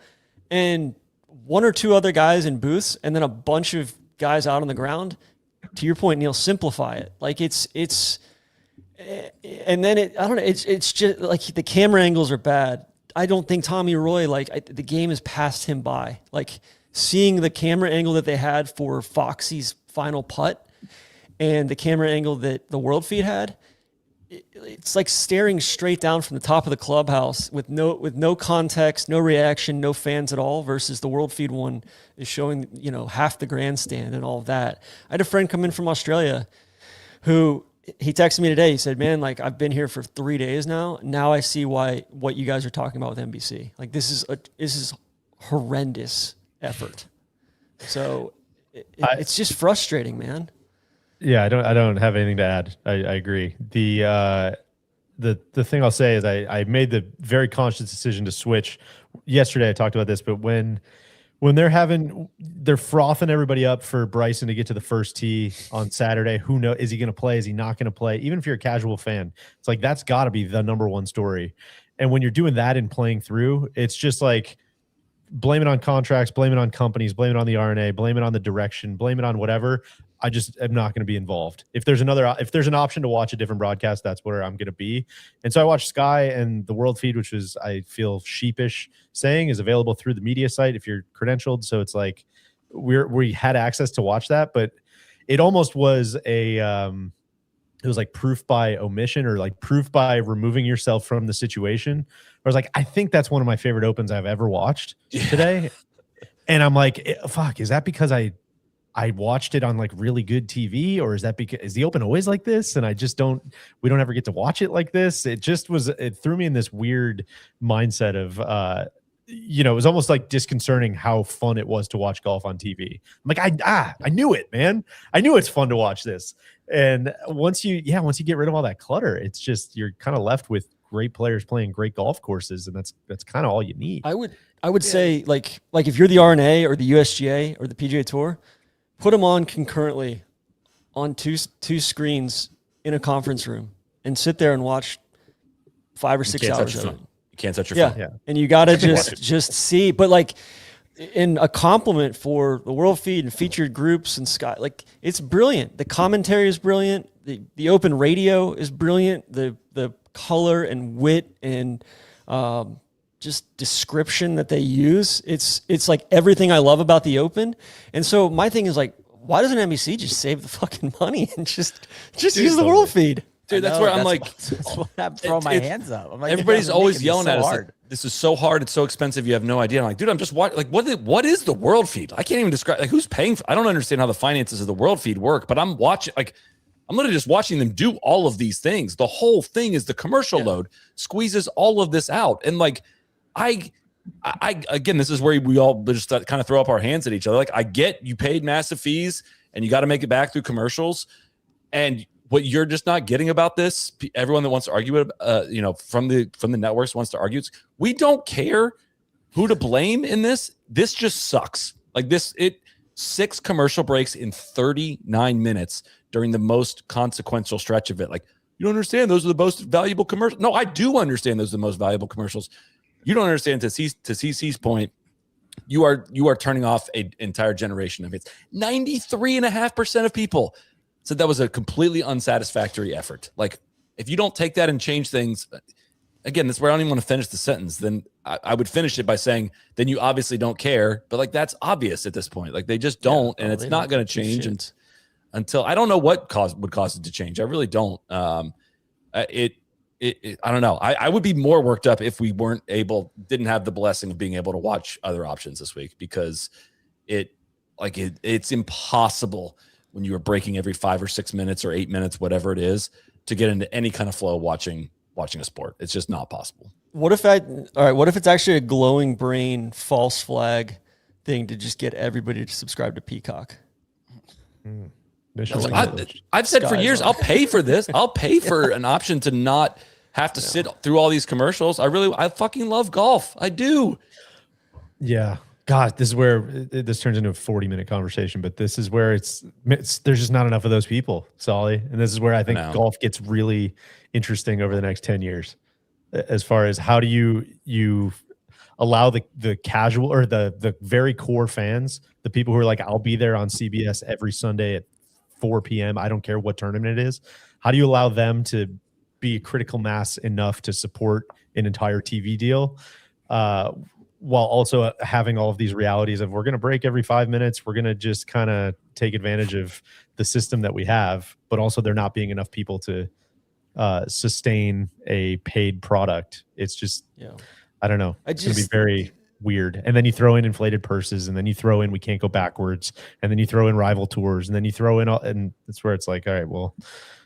and one or two other guys in booths, and then a bunch of guys out on the ground. To your point, Neil, simplify it. Like and then I don't know. It's just like the camera angles are bad. I don't think Tommy Roy, the game has passed him by. Like seeing the camera angle that they had for Foxy's final putt and the camera angle that the World Feed had. It's like staring straight down from the top of the clubhouse with no context, no reaction, no fans at all, versus the World Feed one is showing, half the grandstand and all of that. I had a friend come in from Australia who he texted me today. He said, man, like I've been here for 3 days now. Now I see what you guys are talking about with NBC. Like this is horrendous effort. So it's just frustrating, man. Yeah, I don't have anything to add. I agree. The thing I'll say is I made the very conscious decision to switch. Yesterday I talked about this, but when they're frothing everybody up for Bryson to get to the first tee on Saturday, who knows? Is he going to play? Is he not going to play? Even if you're a casual fan, it's like that's got to be the number one story. And when you're doing that and playing through, it's just like blame it on contracts, blame it on companies, blame it on the RNA, blame it on the direction, blame it on whatever. I just am not going to be involved. If there's an option to watch a different broadcast, that's where I'm going to be. And so I watched Sky and the World Feed, which is, I feel sheepish saying, is available through the media site if you're credentialed. So it's like we had access to watch that, but it almost was it was like proof by omission, or like proof by removing yourself from the situation. I was like, I think that's one of my favorite opens I've ever watched today. And I'm like, fuck, is that because I watched it on like really good TV, or is that because is the Open always like this? And we don't ever get to watch it like this. It threw me in this weird mindset of, it was almost like disconcerting how fun it was to watch golf on TV. I'm like, I knew it, man. I knew it's fun to watch this. And once you get rid of all that clutter, it's just, you're kind of left with great players playing great golf courses. And that's kind of all you need. I would say like if you're the RNA or the USGA or the PGA Tour, put them on concurrently on two screens in a conference room and sit there and watch 5 or 6 hours of it. You can't touch your phone. Yeah. And you got to just see. But like in a compliment for the World Feed and featured groups and Sky, like it's brilliant. The commentary is brilliant. The Open radio is brilliant. The color and wit and just description that they use. It's like everything I love about the Open. And so my thing is like, why doesn't NBC just save the fucking money and just use the World Feed? Dude, that's where I'm like, that's what I'm throwing my hands up. I'm like, everybody's always yelling at us. Hard. Like, this is so hard. It's so expensive. You have no idea. I'm like, dude, I'm just watching. Like, what is the World Feed? I can't even describe. Like, who's paying I don't understand how the finances of the World Feed work. But I'm watching. Like, I'm literally just watching them do all of these things. The whole thing is the commercial load squeezes all of this out. And like, I again, this is where we all just kind of throw up our hands at each other. Like, I get you paid massive fees and you got to make it back through commercials. And what you're just not getting about this, everyone that wants to argue it, from the networks wants to argue, we don't care who to blame in this. This just sucks. Like 6 commercial breaks in 39 minutes during the most consequential stretch of it. Like, you don't understand. Those are the most valuable commercials. No, I do understand those are the most valuable commercials. You don't understand, to CC's point, you are turning off an entire generation of it. 93.5% of people said that was a completely unsatisfactory effort. Like, if you don't take that and change things, again, that's where I don't even want to finish the sentence. Then I would finish it by saying, then you obviously don't care. But like, that's obvious at this point. Like they just don't, and it's not going to change until I don't know what would cause it to change. I really don't. I don't know. I would be more worked up if we didn't have the blessing of being able to watch other options this week, because it's impossible when you are breaking every 5 or 6 minutes or 8 minutes, whatever it is, to get into any kind of flow watching a sport. It's just not possible. What if it's actually a glowing brain false flag thing to just get everybody to subscribe to Peacock? I've said for years, I'll pay for this. I'll pay for an option to not have to sit through all these commercials. I fucking love golf. I do. Yeah. God, this is where this turns into a 40-minute conversation, but this is where there's just not enough of those people, Solly. And this is where I think golf gets really interesting over the next 10 years. As far as how do you allow the casual or the very core fans, the people who are like, I'll be there on CBS every Sunday at 4 p.m. I don't care what tournament it is. How do you allow them to be critical mass enough to support an entire TV deal, while also having all of these realities of we're going to break every 5 minutes. We're going to just kind of take advantage of the system that we have, but also there not being enough people to sustain a paid product. It's just, I don't know. It's going to be very weird. And then you throw in inflated purses, and then you throw in we can't go backwards, and then you throw in rival tours, and then you throw in and that's where it's like, all right, well,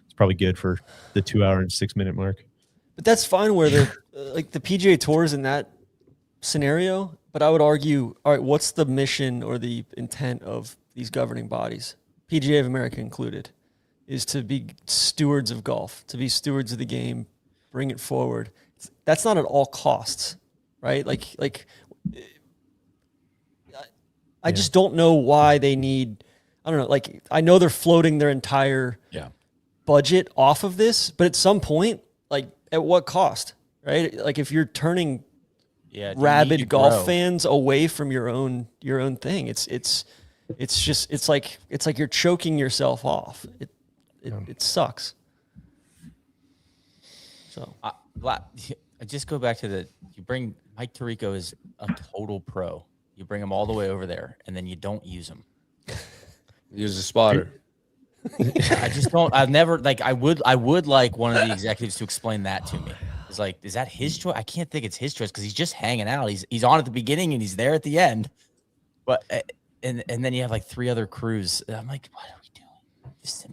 it's probably good for the 2 hour and 6 minute mark. But that's fine where the like the PGA Tours in that scenario. But I would argue, all right, what's the mission or the intent of these governing bodies, PGA of America included, is to be stewards of golf, to be stewards of the game, bring it forward. That's not at all costs, right? Like I just don't know why they need, I don't know, like I know they're floating their entire budget off of this, but at some point, like at what cost, right? Like if you're turning rabid golf fans away from your own thing, it's like you're choking yourself off. It sucks. So I just go back to you bring Mike Tirico is a total pro. You bring him all the way over there, and then you don't use him. Use a spotter. I just don't. I've never like. I would like one of the executives to explain that to me. It's like, is that his choice? I can't think it's his choice because he's just hanging out. He's on at the beginning and he's there at the end. But and then you have like 3 other crews. I'm like, what are we doing? Just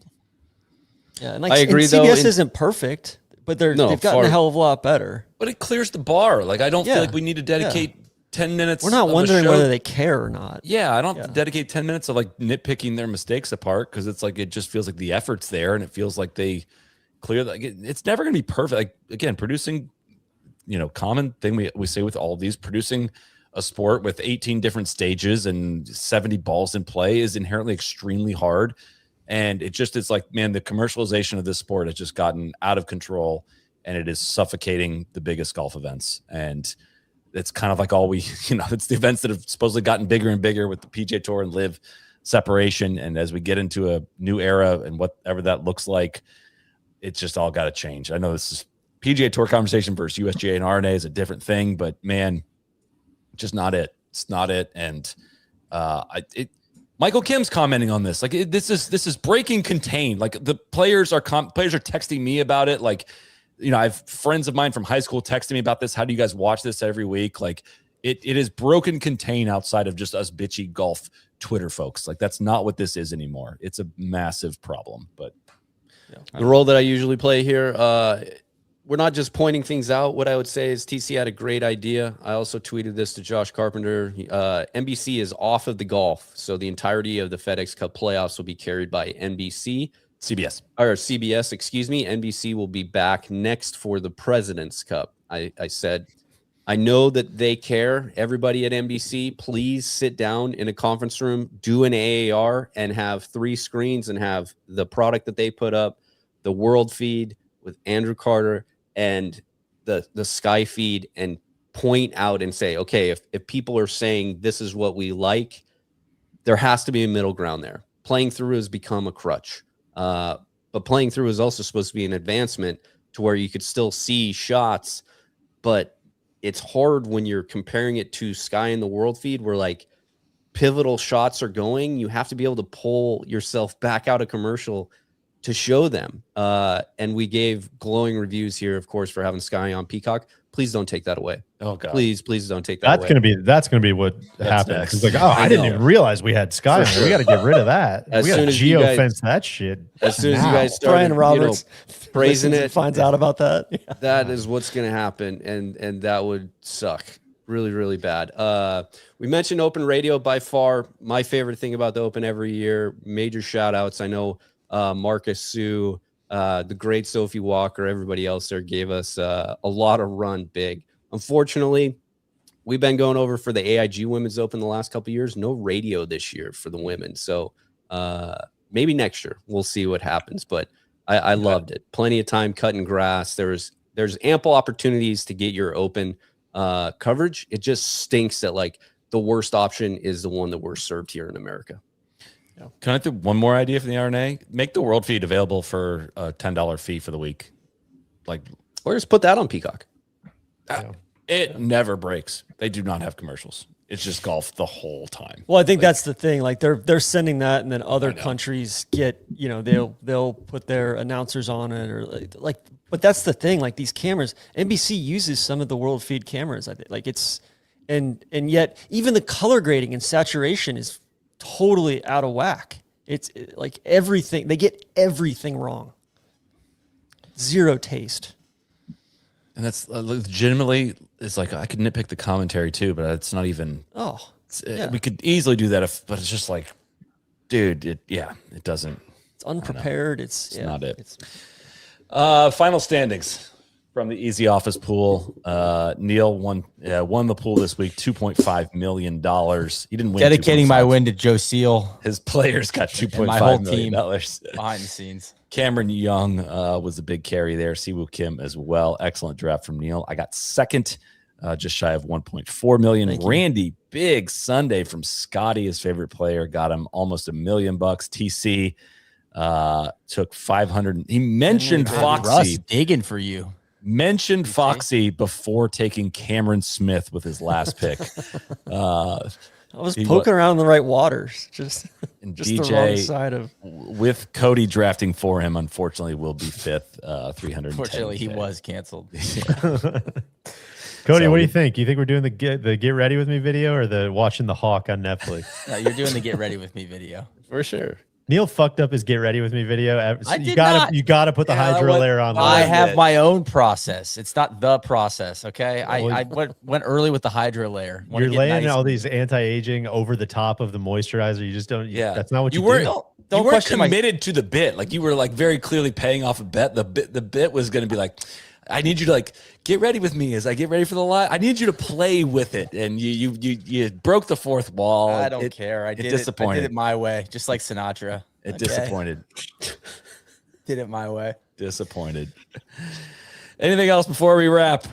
yeah, and like I agree. CBS isn't perfect, but they've gotten a hell of a lot better. But it clears the bar. Like I don't feel like we need to dedicate 10 minutes. We're not wondering whether they care or not. Yeah, I don't have to dedicate 10 minutes of like nitpicking their mistakes apart, because it's like it just feels like the effort's there, and it feels like they clear that. It's never going to be perfect. Like again, producing, common thing we say with all of these, producing a sport with 18 different stages and 70 balls in play is inherently extremely hard. And it's like, man, the commercialization of this sport has just gotten out of control, and it is suffocating the biggest golf events. And it's kind of like all it's the events that have supposedly gotten bigger and bigger with the PGA Tour and Live separation. And as we get into a new era and whatever that looks like, it's just all got to change. I know this is PGA Tour conversation versus USGA and RNA is a different thing, but man, just not it. It's not it. And Michael Kim's commenting on this. Like this is breaking contain. Like the players are texting me about it. Like, I have friends of mine from high school texting me about this. How do you guys watch this every week? Like it is broken contain outside of just us bitchy golf Twitter folks. Like that's not what this is anymore. It's a massive problem. But the role that I usually play here, we're not just pointing things out. What I would say is TC had a great idea. I also tweeted this to Josh Carpenter. NBC is off of the golf, so the entirety of the FedEx Cup playoffs will be carried by CBS, excuse me. NBC will be back next for the President's Cup. I said, I know that they care. Everybody at NBC, please sit down in a conference room, do an AAR, and have 3 screens and have the product that they put up, the world feed with Andrew Carter and the Sky feed, and point out and say, okay, if people are saying this is what we like, there has to be a middle ground there. Playing through has become a crutch. But playing through is also supposed to be an advancement to where you could still see shots but it's hard when you're comparing it to Sky in the World feed where like pivotal shots are going. You have to be able to pull yourself back out of commercial to show them. And we gave glowing reviews here, of course, for having Sky on Peacock. Please don't take that away. Oh God. Please don't take that away. That's gonna be what happens. next. It's like, oh, I didn't even realize we had Sky. For We got to get rid of that. As we got soon to as you guys- geofence that shit. As soon as you now. guys started, Brian Roberts praising listens and it, finds out about that. Yeah. that is what's going to happen, and that would suck really, really bad. We mentioned Open Radio, by far my favorite thing about the Open every year. Major shout outs. I know Marcus Sue, the great Sophie Walker, everybody else there gave us a lot of run big. Unfortunately, we've been going over for the AIG Women's Open the last couple of years. No radio this year for the women. So maybe next year we'll see what happens. But I loved it. Plenty of time cutting grass. There's ample opportunities to get your Open coverage. It just stinks that like the worst option is the one that we're served here in America. Can I do one more idea from the RNA? Make the world feed available for a $10 fee for the week. Like, or just put that on Peacock. It never breaks. They do not have commercials. It's just golf the whole time. Well, I think that's the thing. Like they're sending that, and then other countries get, they'll put their announcers on it, or like. But that's the thing. Like these cameras, NBC uses some of the world feed cameras. I think like it's, and yet even the color grading and saturation is totally out of whack. It's like everything, they get everything wrong. Zero taste. And that's legitimately, it's like I could nitpick the commentary too, but it's not even. We could easily do that, but it's just like, dude, it doesn't. It's unprepared. It's not it. Final standings from the Easy Office pool. Neil won the pool this week, $2.5 million. He didn't win. Dedicating my win to Joe Seal. His players got $2.5 million behind the scenes. Cameron Young was a big carry there. Siwoo Kim as well. Excellent draft from Neil. I got second, just shy of 1.4 million. Randy, big Sunday from Scotty, his favorite player, got him almost $1 million. TC took 500. He mentioned Foxy. Russ digging for you. Mentioned Foxy before taking Cameron Smith with his last pick. I was poking around in the right waters, just DJ, the wrong side of. With Cody drafting for him, unfortunately, will be fifth. 310. Unfortunately, he was canceled. Cody, what do you think? You think we're doing the get ready with me video or the watching the Hawk on Netflix? No, you're doing the get ready with me video For sure. Neil fucked up his get ready with me video. You gotta put the hydro layer on. I have my own process. It's not the process. Okay. I went early with the hydro layer. You're laying all these anti-aging over the top of the moisturizer. You just don't. Yeah. That's not what you weren't. do. You weren't committed to the bit. Like you were like very clearly paying off a bet. The bit was going to be like, I need you to like get ready with me as I get ready for the live. I need you to play with it, and you broke the fourth wall. I don't care. I did it my way, just like Sinatra. Disappointed. Did it my way. Disappointed. Anything else before we wrap?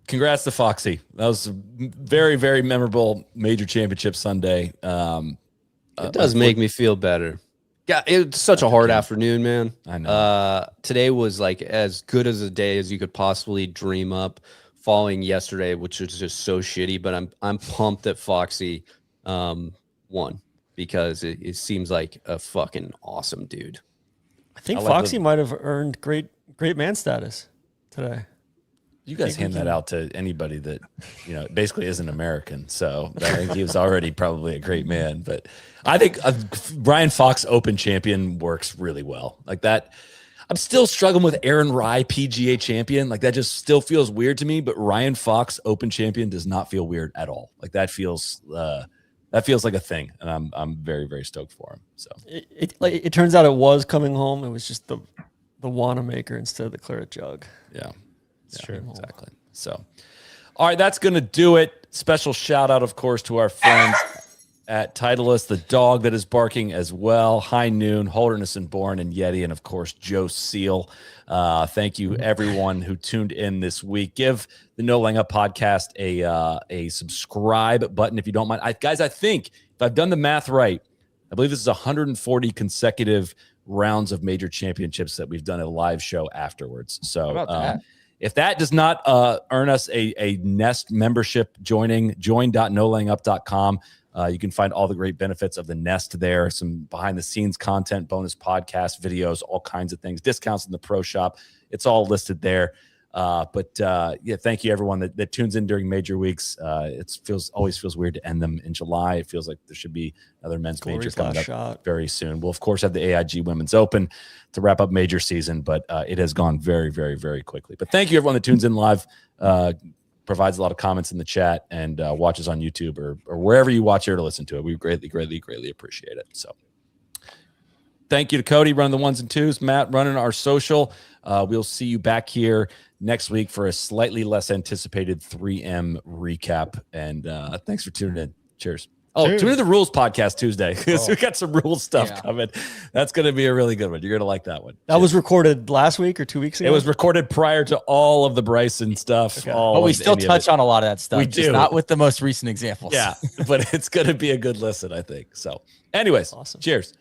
Congrats to Foxy. That was a very, very memorable major championship Sunday. It does make me feel better. Yeah, it's such a hard afternoon, man. I know. Today was like as good as a day as you could possibly dream up. Following yesterday, which was just so shitty, but I'm pumped that Foxy won because it seems like a fucking awesome dude. I think Foxy might have earned great man status today. You guys hand that out to anybody that basically isn't American. So I think he was already probably a great man. But I think Ryan Fox Open champion works really well. Like that, I'm still struggling with Aaron Rai PGA champion. Like that just still feels weird to me. But Ryan Fox Open champion does not feel weird at all. Like that feels like a thing, and I'm very, very stoked for him. So it turns out it was coming home. It was just the Wanamaker instead of the claret jug. Yeah. It's true. Exactly. So, all right, that's going to do it. Special shout out, of course, to our friends at Titleist, the dog that is barking as well. High Noon, Holderness and Bourne, and Yeti, and of course, Joe Seal. Thank you, everyone who tuned in this week. Give the No Laying Up podcast a subscribe button if you don't mind. Guys, I think if I've done the math right, I believe this is 140 consecutive rounds of major championships that we've done a live show afterwards. So How about that? if that does not earn us a Nest membership, join.nolayingup.com. You can find all the great benefits of the Nest there, some behind the scenes content, bonus podcast videos, all kinds of things, discounts in the pro shop. It's all listed there. Yeah, thank you everyone that tunes in during major weeks. Always feels weird to end them in July. It feels like there should be another men's major coming up very soon. We'll of course have the AIG Women's Open to wrap up major season, but it has gone very, very, very quickly. But thank you everyone that tunes in live, provides a lot of comments in the chat, and watches on YouTube or wherever you watch here to listen to it. We greatly, greatly, greatly appreciate it. So thank you to Cody running the ones and twos, Matt running our social. We'll see you back here next week for a slightly less anticipated 3M recap. And thanks for tuning in. Cheers. Oh, tune in the Rules podcast Tuesday, because we got some rules stuff coming. That's going to be a really good one. You're going to like that one. That was recorded last week or 2 weeks ago? It was recorded prior to all of the Bryson stuff. Okay. But we still touch on a lot of that stuff. We just do. not with the most recent examples. Yeah, but it's going to be a good listen, I think. So anyways, Awesome. Cheers.